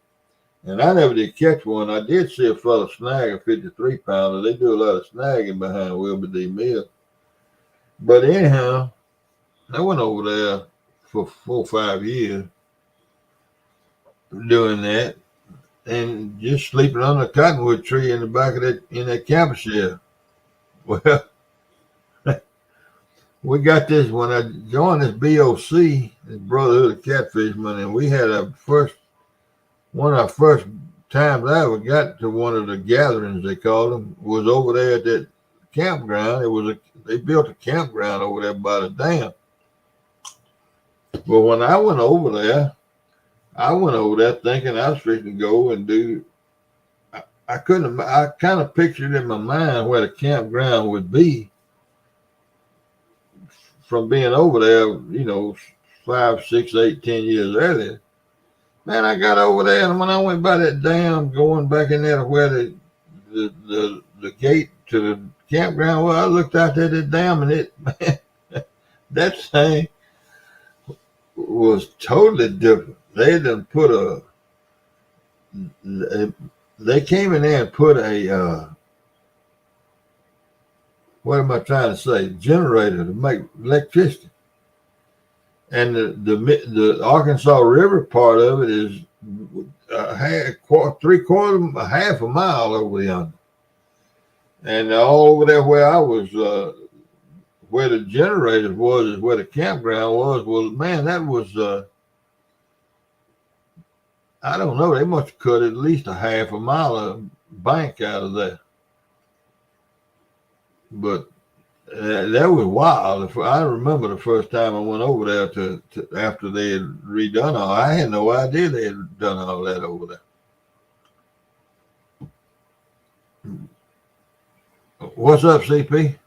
Speaker 1: And I never did catch one. I did see a fella snag a 53 pounder. They do a lot of snagging behind Wilbur D. Mill. But anyhow, I went over there for 4 or 5 years doing that and just sleeping under a cottonwood tree in the back of that camper shell. Well, we got this when I joined this BOC, this Brotherhood of Catfishermen, and we had one of our first times I ever got to one of the gatherings, they called them, was over there at that campground. They built a campground over there by the dam. But when I went over there thinking I was fixing to go and do. I kind of pictured in my mind where the campground would be from being over there, 5, 6, 8, 10 years earlier. Man, I got over there, and when I went by that dam, going back in there to where the gate to the campground was, I looked out there at the dam, and that thing was totally different. They done put they came in there and put what am I trying to say? Generator to make electricity. And the Arkansas River part of it is half a mile over yonder. And all over there where I was, where the generator was, is where the campground was. Well, man, that was, I don't know, they must have cut at least a half a mile of bank out of there. But that was wild. I remember the first time I went over there to after they had redone all. I had no idea they had done all that over there. What's up, CP?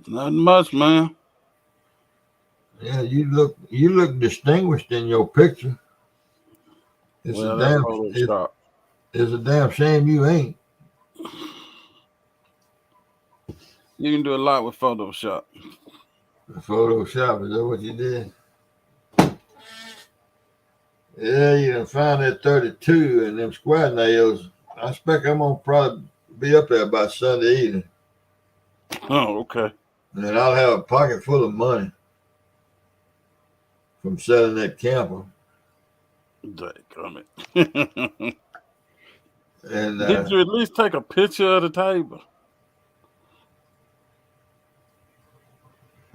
Speaker 3: Nothing much, man.
Speaker 1: Yeah, you look distinguished in your picture. It's a damn shame you ain't.
Speaker 3: You can do a lot with Photoshop.
Speaker 1: Photoshop, is that what you did? Yeah, you done found that 32 and them square nails. I expect I'm going to probably be up there by Sunday evening.
Speaker 3: Oh, okay.
Speaker 1: And I'll have a pocket full of money from selling that camper. And
Speaker 3: did you at least take a picture of the table?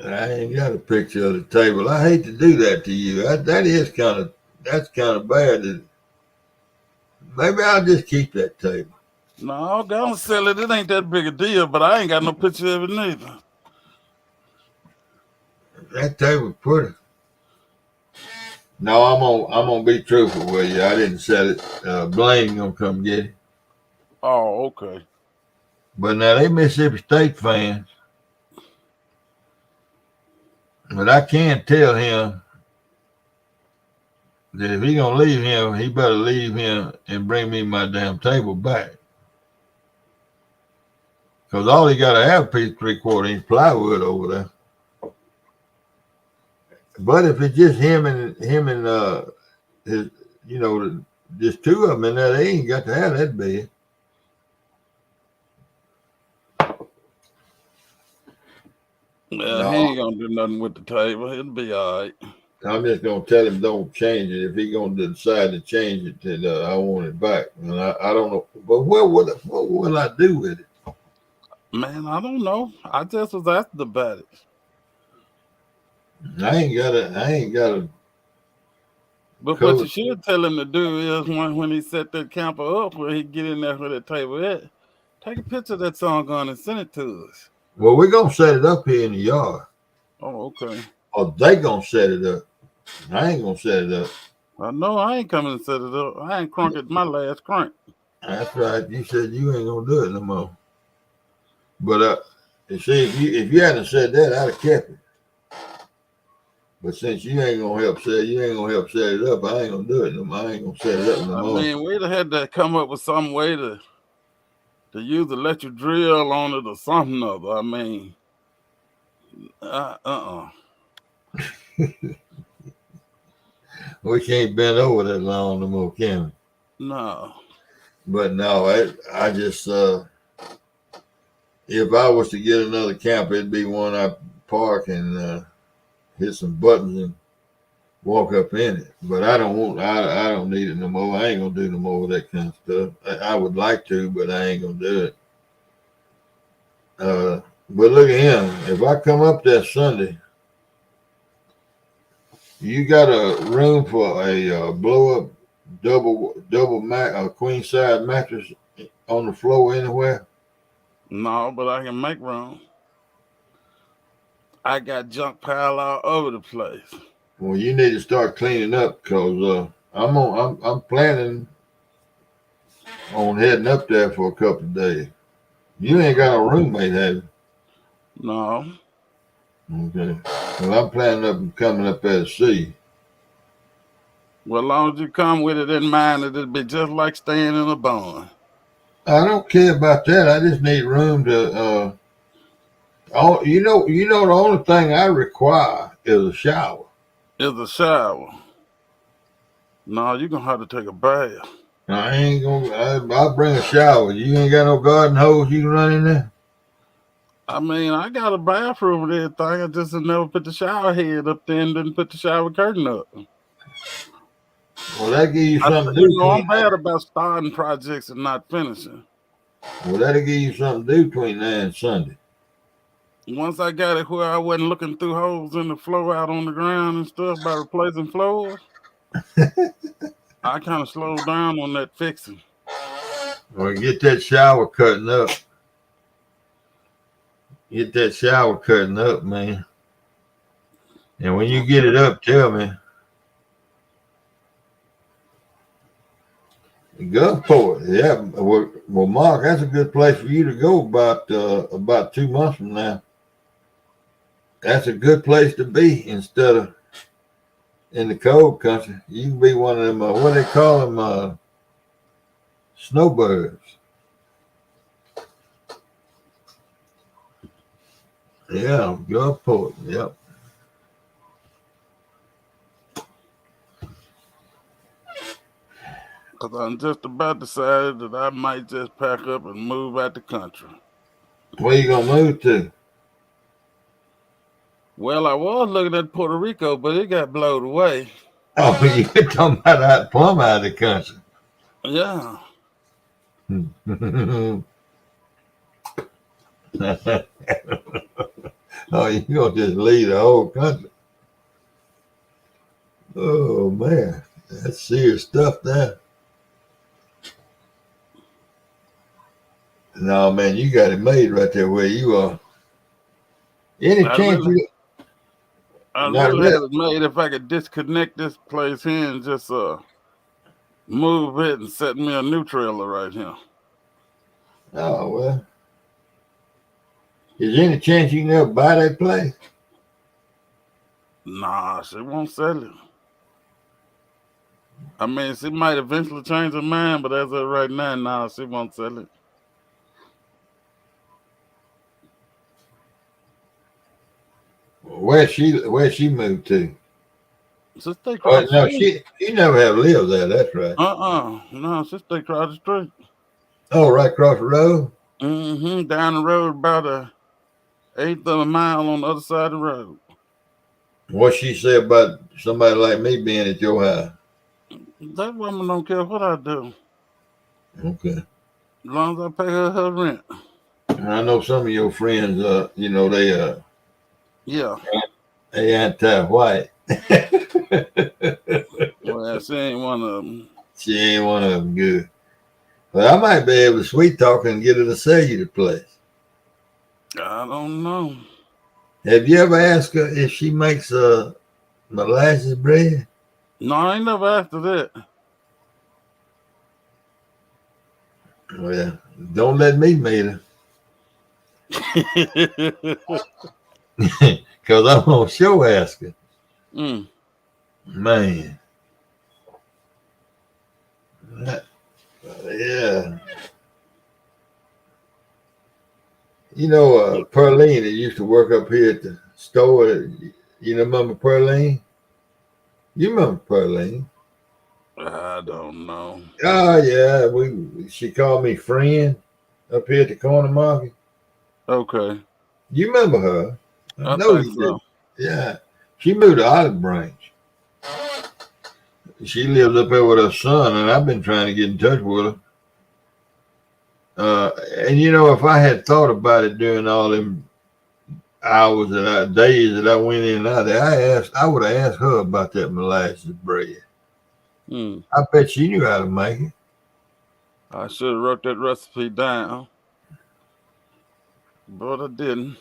Speaker 1: I ain't got a picture of the table. I hate to do that to you. That's kind of bad. Maybe I'll just keep that table.
Speaker 3: No, go and sell it. It ain't that big a deal, but I ain't got no picture of it neither.
Speaker 1: That table's pretty. No, I'm gonna be truthful with you. I didn't sell it. Blaine gonna come get it.
Speaker 3: Oh, okay.
Speaker 1: But now they Mississippi State fans. But I can tell him that if he gonna leave him, he better leave him and bring me my damn table back. Cause all he gotta have a piece of 3/4 inch plywood over there. But if it's just him and his, just two of them in there, they ain't got to have that bed.
Speaker 3: Yeah,
Speaker 1: No.
Speaker 3: he ain't gonna do nothing with the table. It'll be all right.
Speaker 1: I'm just gonna tell him don't change it. If he gonna decide to change it, then I want it back. And I don't know, but what will I do with it?
Speaker 3: Man, I don't know. I just was asking about it.
Speaker 1: I ain't gotta.
Speaker 3: But what you should tell him to do is when he set that camper up, where he get in there with that table at, take a picture of that song gun and send it to us.
Speaker 1: Well, we're gonna set it up here in the yard.
Speaker 3: Oh, okay.
Speaker 1: Or they gonna set it up. I ain't gonna set it up.
Speaker 3: I know I ain't coming to set it up. I ain't crunked my last crank.
Speaker 1: That's right. You said you ain't gonna do it no more. But you see, if you hadn't said that, I'd have kept it. But since you ain't gonna help set it up, I ain't gonna do it no more. I ain't gonna set it up no more.
Speaker 3: I mean, we'd have had to come up with some way to use electric drill on it or something other. I mean,
Speaker 1: We can't bend over that long no more, can we?
Speaker 3: No.
Speaker 1: But no, I just if I was to get another camper, it'd be one I park and hit some buttons and walk up in it. But I don't need it no more. I ain't gonna do no more of that kind of stuff. I would like to, but I ain't gonna do it. But look at him. If I come up that Sunday, you got a room for a blow up double queen size mattress on the floor anywhere?
Speaker 3: No, but I can make room. I got junk piled all over the place.
Speaker 1: Well, you need to start cleaning up because I'm planning on heading up there for a couple of days. You ain't got a roommate, have you?
Speaker 3: No.
Speaker 1: Okay. Well, I'm planning on coming up there to see you.
Speaker 3: Well, as long as you come with it in mind, it'll be just like staying in a barn.
Speaker 1: I don't care about that. I just need room to. The only thing I require is a shower.
Speaker 3: Is a shower. No, you're gonna have to take a bath.
Speaker 1: I ain't gonna. I'll bring a shower. You ain't got no garden hose you can run in there.
Speaker 3: I mean, I got a bathroom and everything. I just never put the shower head up there and didn't put the shower curtain up.
Speaker 1: Well, that give you something to do.
Speaker 3: I'm bad about starting projects and not finishing.
Speaker 1: Well, that'll give you something to do between now and Sunday.
Speaker 3: Once I got it where I wasn't looking through holes in the floor out on the ground and stuff by replacing floors, I kind of slowed down on that fixing.
Speaker 1: Well, get that shower cutting up. Get that shower cutting up, man. And when you get it up, tell me. Gulfport, yeah. Well, Mark, that's a good place for you to go about 2 months from now. That's a good place to be instead of in the cold country. You can be one of them, what do they call them, snowbirds. Yeah, Gulfport, yep.
Speaker 3: Because I'm just about decided that I might just pack up and move out the country.
Speaker 1: Where you going to move to?
Speaker 3: Well, I was looking at Puerto Rico, but it got blown away.
Speaker 1: Oh, you're talking about out of the country.
Speaker 3: Yeah.
Speaker 1: Oh, you're going to just leave the whole country. Oh, man. That's serious stuff there. No, man, you got it made right there where you are. Any chance you...
Speaker 3: I really had it made if I could disconnect this place here and just move it and set me a new trailer right here.
Speaker 1: Oh, well. Is there any chance you can ever buy that place?
Speaker 3: Nah, she won't sell it. I mean, she might eventually change her mind, but as of right now, nah, she won't sell it.
Speaker 1: Where she moved to?
Speaker 3: She stay
Speaker 1: Oh
Speaker 3: across the
Speaker 1: no,
Speaker 3: street.
Speaker 1: she never have lived there. That's right.
Speaker 3: No, she stay across the street.
Speaker 1: Oh, right across the road.
Speaker 3: Down the road about a eighth of a mile on the other side of the road.
Speaker 1: What she said about somebody like me being at your house?
Speaker 3: That woman don't care what I do,
Speaker 1: Okay.
Speaker 3: as long as I pay her rent.
Speaker 1: I know some of your friends.
Speaker 3: Yeah.
Speaker 1: They anti-white.
Speaker 3: Well, she ain't one of them.
Speaker 1: She ain't one of them good. But I might be able to sweet talk and get her to sell you the place.
Speaker 3: I don't know.
Speaker 1: Have you ever asked her if she makes molasses bread?
Speaker 3: No, I ain't never asked her that.
Speaker 1: Well, don't let me meet her. Because I'm going to show ask her. Man. Yeah. You know, Pearline that used to work up here at the store. You remember Pearline? You remember Pearline?
Speaker 3: I don't know.
Speaker 1: Oh, yeah. She called me friend up here at the corner market.
Speaker 3: Okay.
Speaker 1: You remember her?
Speaker 3: I
Speaker 1: know
Speaker 3: think
Speaker 1: you
Speaker 3: so.
Speaker 1: did. Yeah. She moved to Olive Branch. She lives up there with her son, and I've been trying to get in touch with her. And you know, if I had thought about it during all them days that I went in and out there, I would have asked her about that molasses bread. I bet she knew how to make it.
Speaker 3: I should have wrote that recipe down, but I didn't.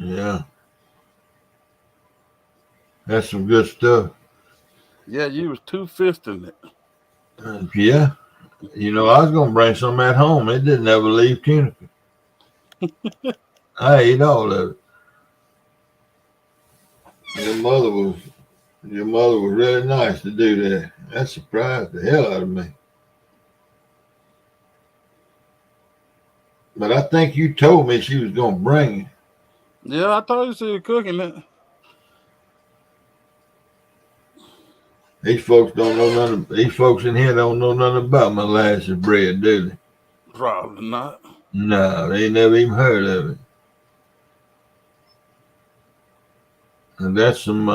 Speaker 1: Yeah. That's some good stuff.
Speaker 3: Yeah, you was 2-fisting it.
Speaker 1: Yeah. You know, I was going to bring some at home. It didn't ever leave Tunica. I ate all of it. Your mother was really nice to do that. That surprised the hell out of me. But I think you told me she was going to bring it.
Speaker 3: Yeah, I told you she was cooking it.
Speaker 1: These folks don't know nothing. These folks in here don't know nothing about molasses bread, do they?
Speaker 3: Probably not.
Speaker 1: No, they ain't never even heard of it. And that's some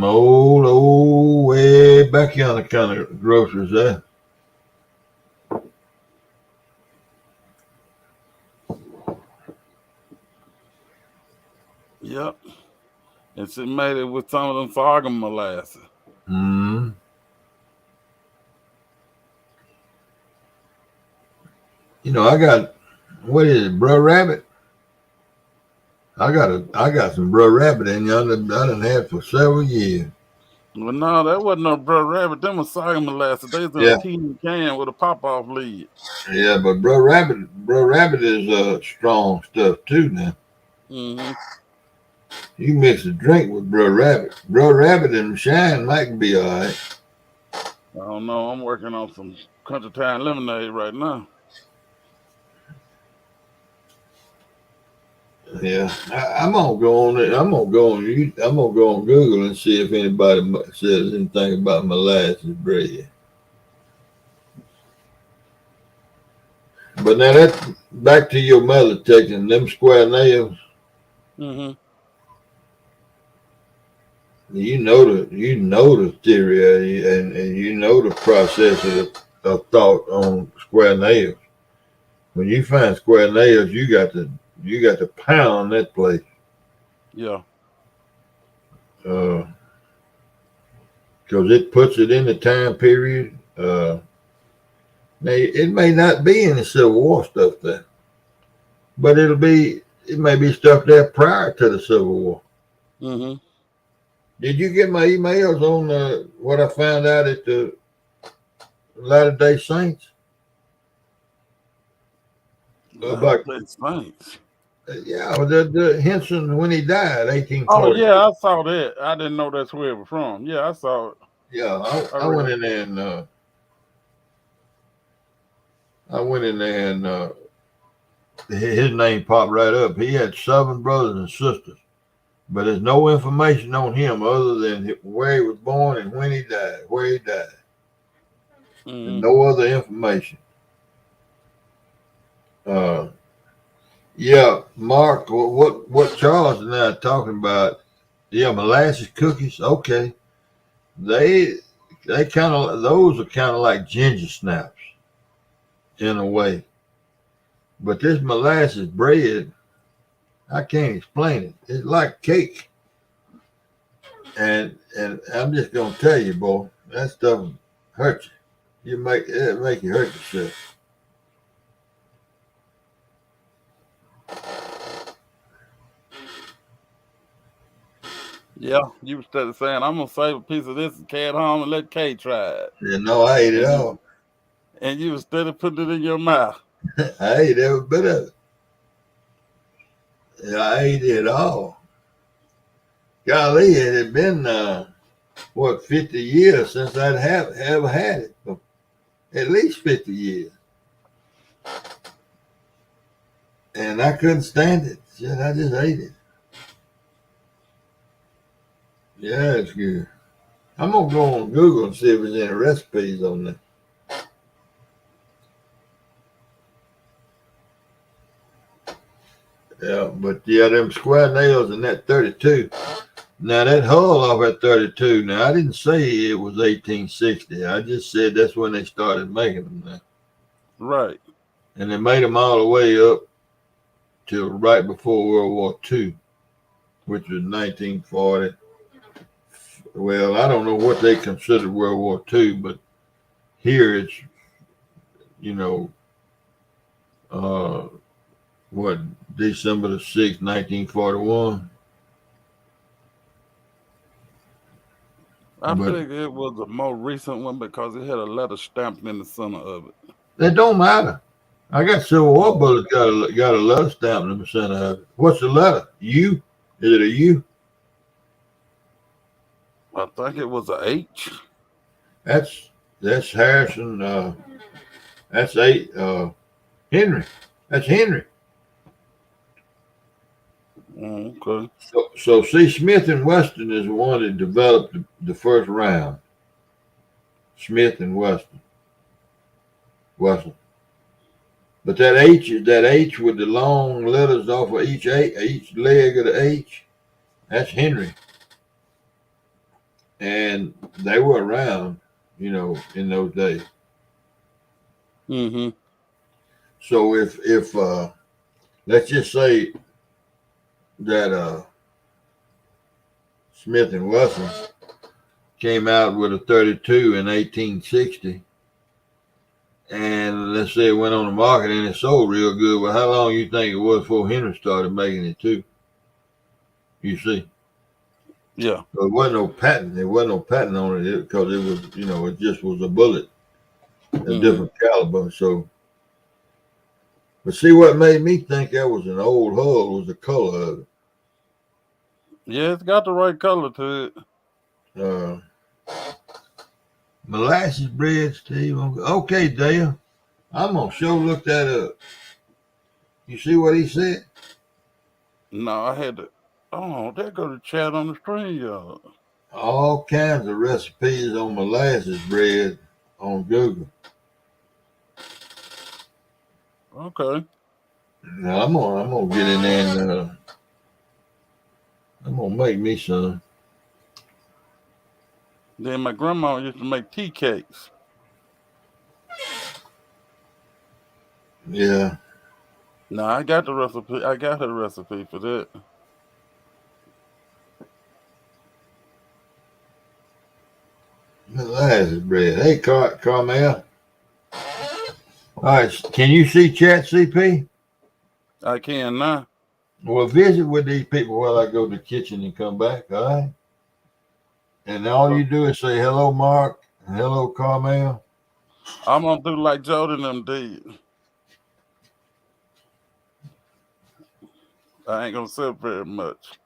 Speaker 1: old way back yonder kind of groceries there.
Speaker 3: Yep. And she made it with some of them sorghum molasses.
Speaker 1: Mm-hmm. You know, I got, what is it, Brer Rabbit? I got some Brer Rabbit in yonder I done had for several years.
Speaker 3: Well, no, that wasn't no Brer Rabbit. Them was sorghum molasses. They was in a tin can with a pop-off lid.
Speaker 1: Yeah, but Brer Rabbit is strong stuff too now.
Speaker 3: Mm-hmm.
Speaker 1: You mix a drink with Brer Rabbit. Brer Rabbit and Shine might be all right.
Speaker 3: I don't know. I'm working on some Country Time lemonade right now.
Speaker 1: Yeah, I'm gonna go on it. I'm gonna go on Google and see if anybody says anything about molasses bread. But now that's back to your mother taking them square nails.
Speaker 3: Mm-hmm.
Speaker 1: You know the theory and you know the process of thought on square nails. When you find square nails, you got to pound that place.
Speaker 3: Yeah.
Speaker 1: Because it puts it in the time period. Now it may not be any Civil War stuff there, but it may be stuff there prior to the Civil War.
Speaker 3: Mm-hmm.
Speaker 1: Did you get my emails on what I found out at the Latter-day Saints?
Speaker 3: Latter-day Saints.
Speaker 1: Yeah, the Henson when he died,
Speaker 3: Oh
Speaker 1: 1840.
Speaker 3: yeah, I saw that. I didn't know that's where it was from. Yeah, I saw it.
Speaker 1: Yeah,
Speaker 3: I
Speaker 1: I
Speaker 3: read
Speaker 1: went
Speaker 3: it.
Speaker 1: in there and his name popped right up. He had 7 brothers and sisters, but there's no information on him other than where he was born and when he died, where he died, and
Speaker 3: Mhm.
Speaker 1: no other information. Uh, yeah, Mark, what Charles and I are talking about? Yeah, molasses cookies. Okay, they kind of those are kind of like ginger snaps in a way, but this molasses bread, I can't explain it. It's like cake, and I'm just gonna tell you, boy, that stuff hurt you. It make you hurt yourself.
Speaker 3: Yeah, you was started saying I'm gonna save a piece of this and carry it home and let Kay try it,
Speaker 1: You know, I ate it
Speaker 3: and
Speaker 1: all.
Speaker 3: you was steady putting it in your mouth.
Speaker 1: I ate every bit of it. Yeah, I ate it all. Golly, it had been 50 years since I'd have ever had it. At least 50 years, and I couldn't stand it. I just ate it. Yeah, it's good. I'm gonna go on Google and see if there's any recipes on there. Yeah, but yeah, them square nails and that 32. Now that hull off at 32. Now I didn't say it was 1860. I just said that's when they started making them now,
Speaker 3: Right.
Speaker 1: and they made them all the way up till right before World War II, which was 1940. Well, I don't know what they considered World War II, but here it's you know uh, what December the 6th, 1941.
Speaker 3: I
Speaker 1: But
Speaker 3: figured it was a more recent one because it had a letter stamped in the center of it.
Speaker 1: it don't matter. I got Civil War
Speaker 3: Oh,
Speaker 1: bullets got a letter stamp in the center of it. What's the letter? U? Is it a U?
Speaker 3: I think it was a H.
Speaker 1: That's Harrison. That's eight. Henry. That's Henry.
Speaker 3: Okay.
Speaker 1: So C. Smith and Weston is the one that developed the first round. Smith and Weston. But that H with the long letters off of each leg of the H, that's Henry. And they were around, in those days.
Speaker 3: Mm-hmm.
Speaker 1: So if let's just say that Smith and Wesson came out with a 32 in 1860, and let's say it went on the market and it sold real good. Well, how long you think it was before Henry started making it too? You see,
Speaker 3: Yeah.
Speaker 1: so it wasn't no patent. There wasn't no patent on it because it was, it just was a bullet, a different caliber. So, but see, what made me think that was an old hull was the color of it.
Speaker 3: Yeah, it's got the right color to it.
Speaker 1: Molasses bread, Steve. Okay, Dale. I'm gonna sure look that up. You see what he said?
Speaker 3: No, I had to. Oh, there go the chat on the screen, y'all.
Speaker 1: All kinds of recipes on molasses bread on Google.
Speaker 3: Okay.
Speaker 1: Now I'm gonna get in there and I'm gonna make me some.
Speaker 3: Then my grandma used to make tea cakes.
Speaker 1: Yeah.
Speaker 3: No, I got the recipe. I got her recipe for that.
Speaker 1: Molasses bread. Hey, Carmel. All right. Can you see Chat CP?
Speaker 3: I can now.
Speaker 1: Well, visit with these people while I go to the kitchen and come back. All right. And all you do is say hello, Mark. And hello, Carmel.
Speaker 3: I'm gonna do like Jordan them did. I ain't gonna say very much.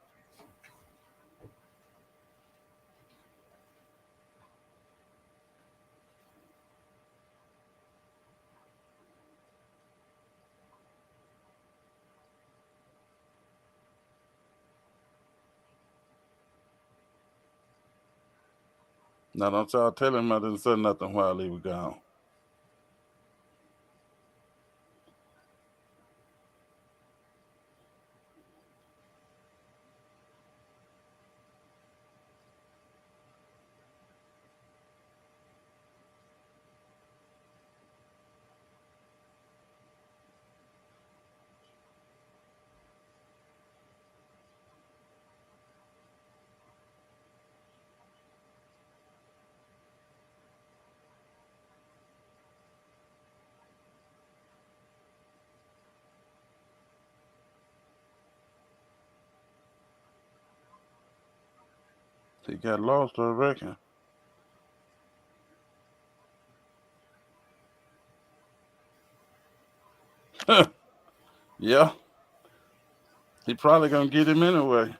Speaker 3: Now don't y'all tell him I didn't say nothing while he was gone. He got lost, I reckon. Yeah. He probably gonna get him anyway.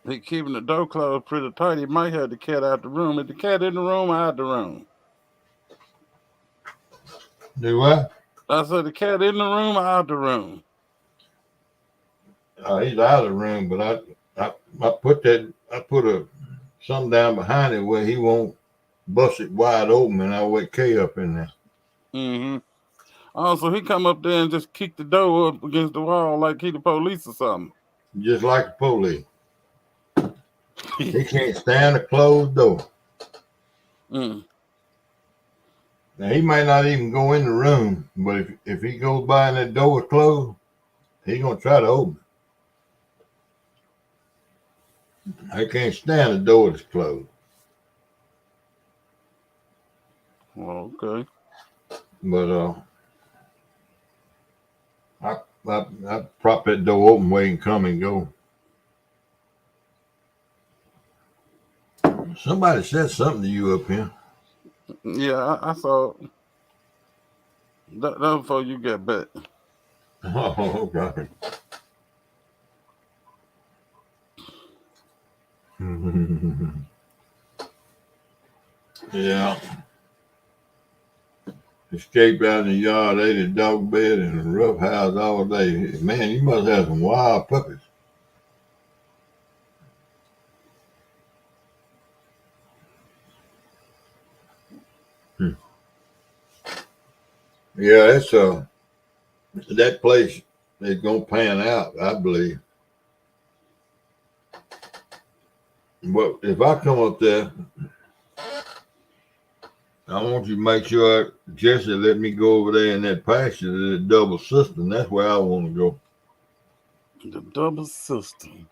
Speaker 3: He keeping the door closed pretty tight. He might have the cat out the room. Is the cat in the room or out the room?
Speaker 1: Do what?
Speaker 3: I said the cat in the room or out the room?
Speaker 1: He's out of the room, but I put something down behind it where he won't bust it wide open, and I wake Kay up in there.
Speaker 3: Mm-hmm. Oh, so he come up there and just kick the door up against the wall like he the police or something.
Speaker 1: Just like the police. He can't stand a closed door.
Speaker 3: Mm.
Speaker 1: Now he might not even go in the room, but if he goes by and that door is closed, he's gonna try to open it. I can't stand a door that's closed.
Speaker 3: Okay.
Speaker 1: But I prop that door open where he can come and go. Somebody said something to you up here.
Speaker 3: Yeah, I saw that before you get back.
Speaker 1: Oh, God. Yeah. Escaped out in the yard, ate a dog bed and a rough house all day. Man, you must have some wild puppies. Yeah, it's that place is gonna pan out, I believe. But if I come up there, I want you to make sure Jesse let me go over there in that pasture, the double system. That's where I want to go.
Speaker 3: The double system.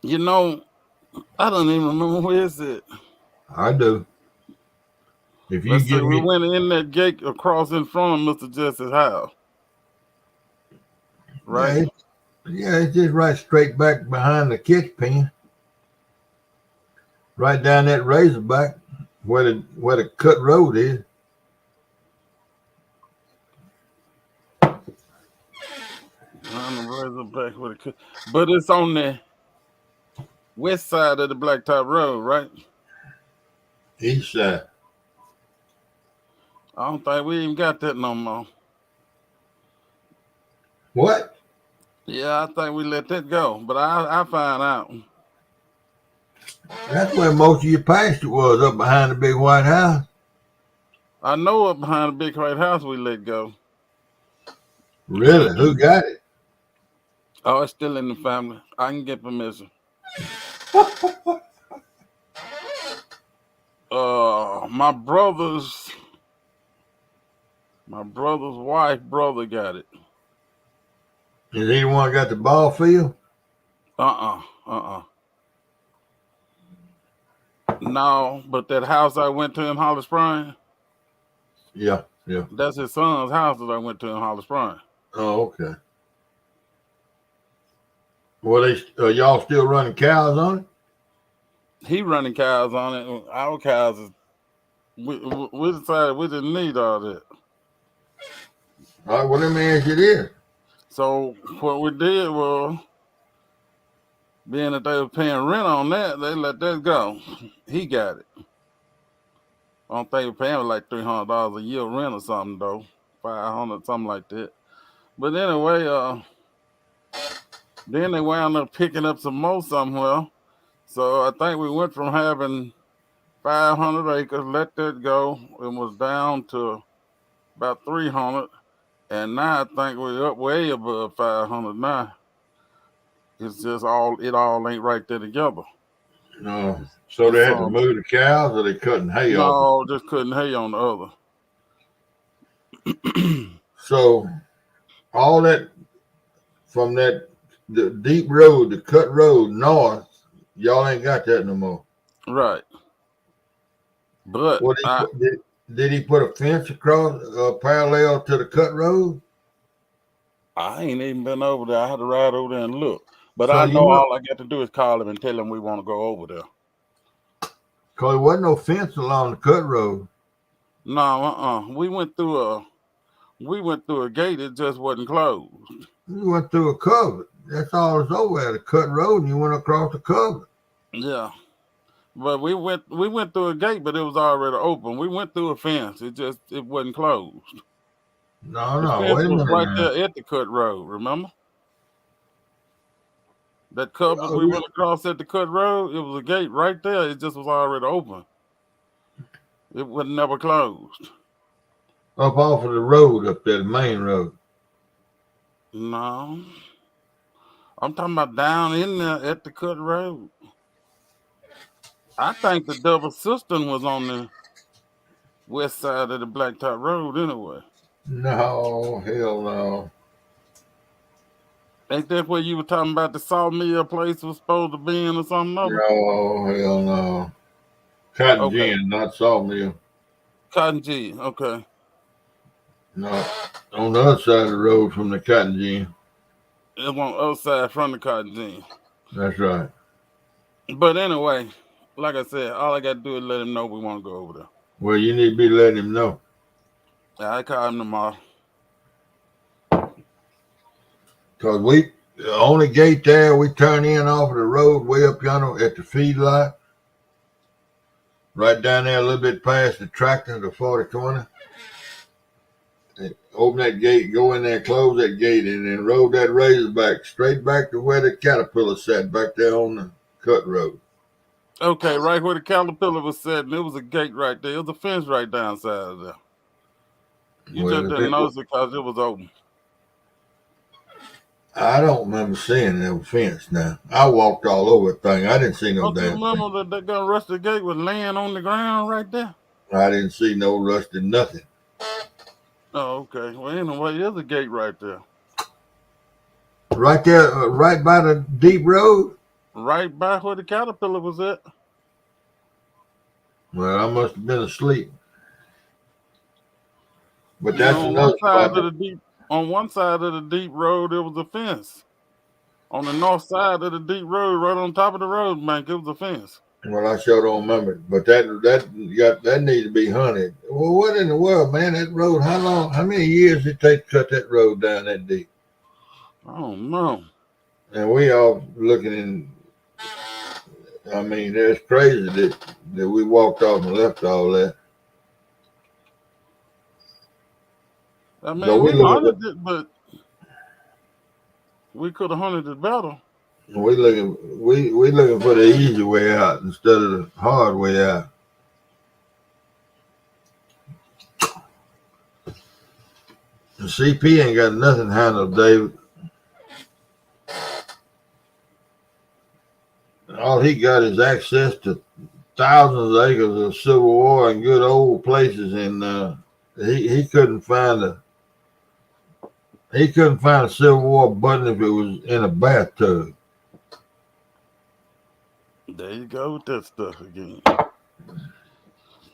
Speaker 3: You know, I don't even remember where is it.
Speaker 1: I do. If you
Speaker 3: Let's say
Speaker 1: give
Speaker 3: we
Speaker 1: me,
Speaker 3: went in that gate across in front of Mr. Jesse's house. Right?
Speaker 1: it's just right straight back behind the kitchen pen. Right down that razorback where the cut road is.
Speaker 3: Behind the razorback with a but it's on the west side of the Blacktop Road, right?
Speaker 1: East side.
Speaker 3: I don't think we even got that no more.
Speaker 1: What?
Speaker 3: Yeah, I think we let that go, but I find out.
Speaker 1: That's where most of your pasture was, up behind the big white house.
Speaker 3: I know up behind the big white house we let go.
Speaker 1: Really? Who got it?
Speaker 3: Oh, it's still in the family. I can get permission. My brother's wife brother got it.
Speaker 1: Is he the one got the ball field?
Speaker 3: No, but that house I went to in Holly Springs,
Speaker 1: Yeah.
Speaker 3: that's his son's house that I went to in Holly Springs.
Speaker 1: Oh, okay. Well, y'all still running cows on it?
Speaker 3: He running cows on it. Our cows is we decided we didn't need all that.
Speaker 1: All right. Well, let me ask you this.
Speaker 3: So what we did was, being that they were paying rent on that, they let that go. He got it. I don't think we're paying like $300 a year rent or something though, 500 something like that. But anyway, then they wound up picking up some more somewhere. So I think we went from having 500 acres, let that go, and was down to about 300, and now I think we're up way above 500 now. It's just it all ain't right there together.
Speaker 1: No. So they had to move the cows, or they cutting hay off?
Speaker 3: No, just cutting hay on the other.
Speaker 1: So all that from the deep road, the cut road north, y'all ain't got that no more.
Speaker 3: Right. But
Speaker 1: did he put a fence across parallel to the cut road?
Speaker 3: I ain't even been over there. I had to ride over there and look. But
Speaker 1: So
Speaker 3: I know all I got to do is call him and tell him we want to go over there.
Speaker 1: Because there wasn't no fence along the cut road.
Speaker 3: No, we went through a gate. It just wasn't closed.
Speaker 1: You went through a cover. That's all it's over at the cut road, and you went across the cover.
Speaker 3: Yeah. But we went through a gate, but it was already open. We went through a fence. It wasn't closed.
Speaker 1: No,
Speaker 3: the fence
Speaker 1: wait a
Speaker 3: was
Speaker 1: minute.
Speaker 3: Right there at the cut road, remember? That cover we went across at the cut road, it was a gate right there. It just was already open. It was never closed.
Speaker 1: Up off of the road up there, the main road.
Speaker 3: No. I'm talking about down in there at the cut road. I think the double cistern was on the west side of the Blacktop Road anyway.
Speaker 1: No, hell no.
Speaker 3: Ain't that where you were talking about the sawmill place was supposed to be in or something?
Speaker 1: No, hell no. Cotton gin, not sawmill.
Speaker 3: Cotton gin, okay.
Speaker 1: No, on the other side of the road from the cotton gin.
Speaker 3: It's on the other side from the cotton gin.
Speaker 1: That's right.
Speaker 3: But anyway, like I said, all I got to do is let him know we want to go over there.
Speaker 1: Well, you need to be letting him know.
Speaker 3: I call him tomorrow.
Speaker 1: Because the only gate there, we turn in off of the road way up yonder at the feedlot. Right down there a little bit past the tractor, the 40-20. Open that gate, go in there, close that gate, and then roll that Razorback straight back to where the Caterpillar sat back there on the cut road.
Speaker 3: Okay, right where the Caterpillar was sitting, there was a gate right there. There was a fence right downside of there. You just didn't notice it because it was open.
Speaker 1: I don't remember seeing no fence now. I walked all over the thing. I didn't see no damn
Speaker 3: fence. Remember that that gun rusted gate was laying on the ground right there?
Speaker 1: I didn't see no rusted nothing.
Speaker 3: Oh, okay. Well, anyway, there's a gate right there.
Speaker 1: Right there, right by the deep road?
Speaker 3: Right by where the Caterpillar was at.
Speaker 1: Well, I must have been asleep. But that's another
Speaker 3: spot. On one side of the deep road, there was a fence. On the north side of the deep road, right on top of the road bank, it was a fence.
Speaker 1: Well, I sure don't remember it, but that needs to be hunted. Well, what in the world, man? That road, how many years did it take to cut that road down that deep?
Speaker 3: I don't know.
Speaker 1: And we all looking in. I mean, it's crazy that we walked off and left all that.
Speaker 3: I mean, we hunted it, but we could have hunted it better.
Speaker 1: We looking for the easy way out instead of the hard way out. The CP ain't got nothing handled, David. All he got is access to thousands of acres of Civil War and good old places, and he couldn't find a Civil War button if it was in a bathtub.
Speaker 3: There you go with that stuff again.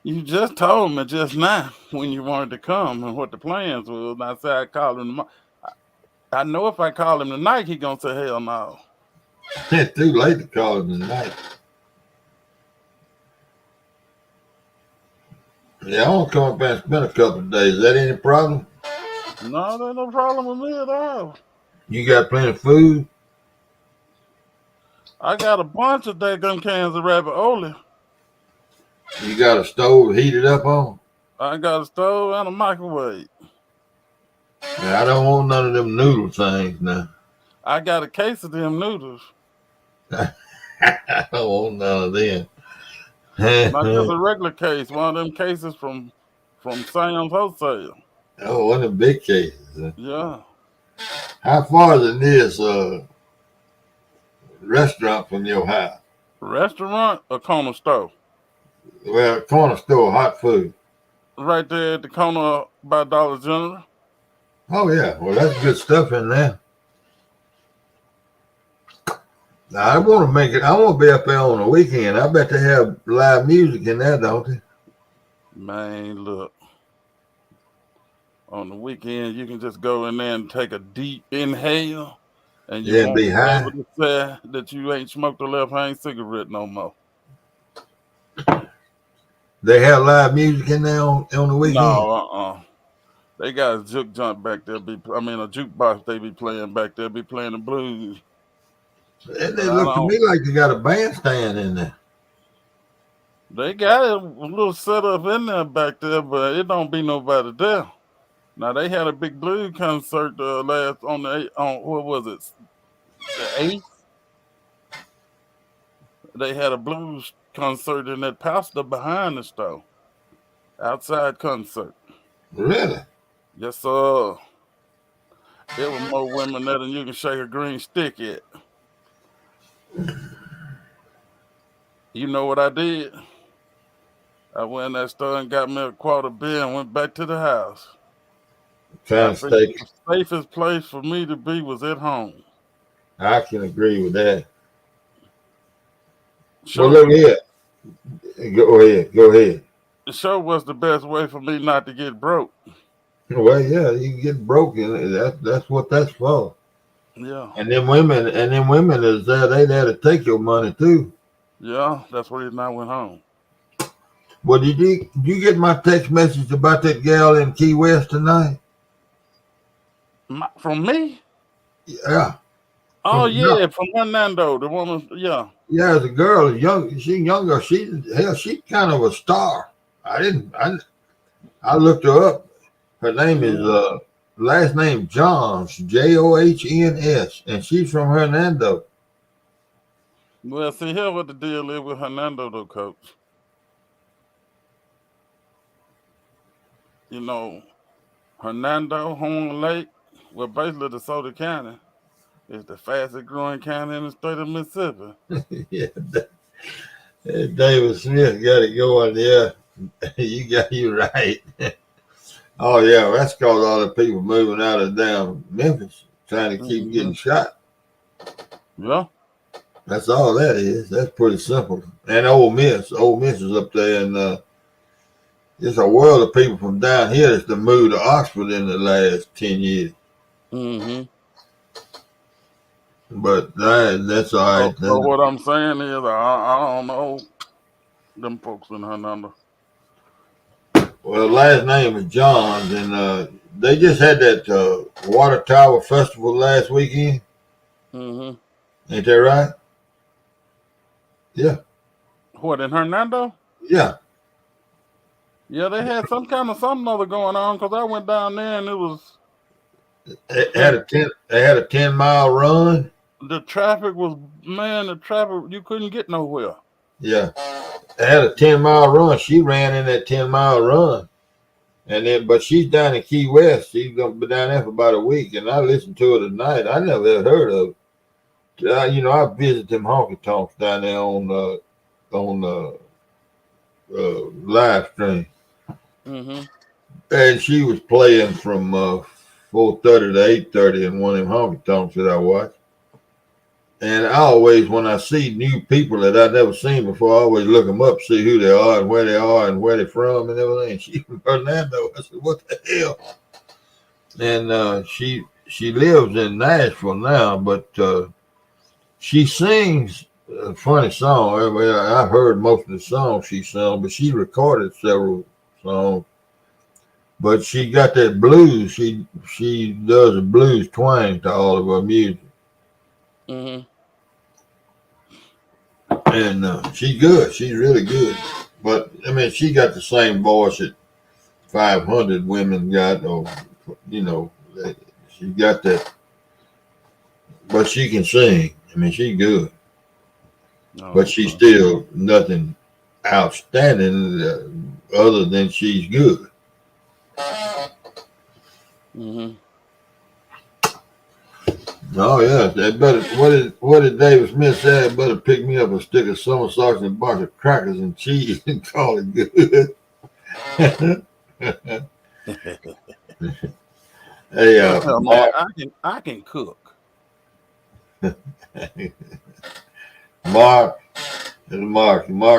Speaker 3: You just told me just now when you wanted to come and what the plans was. I said I called him. I know if I call him tonight, he gonna say hell no.
Speaker 1: It's too late to call him tonight. Yeah, I want to come up and spend a couple of days. Is that any problem?
Speaker 3: No, there's no problem with me at all.
Speaker 1: You got plenty of food?
Speaker 3: I got a bunch of daggum cans of ravioli.
Speaker 1: You got a stove heated up on?
Speaker 3: I got a stove and a microwave.
Speaker 1: Yeah, I don't want none of them noodle things now.
Speaker 3: I got a case of them noodles.
Speaker 1: I don't want none of them.
Speaker 3: Not just a regular case, one of them cases from Sam's Wholesale.
Speaker 1: Oh, one of the big cases.
Speaker 3: Yeah.
Speaker 1: How far is this restaurant from your house?
Speaker 3: Restaurant or corner store?
Speaker 1: Well, corner store, hot food.
Speaker 3: Right there at the corner by Dollar General.
Speaker 1: Oh, yeah. Well, that's good stuff in there. Now, I want to make it. I want to be up there on the weekend. I bet they have live music in there, don't they?
Speaker 3: Man, look. On the weekend, you can just go in there and take a deep inhale, and you won't
Speaker 1: be high.
Speaker 3: able to say that you ain't smoked a left-hand cigarette no more.
Speaker 1: They have live music in there on the weekend?
Speaker 3: No, They got a juke joint back there. A jukebox they be playing back there. Be playing the blues.
Speaker 1: And they look to me like they got a bandstand in there.
Speaker 3: They got a little setup in there back there, but it don't be nobody there. Now they had a big blues concert on what was it? The 8th. They had a blues concert in that pastor behind the store. Outside concert.
Speaker 1: Really?
Speaker 3: Yes, sir. There were more women there than you can shake a green stick at. You know what I did? I went in that store and got me a quarter beer and went back to the house.
Speaker 1: Trying to stay.
Speaker 3: The safest place for me to be was at home.
Speaker 1: I can agree with that.
Speaker 3: Sure,
Speaker 1: well, look here. Go ahead.
Speaker 3: The show was the best way for me not to get broke.
Speaker 1: Well, yeah, you can get broken. That's what that's for.
Speaker 3: Yeah.
Speaker 1: And then women is there. They there to take your money too.
Speaker 3: Yeah, that's the reason I went home.
Speaker 1: Well, did you get my text message about that gal in Key West tonight?
Speaker 3: From me?
Speaker 1: Yeah.
Speaker 3: Oh yeah, from Hernando, the woman. Yeah.
Speaker 1: Yeah, the girl is young. She's younger. She's kind of a star. I looked her up. Her name is last name Johns, Johns, and she's from Hernando.
Speaker 3: Well, see here what the deal is with Hernando, though, Coach. You know, Hernando, Horn Lake, well, basically DeSoto County is the fastest growing county in the state of Mississippi.
Speaker 1: Yeah, David Smith got it going. Yeah, you right. Oh yeah, that's because all the people moving out of down Memphis trying to keep getting shot.
Speaker 3: Yeah,
Speaker 1: that's all that is. That's pretty simple. And Ole Miss is up there, and there's a world of people from down here that's moved to Oxford in the last 10 years.
Speaker 3: Mm-hmm.
Speaker 1: But that's all right.
Speaker 3: So what I'm saying is, I don't know them folks in Hernando.
Speaker 1: Well, last name is Johns, and they just had that Water Tower Festival last weekend.
Speaker 3: Mm-hmm.
Speaker 1: Ain't that right? Yeah.
Speaker 3: What, in Hernando?
Speaker 1: Yeah.
Speaker 3: Yeah, they had some kind of something other going on because I went down there and it was.
Speaker 1: They had a 10-mile run.
Speaker 3: The traffic, you couldn't get nowhere.
Speaker 1: Yeah. They had a 10-mile run. She ran in that 10-mile run. But she's down in Key West. She's going to be down there for about a week. And I listened to her tonight. I never had heard of it. I visit them honky tonks down there on live stream.
Speaker 3: Mm-hmm.
Speaker 1: And she was playing from 4:30 to 8:30 in one of them honky tonks that I watch. And I always, when I see new people that I've never seen before, I always look them up, see who they are and where they're from and everything. And she from Fernando. I said, what the hell? And she she lives in Nashville now, but she sings a funny song. I mean, I've heard most of the songs she sung, but she recorded several songs. But she got that blues. She does a blues twang to all of her music,
Speaker 3: Mm-hmm.
Speaker 1: and she's good. She's really good. But I mean, she got the same voice that 500 women got, or she got that. But she can sing. I mean, she's good.
Speaker 3: Oh,
Speaker 1: But she's still nothing outstanding other than she's good.
Speaker 3: Mm-hmm.
Speaker 1: Oh yeah, they better. What did David Smith say? Better pick me up a stick of summer socks and a box of crackers and cheese and call it good. Hey,
Speaker 3: Well, man, I can cook.
Speaker 1: Mark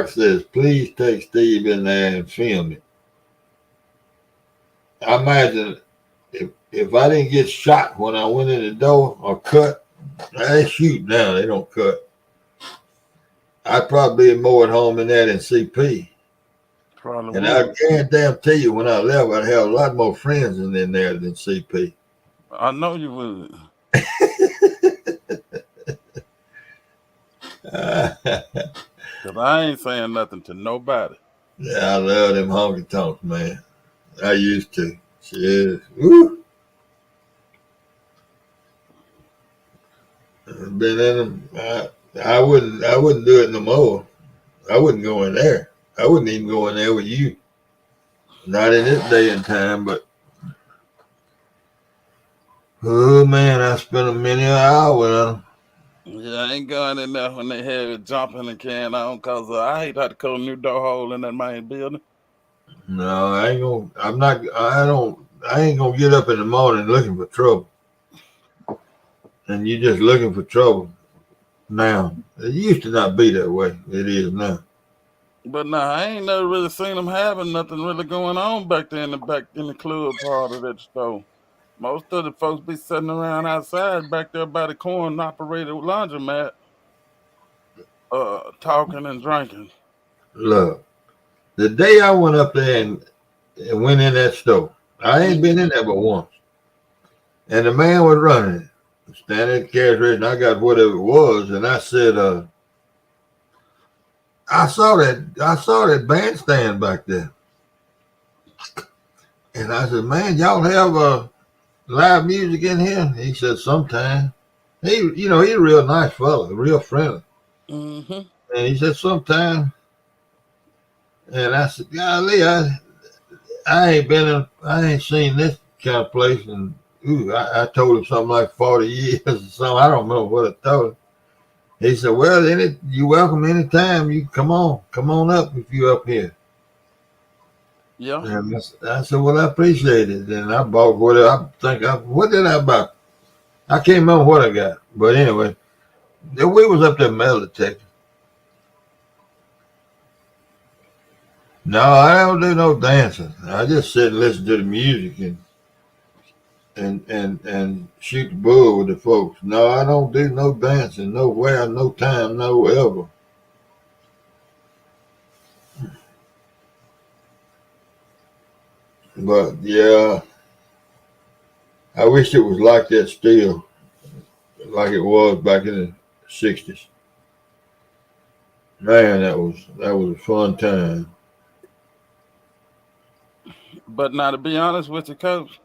Speaker 1: says, please take Steve in there and film it. I imagine if I didn't get shot when I went in the door or cut, they shoot now. They don't cut. I'd probably be more at home in there than CP.
Speaker 3: Probably
Speaker 1: And
Speaker 3: would.
Speaker 1: I can't tell you when I left, I'd have a lot more friends in there than CP.
Speaker 3: I know you would. Because I ain't saying nothing to nobody.
Speaker 1: Yeah, I love them honky tonks, man. I used to. Shit. Woo. I've been in them. I wouldn't do it no more. I wouldn't go in there. I wouldn't even go in there with you. Not in this day and time, but oh man, I spent a many hour with them.
Speaker 3: Yeah, I ain't going in there when they have it jumping and carrying on because I hate how to cut a new door hole in that main building.
Speaker 1: No, I ain't gonna. I'm not. I ain't gonna get up in the morning looking for trouble. And you just looking for trouble now. It used to not be that way. It is now.
Speaker 3: But nah, I ain't never really seen them having nothing really going on back there in the club part of that store. Most of the folks be sitting around outside back there by the corn operated laundromat, talking and drinking.
Speaker 1: Look, the day I went up there and went in that store, I ain't been in there but once. And the man was running it, standing at the cash register, and I got whatever it was, and I said, I saw that bandstand back there. And I said, man, y'all have live music in here? He said, sometime. He's a real nice fella, real friendly.
Speaker 3: Mm-hmm.
Speaker 1: And he said, sometime. And I said, golly, I ain't seen this kind of place. And I told him something like 40 years or something. I don't know what I told him. He said, well, you're welcome anytime. You come on up if you're up here.
Speaker 3: Yeah.
Speaker 1: And I said, well, I appreciate it. And I bought what did I buy? I can't remember what I got. But anyway, we was up there in metal detector. No, I don't do no dancing. I just sit and listen to the music and shoot the bull with the folks. No, I don't do no dancing, nowhere, no time, no ever. But yeah, I wish it was like that still, like it was back in the 60s. Man, that was a fun time.
Speaker 3: But now, to be honest with you, Coach,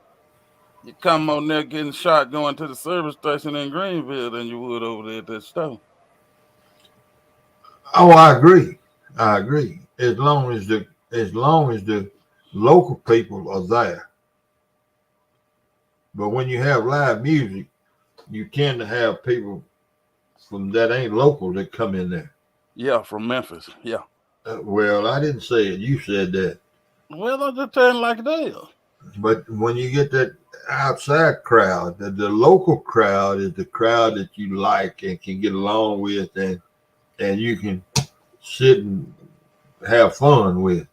Speaker 3: you come on there getting shot going to the service station in Greenville than you would over there at that store.
Speaker 1: Oh, I agree. As long as the local people are there. But when you have live music, you tend to have people from that ain't local that come in there.
Speaker 3: Yeah, from Memphis. Yeah.
Speaker 1: Well, I didn't say it. You said that.
Speaker 3: Well, I'm just telling like it is.
Speaker 1: But when you get that outside crowd, the local crowd is the crowd that you like and can get along with and you can sit and have fun with.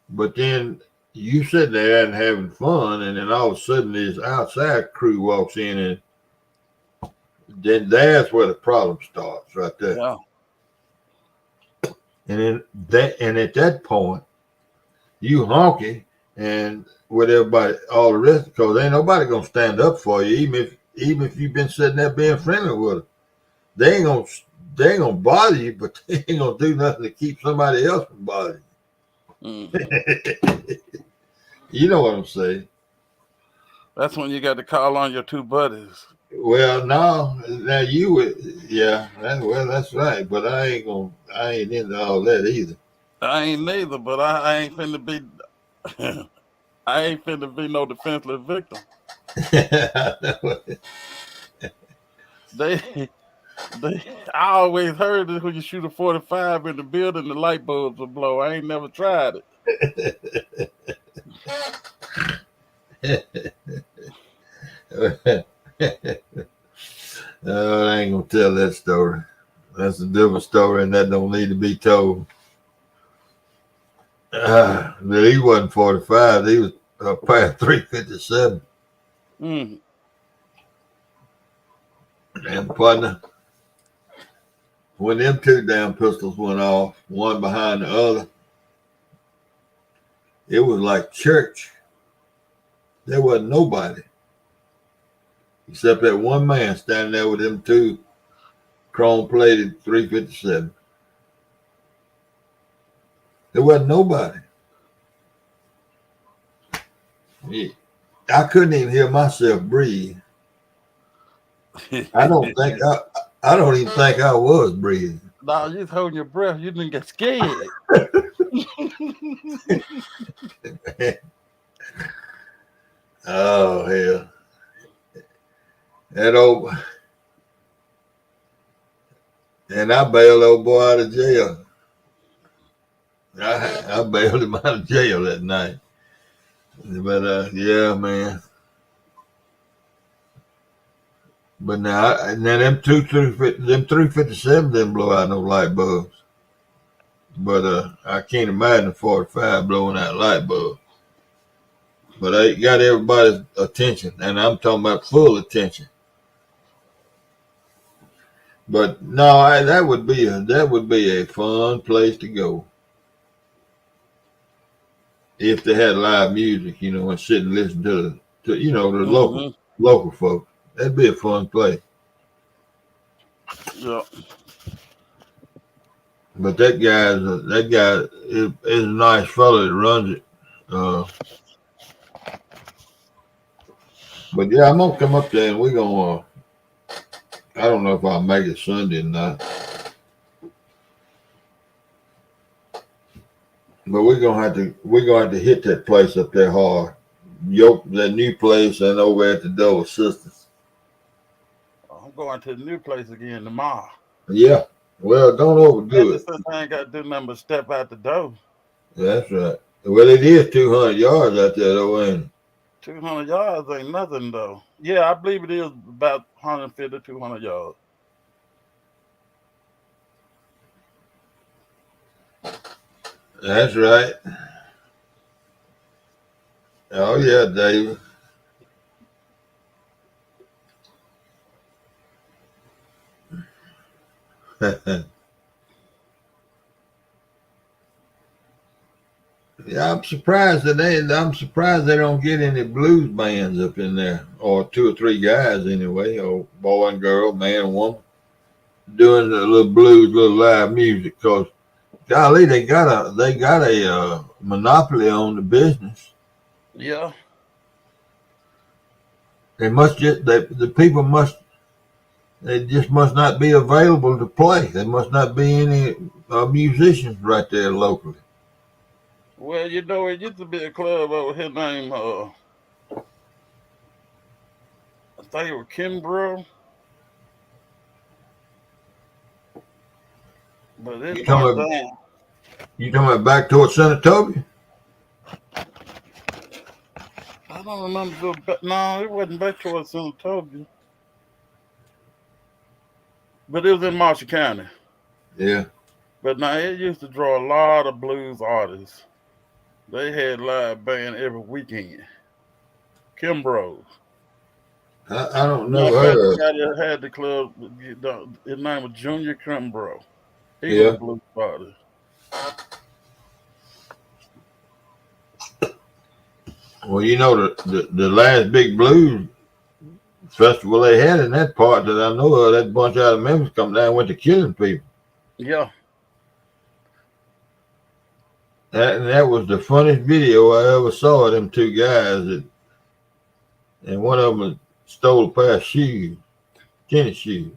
Speaker 1: But then you sitting there and having fun, and then all of a sudden this outside crew walks in, and then that's where the problem starts right there.
Speaker 3: Yeah.
Speaker 1: And then and at that point, you honky and with everybody, all the rest, because ain't nobody gonna stand up for you, even if you've been sitting there being friendly with them. They ain't gonna bother you, but they ain't gonna do nothing to keep somebody else from bothering you. You know what I'm saying?
Speaker 3: That's when you got to call on your two buddies.
Speaker 1: Well, no, now you would, yeah. That's right. But I ain't into all that either.
Speaker 3: I ain't neither, but I ain't finna be. I ain't finna be no defenseless victim. They, I always heard that when you shoot a 45 in the building, the light bulbs will blow. I ain't never tried it.
Speaker 1: I ain't gonna tell that story. That's a different story, and that don't need to be told. But he wasn't 45. He was past 357. And partner, when them two damn pistols went off, one behind the other, it was like church. There wasn't nobody except that one man standing there with them two chrome-plated 357. There wasn't nobody. I couldn't even hear myself breathe. I don't even think I was breathing.
Speaker 3: No, you was holding your breath. You didn't get scared.
Speaker 1: Oh hell! That old, and I bailed old boy out of jail. I bailed him out of jail that night. But yeah, man. But now them 357 didn't blow out no light bulbs. But I can't imagine a 45 blowing out light bulbs. But I got everybody's attention, and I'm talking about full attention. But no, that would be a fun place to go if they had live music, and sit and listen to the local folks. That'd be a fun place.
Speaker 3: Yeah.
Speaker 1: But that guy is a nice fellow that runs it. But yeah, I'm gonna come up there and we're gonna. I don't know if I'll make it Sunday or not, but we're gonna have to hit that place up there hard. That new place and over at the Double Sisters.
Speaker 3: I'm going to the new place again tomorrow.
Speaker 1: Yeah. Well, don't overdo it.
Speaker 3: I ain't got to do nothing but step out the door.
Speaker 1: That's right. Well, it is 200 yards out there, though, ain't it?
Speaker 3: 200 yards ain't nothing, though. Yeah, I believe it is about 150, 200 yards.
Speaker 1: That's right. Oh, yeah, David. Yeah, I'm surprised they don't get any blues bands up in there, or 2 or 3 guys anyway, or boy and girl, man and woman, doing the little blues, little live music. Cause golly, they got a monopoly on the business.
Speaker 3: Yeah.
Speaker 1: They just must not be available to play. There must not be any musicians right there locally.
Speaker 3: Well, it used to be a club over here named, I think it was Kimbrough. But it's
Speaker 1: You talking about back towards Senatobia?
Speaker 3: I don't remember. No, it wasn't back towards Senatobia. But it was in Marshall County.
Speaker 1: Yeah.
Speaker 3: But now it used to draw a lot of blues artists. They had live band every weekend. Kimbrough.
Speaker 1: I don't know
Speaker 3: Matter of fact, the
Speaker 1: her.
Speaker 3: guy that had the club, his name was Junior Kimbrough. He was a
Speaker 1: Yeah.
Speaker 3: blues artist.
Speaker 1: Well, you know the last big blues festival they had in that part that I know of, that bunch out of Memphis come down and went to killing people.
Speaker 3: Yeah.
Speaker 1: That was the funniest video I ever saw of them two guys. And one of them stole a pair of shoes, tennis shoes.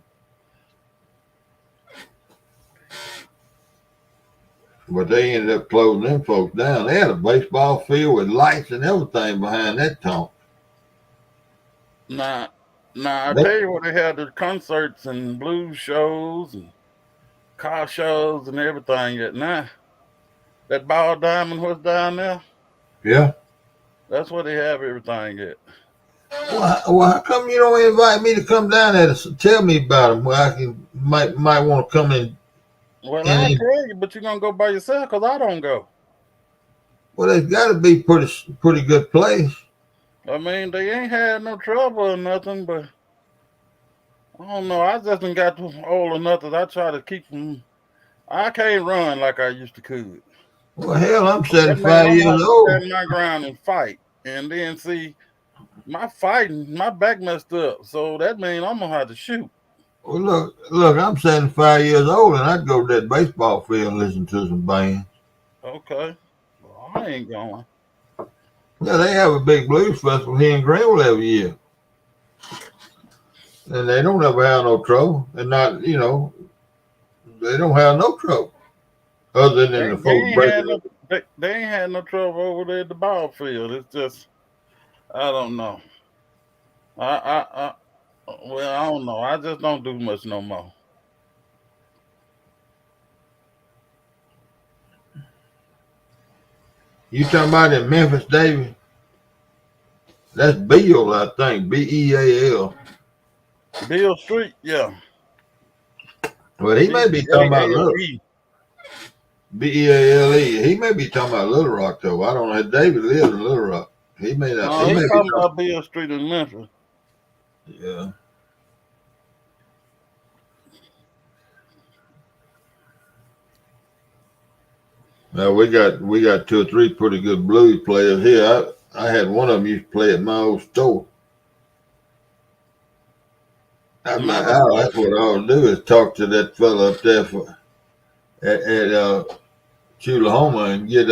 Speaker 1: But they ended up closing them folks down. They had a baseball field with lights and everything behind that tonk.
Speaker 3: Now, I tell you what, they had the concerts and blues shows and car shows and everything yet. Now, that Ball Diamond was down there.
Speaker 1: Yeah.
Speaker 3: That's where they have everything at.
Speaker 1: Well, how come you don't invite me to come down there to tell me about them? Where I can might want to come in.
Speaker 3: Well, I'll tell you, but you're gonna go by yourself because I don't go.
Speaker 1: Well, there's got to be pretty good place.
Speaker 3: I mean, they ain't had no trouble or nothing, but I don't know. I just done got too old enough that I try to keep from. I can't run like I used to could.
Speaker 1: Well, hell, I'm 75 years old.
Speaker 3: Stand my ground and fight, and then see my fighting, my back messed up, so that means I'm gonna have to shoot.
Speaker 1: Well, look, I'm 75 years old, and I'd go to that baseball field and listen to some bands.
Speaker 3: Okay, well, I ain't going.
Speaker 1: Yeah, they have a big blues festival here in Greenville every year. And they don't ever have no trouble. And not, they don't have no trouble. Other than the folks breaking.
Speaker 3: They ain't had no trouble over there at the ball field. It's just, I don't know. I don't know. I just don't do much no more.
Speaker 1: You talking about in Memphis, David? That's Beale, I think. Beal.
Speaker 3: Beale Street, yeah.
Speaker 1: Well, he may be talking about Beale. He may be talking about Little Rock, though. I don't know. David lives in Little Rock. He may not.
Speaker 3: No, he's talking about Beale Street in Memphis.
Speaker 1: Yeah. Now we got 2 or 3 pretty good blues players here. I had one of them used to play at my old store. That's what I ought to do is talk to that fella up there at Chulahoma and get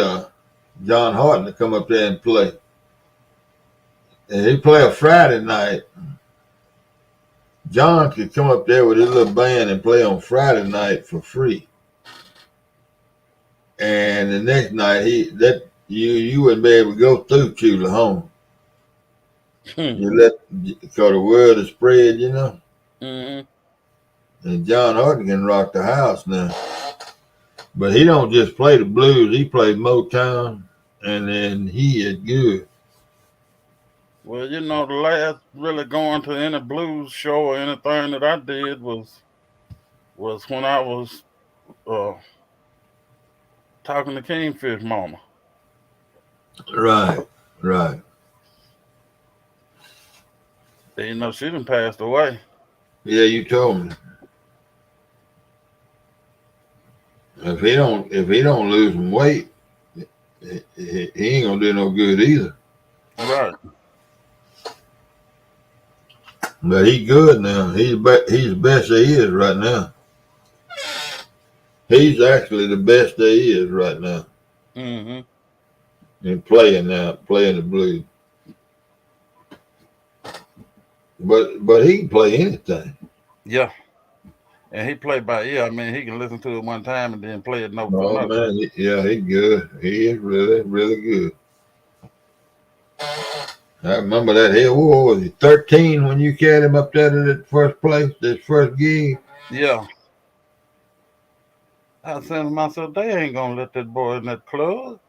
Speaker 1: John Horton to come up there and play. And he play a Friday night. John could come up there with his little band and play on Friday night for free. And the next night you wouldn't be able to go through Chulahoma. Because the word is spread,
Speaker 3: Mm-hmm.
Speaker 1: And John Horton can rock the house now. But he don't just play the blues. He plays Motown, and then he is good.
Speaker 3: Well, the last really going to any blues show or anything that I did was when I was talking to Kingfish Mama.
Speaker 1: Right.
Speaker 3: She done passed away.
Speaker 1: Yeah, you told me. If he don't lose some weight, he ain't gonna do no good either.
Speaker 3: Right.
Speaker 1: But he's good now. He's the best there is right now. He's actually the best there is right now.
Speaker 3: Mm-hmm.
Speaker 1: And playing the blues. But he can play anything.
Speaker 3: Yeah. And he played by ear. I mean, he can listen to it one time and then play it note for
Speaker 1: Oh,
Speaker 3: note.
Speaker 1: man. He's good. He is really, really good. I remember that here. What was he, 13 when you carried him up there to that first place, this first gig?
Speaker 3: Yeah. I said to myself, they ain't going to let that boy in that club.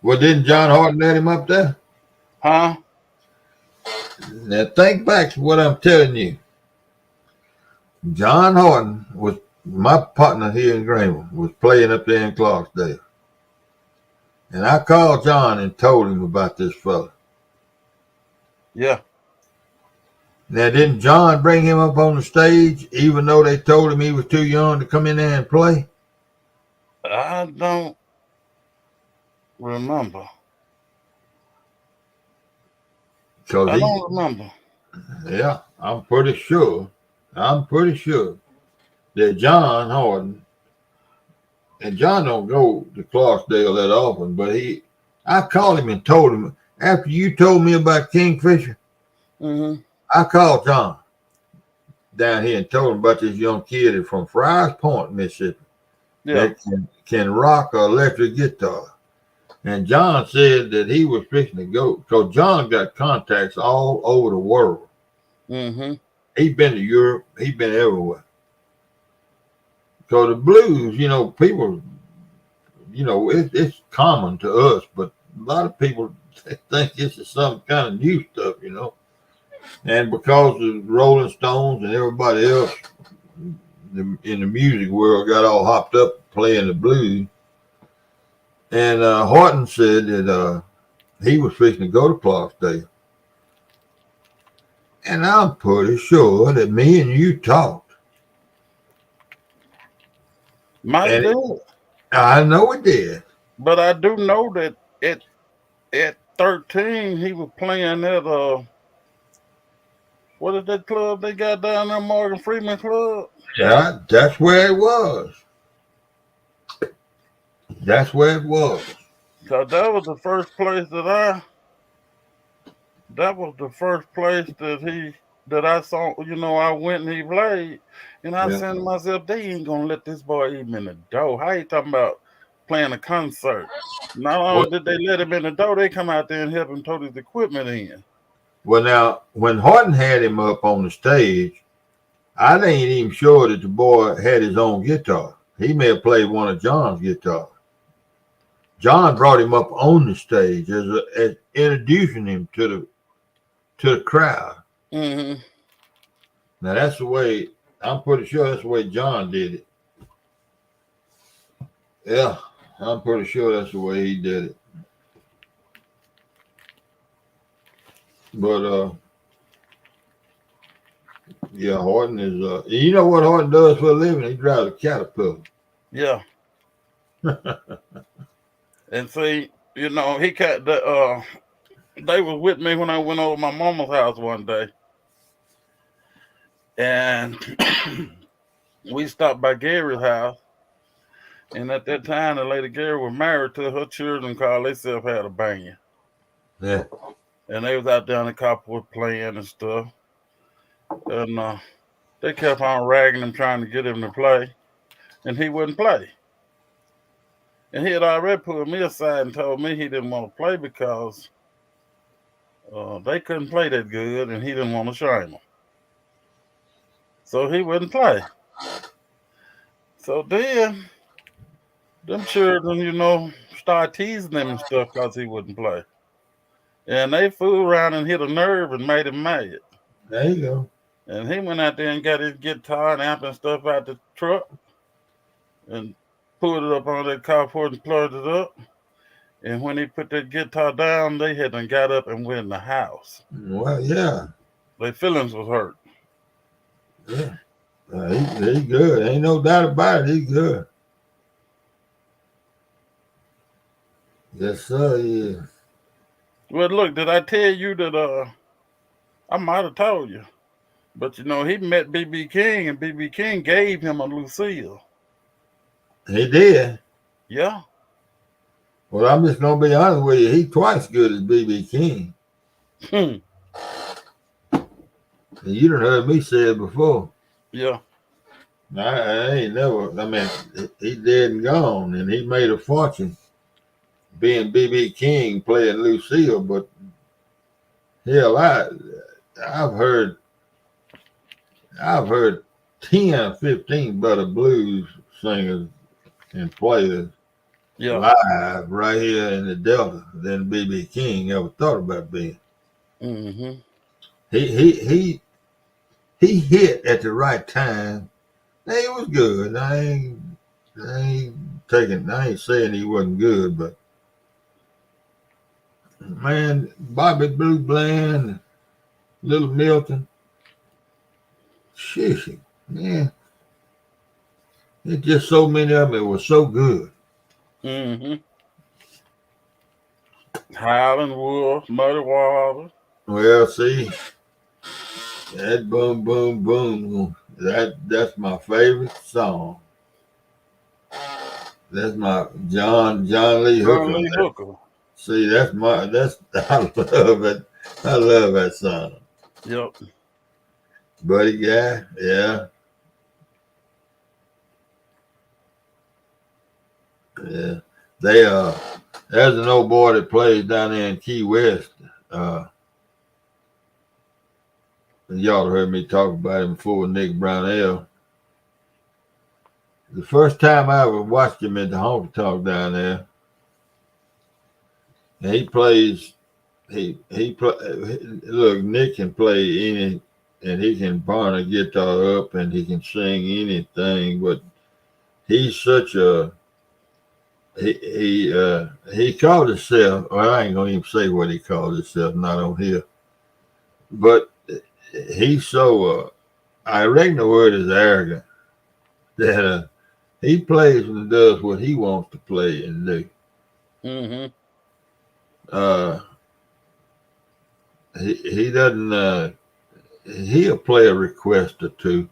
Speaker 1: Well, didn't John Horton let him up there?
Speaker 3: Huh?
Speaker 1: Now, think back to what I'm telling you. John Horton was my partner here in Greenville was playing up there in Clarksdale. And I called John and told him about this fella.
Speaker 3: Yeah.
Speaker 1: Now, didn't John bring him up on the stage, even though they told him he was too young to come in there and play?
Speaker 3: I don't remember. I don't remember.
Speaker 1: Yeah, I'm pretty sure that John Horton, and John don't go to Clarksdale that often, but I called him and told him, after you told me about Kingfisher, I called John down here and told him about this young kid from Friars Point, Mississippi, that can rock an electric guitar. And John said that he was fixing to go, because John got contacts all over the world. He's been to Europe. He's been everywhere. So the blues, people, it's common to us, but a lot of people think this is some kind of new stuff, And because the Rolling Stones and everybody else in the music world got all hopped up playing the blues, and Horton said that he was fixing to go to Clarksdale. And I'm pretty sure that me and you talked. I know it did.
Speaker 3: But I do know that at 13 he was playing at what is that club they got down there, Morgan Freeman Club?
Speaker 1: Yeah, that's where it was. That's where it was.
Speaker 3: So that was the first place that I saw, I went and he played. And I said to myself, they ain't gonna let this boy even in the door. How you talking about playing a concert? Not only did they let him in the door, they come out there and help him tote his equipment in.
Speaker 1: Well, now, when Horton had him up on the stage, I ain't even sure that the boy had his own guitar. He may have played one of John's guitars. John brought him up on the stage as introducing him to the crowd. Now, that's the way, I'm pretty sure that's the way John did it. Yeah, I'm pretty sure that's the way he did it. But, yeah, Horton is, you know what Horton does for a living? He drives a Caterpillar.
Speaker 3: Yeah. And see, he got they was with me when I went over my mama's house one day. And we stopped by Gary's house. And at that time, the lady Gary was married to her children called themselves had a band.
Speaker 1: Yeah.
Speaker 3: And they was out there in the carport playing and stuff. And they kept on ragging him, trying to get him to play. And he wouldn't play. And he had already put me aside and told me he didn't want to play because they couldn't play that good and he didn't want to shame them. So he wouldn't play. So then, them children, started teasing him and stuff because he wouldn't play. And they fooled around and hit a nerve and made him mad.
Speaker 1: There you go.
Speaker 3: And he went out there and got his guitar and amp and stuff out the truck and pulled it up on that carport and plugged it up. And when he put that guitar down, they had done got up and went in the house.
Speaker 1: Well, yeah.
Speaker 3: Their feelings was hurt.
Speaker 1: Yeah. He's good. Ain't no doubt about it. He's good. Yes, sir. Yeah.
Speaker 3: Well, look, did I tell you that I might have told you, but he met B.B. King and B.B. King gave him a Lucille.
Speaker 1: He did.
Speaker 3: Yeah.
Speaker 1: Well, I'm just gonna be honest with you. He's twice good as B.B. King. And you done heard me say it before.
Speaker 3: Yeah.
Speaker 1: I ain't never. I mean, he dead and gone, and he made a fortune being B.B. King playing Lucille. But hell, I've heard 10, 15 better blues singers and players live right here in the Delta than B.B. King ever thought about being. He hit at the right time He was good. I ain't saying he wasn't good, but man, Bobby Blue Bland, Little Milton, shit, man, it's just so many of them. It was so good.
Speaker 3: Mm-hmm. Howlin' Wolf, Muddy Water.
Speaker 1: Well, see, that boom, boom, boom, that's my favorite song. That's my John Lee
Speaker 3: John
Speaker 1: Hooker.
Speaker 3: Lee Hooker.
Speaker 1: See, that's I love it. I love that song.
Speaker 3: Yep.
Speaker 1: Buddy Guy, yeah. Yeah. They there's an old boy that plays down there in Key West. Y'all heard me talk about him before, Nick Brownell. The first time I ever watched him at the honky tonk down there, and he plays. Look, Nick can play any, and he can burn a guitar up, and he can sing anything. But he's such a he called himself. Well, I ain't gonna even say what he called himself. Not on here, but he's so. I reckon the word is arrogant. That he plays and does what he wants to play and do.
Speaker 3: Mm-hmm.
Speaker 1: He doesn't. He'll play a request or two,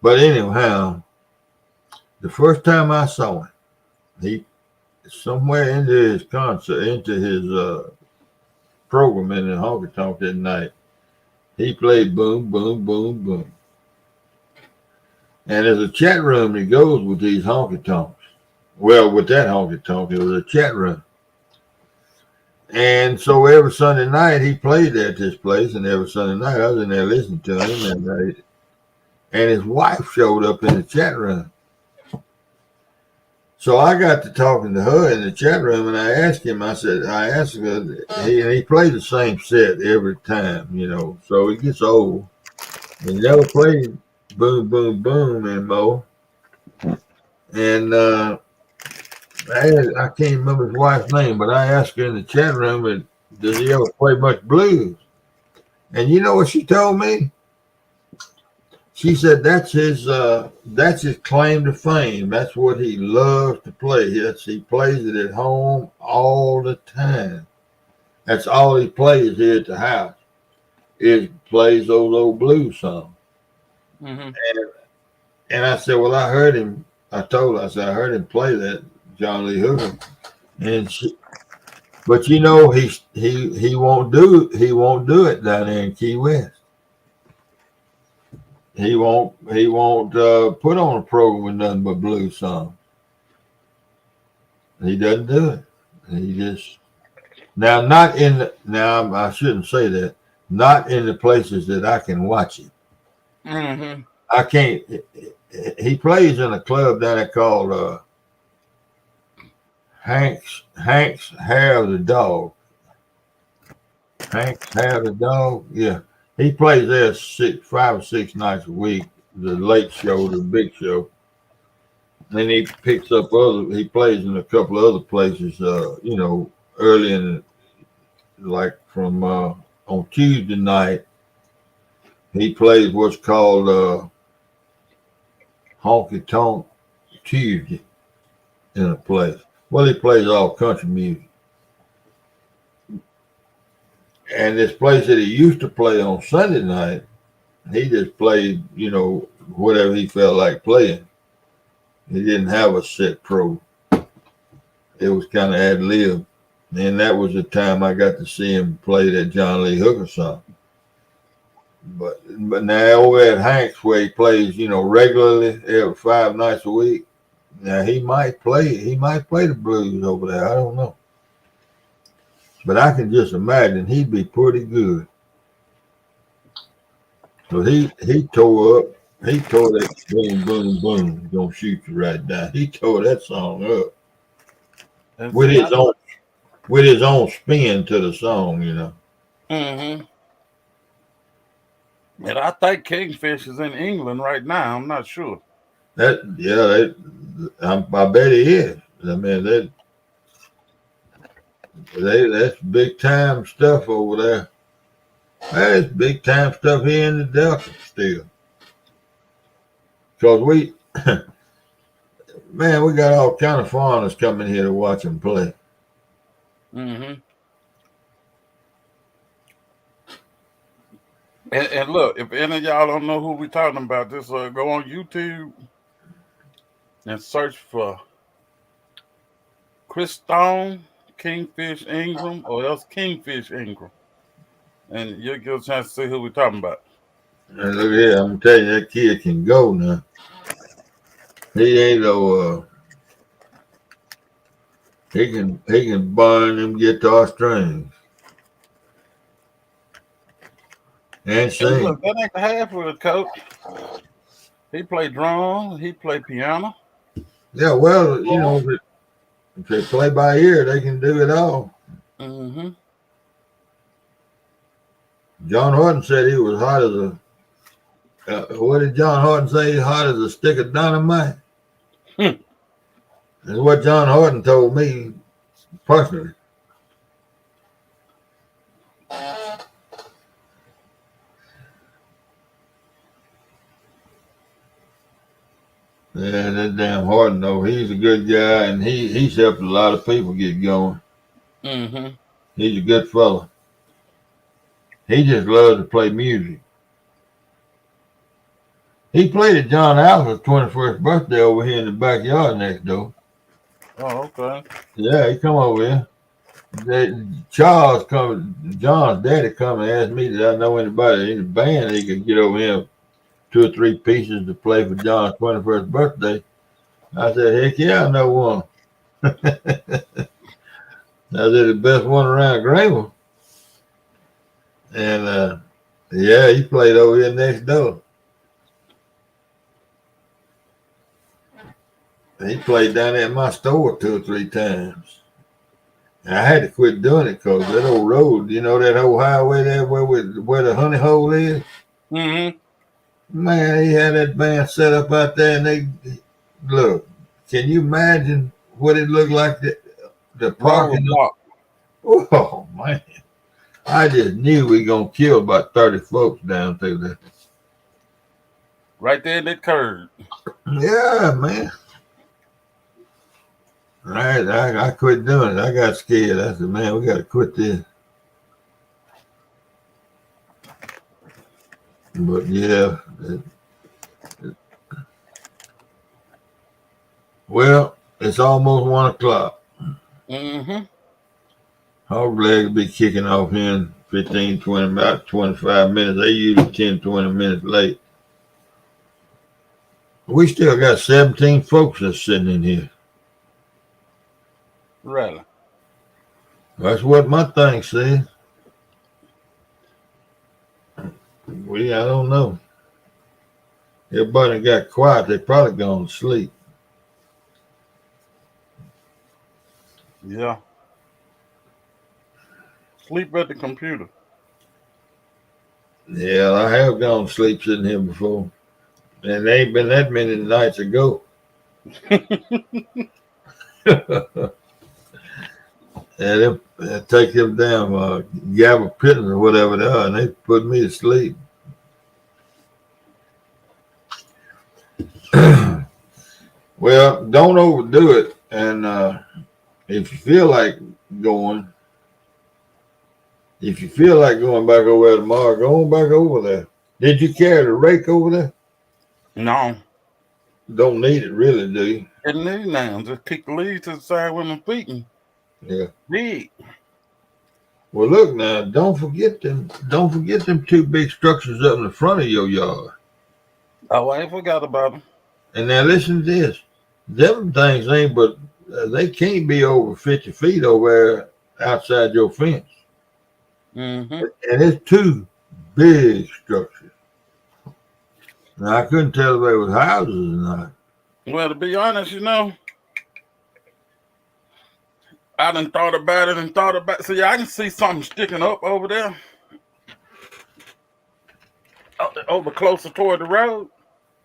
Speaker 1: but anyhow, the first time I saw him, he somewhere into his concert, into his program in the honky tonk that night, he played boom, boom, boom, boom. And there's a chat room that goes with these honky tonks. Well, with that honky tonk, it was a chat room. And so every Sunday night he played at this place, and every Sunday night I was in there listening to him, and his wife showed up in the chat room. So I got to talking to her in the chat room, and I asked him. I asked her, he played the same set every time, So he gets old. He never played boom, boom, boom anymore. And I can't remember his wife's name, but I asked her in the chat room, does he ever play much blues? And you know what she told me? She said that's his claim to fame. That's what he loves to play. Yes, he plays it at home all the time. That's all he plays here at the house. Is plays those old blues songs.
Speaker 3: Mm-hmm.
Speaker 1: And I said, well, I heard him. I told her, I said, I heard him play that John Lee Hooker. But he won't do it down there in Key West. He won't put on a program with nothing but blues songs. He doesn't do it. He just I shouldn't say that. Not in the places that I can watch it.
Speaker 3: Mm-hmm.
Speaker 1: I can't. He plays in a club down there called Hank's Hair of the Dog. Hank's Hair of the Dog. Yeah, he plays there 5 or 6 nights a week. The late show, the big show. And he picks up he plays in a couple of other places, early in, like from on Tuesday night, he plays what's called Honky Tonk Tuesday in a place. Well, he plays all country music. And this place that he used to play on Sunday night, he just played, whatever he felt like playing. He didn't have a set pro. It was kind of ad lib. And that was the time I got to see him play that John Lee Hooker song. But now over at Hank's, where he plays, regularly every 5 nights a week, now he might play the blues over there. I don't know. But I can just imagine he'd be pretty good. So he tore that boom, boom, boom, gonna shoot you right down. He tore that song up.
Speaker 3: And
Speaker 1: with his own spin to the song,
Speaker 3: Mm-hmm. And I think Kingfish is in England right now. I'm not sure.
Speaker 1: I bet he is. I mean, that's big time stuff over there. That's big time stuff here in the Delta still. Because we got all kind of foreigners coming here to watch them play.
Speaker 3: Mm-hmm. And look, if any of y'all don't know who we talking about, just go on YouTube and search for Chris Stone, Kingfish Ingram, or else Kingfish Ingram, and you'll get a chance to see who we're talking about.
Speaker 1: And look here, I'm telling you, that kid can go now. He ain't no. He can burn them guitar strings and
Speaker 3: And
Speaker 1: sing.
Speaker 3: look, that ain't the half of it, coach. He played drums. He played piano.
Speaker 1: Yeah, well, you know, if they play by ear, they can do it all.
Speaker 3: Mm-hmm.
Speaker 1: John Horton said he was hot as a. What did John Horton say? Hot as a stick of dynamite. That's what John Horton told me personally. Yeah, that damn Horton though, he's a good guy, and he's helped a lot of people get going.
Speaker 3: Mm-hmm.
Speaker 1: He's a good fella. He just loves to play music. He played at John Alpha's 21st birthday over here in the backyard next door.
Speaker 3: Oh, okay.
Speaker 1: Yeah, he come over here. John's daddy come and asked me did I know anybody in the band he could get over here 2 or 3 pieces to play for John's 21st birthday. I said, heck yeah, I know one. I said the best one around Greenville. And yeah, he played over here next door. He played down there at my store 2 or 3 times. And I had to quit doing it because that old road, you know, that old highway there where the honey hole is?
Speaker 3: Mm-hmm.
Speaker 1: Man, he had that band set up out there, and look. Can you imagine what it looked like? The parking lot. Oh man, I just knew we gonna kill about 30 folks down through there.
Speaker 3: Right there in that curve.
Speaker 1: Yeah, man. Right, I quit doing it. I got scared. I said, man, we got to quit this. But yeah. Well, it's almost 1 o'clock.
Speaker 3: Mm-hmm.
Speaker 1: Hog leg will be kicking off here in 15, 20, about 25 minutes. They usually 10, 20 minutes late. We still got 17 folks that's sitting in here.
Speaker 3: Really?
Speaker 1: That's what my thing says. I don't know. Everybody got quiet. They probably gone to sleep.
Speaker 3: Yeah. Sleep at the computer.
Speaker 1: Yeah, I have gone to sleep sitting here before. And they ain't been that many nights ago. And they take them damn gabapentin or whatever they are, and they put me to sleep. Well, don't overdo it. And if you feel like going back over there tomorrow, go on back over there. Did you carry the rake over there?
Speaker 3: No.
Speaker 1: Don't need it really, do you?
Speaker 3: It need now. Just kick the leaves to the side with my feet and
Speaker 1: Yeah.
Speaker 3: dig.
Speaker 1: Well, look now. Don't forget them 2 big structures up in the front of your yard.
Speaker 3: Oh, I ain't forgot about them.
Speaker 1: And now listen to this. Them things ain't, but they can't be over 50 feet over there outside your fence.
Speaker 3: Mm-hmm.
Speaker 1: And it's 2 big structures. Now, I couldn't tell if they was houses or not.
Speaker 3: Well, to be honest, I done thought about it. See, I can see something sticking up over there. over closer toward the road.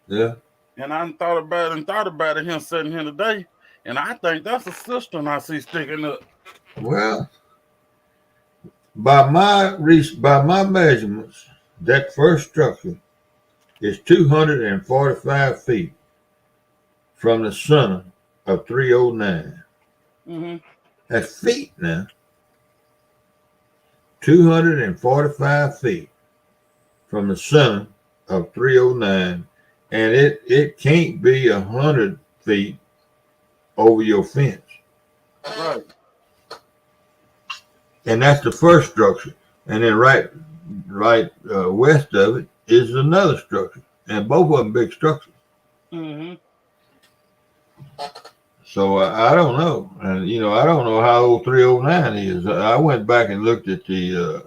Speaker 1: Yeah.
Speaker 3: And I thought about it him sitting here today. And I think that's a cistern I see sticking up.
Speaker 1: Well, by my measurements, that first structure is 245 feet from the center of 309.
Speaker 3: Mm-hmm.
Speaker 1: That's feet now. 245 feet from the center of 309, and it can't be 100 feet over your fence.
Speaker 3: Right.
Speaker 1: And that's the first structure. And then right west of it is another structure, and both of them big structures.
Speaker 3: Mm-hmm.
Speaker 1: So I don't know, and I don't know how old 309 is. I went back and looked at the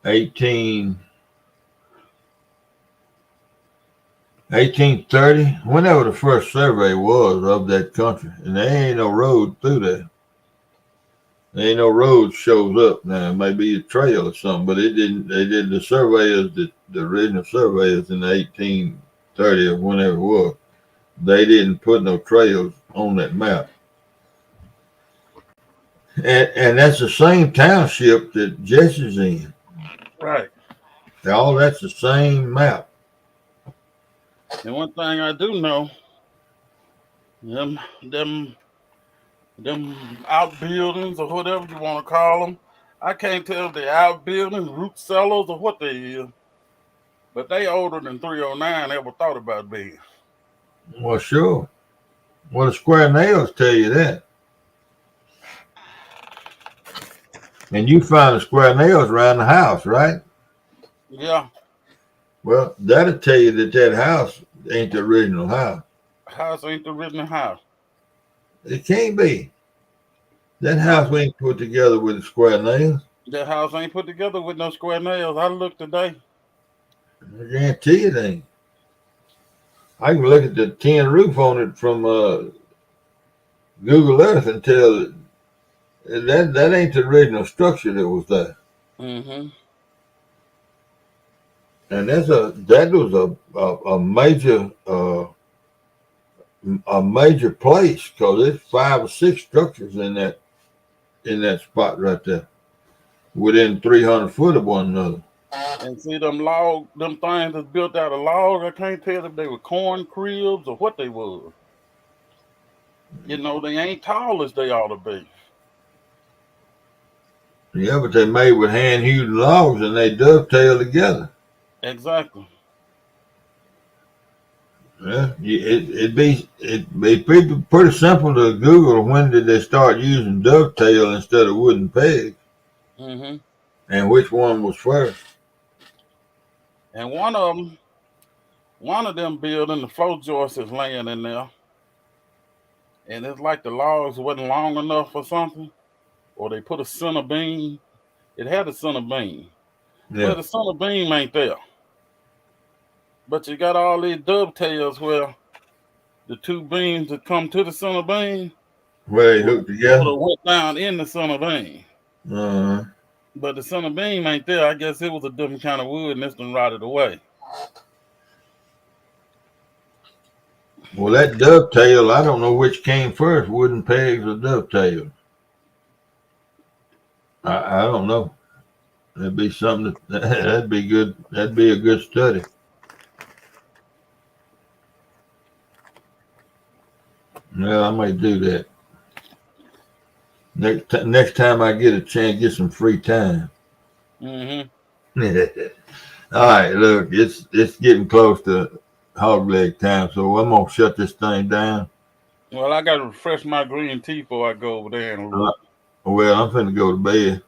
Speaker 1: 1830, whenever the first survey was of that country, and there ain't no road through there. There ain't no road shows up now. It may be a trail or something, but it didn't. They did the surveyors, the original surveyors in 1830 or whenever it was. They didn't put no trails on that map. And that's the same township that Jesse's in.
Speaker 3: Right.
Speaker 1: All that's the same map.
Speaker 3: And one thing I do know, them outbuildings or whatever you want to call them, I can't tell if they're outbuildings, root cellars, or what they is. But they older than 309 ever thought about being.
Speaker 1: Well, sure. Well, the square nails tell you that. And you find the square nails around the house, right?
Speaker 3: Yeah.
Speaker 1: Well, that'll tell you that house ain't the original house.
Speaker 3: House ain't the original house.
Speaker 1: It can't be. That house ain't put together with the square nails.
Speaker 3: That house ain't put together with no square nails. I looked today.
Speaker 1: I guarantee it ain't. I can look at the tin roof on it from Google Earth and tell that ain't the original structure that was there.
Speaker 3: Mm-hmm.
Speaker 1: And that was a major place, because there's 5 or 6 structures in that spot right there, within 300 foot of one another.
Speaker 3: And see them things that's built out of logs. I can't tell if they were corn cribs or what they was. They ain't tall as they ought to be.
Speaker 1: Yeah, but they made with hand-hewed logs and they dovetail together.
Speaker 3: Exactly.
Speaker 1: Yeah, it'd be pretty simple to Google when did they start using dovetail instead of wooden pegs,
Speaker 3: Mm-hmm.
Speaker 1: and which one was first.
Speaker 3: And one of them building, the floor joist is laying in there, and it's like the logs wasn't long enough or something, or they put a center beam. It had a center beam,
Speaker 1: Yeah.
Speaker 3: but the center beam ain't there. But you got all these dovetails where the two beams that come to the center beam,
Speaker 1: Where they hooked together.
Speaker 3: went down in the center beam.
Speaker 1: Uh-huh.
Speaker 3: But the center beam ain't there. I guess it was a different kind of wood, and this done rotted away.
Speaker 1: Well, that dovetail, I don't know which came first, wooden pegs or dovetails. I don't know. That'd be something that'd be good. That'd be a good study. Well, I might do that. Next time I get a chance, get some free time.
Speaker 3: Mm-hmm.
Speaker 1: All right, look, it's getting close to hog leg time, so I'm gonna shut this thing down.
Speaker 3: Well, I gotta refresh my green tea before I go over there and look.
Speaker 1: Well, I'm finna go to bed.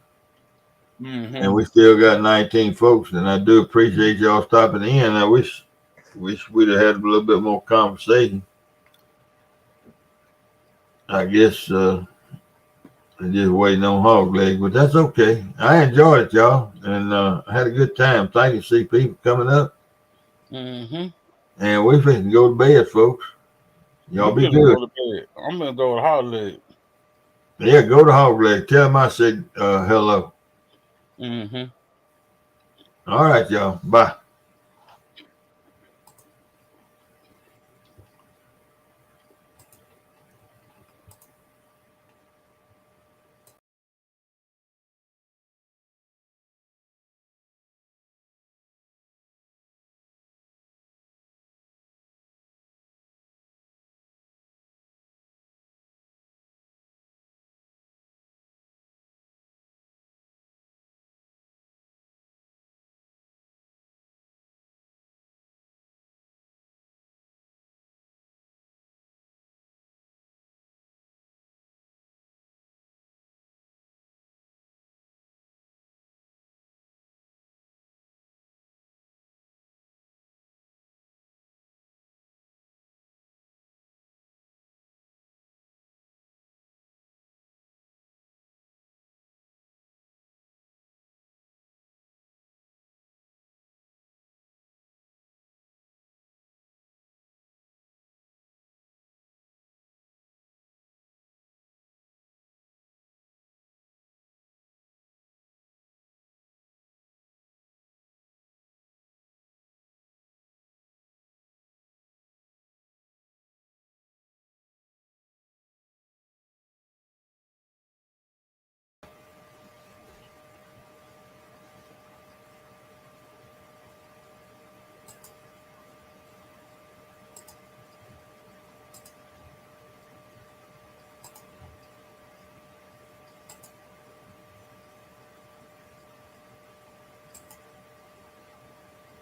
Speaker 3: Mm-hmm.
Speaker 1: And we still got 19 folks, and I do appreciate y'all stopping in. I wish we'd have had a little bit more conversation. I guess I'm just waiting on hog leg, but that's okay. I enjoyed it, y'all, and I had a good time. Thank you, see people coming up.
Speaker 3: Mm-hmm.
Speaker 1: And we finna go to bed, folks. Y'all be good.
Speaker 3: Go to bed. I'm gonna go to hog leg.
Speaker 1: Yeah, go to hog leg. Tell them I said hello.
Speaker 3: Mm-hmm.
Speaker 1: All right, y'all. Bye.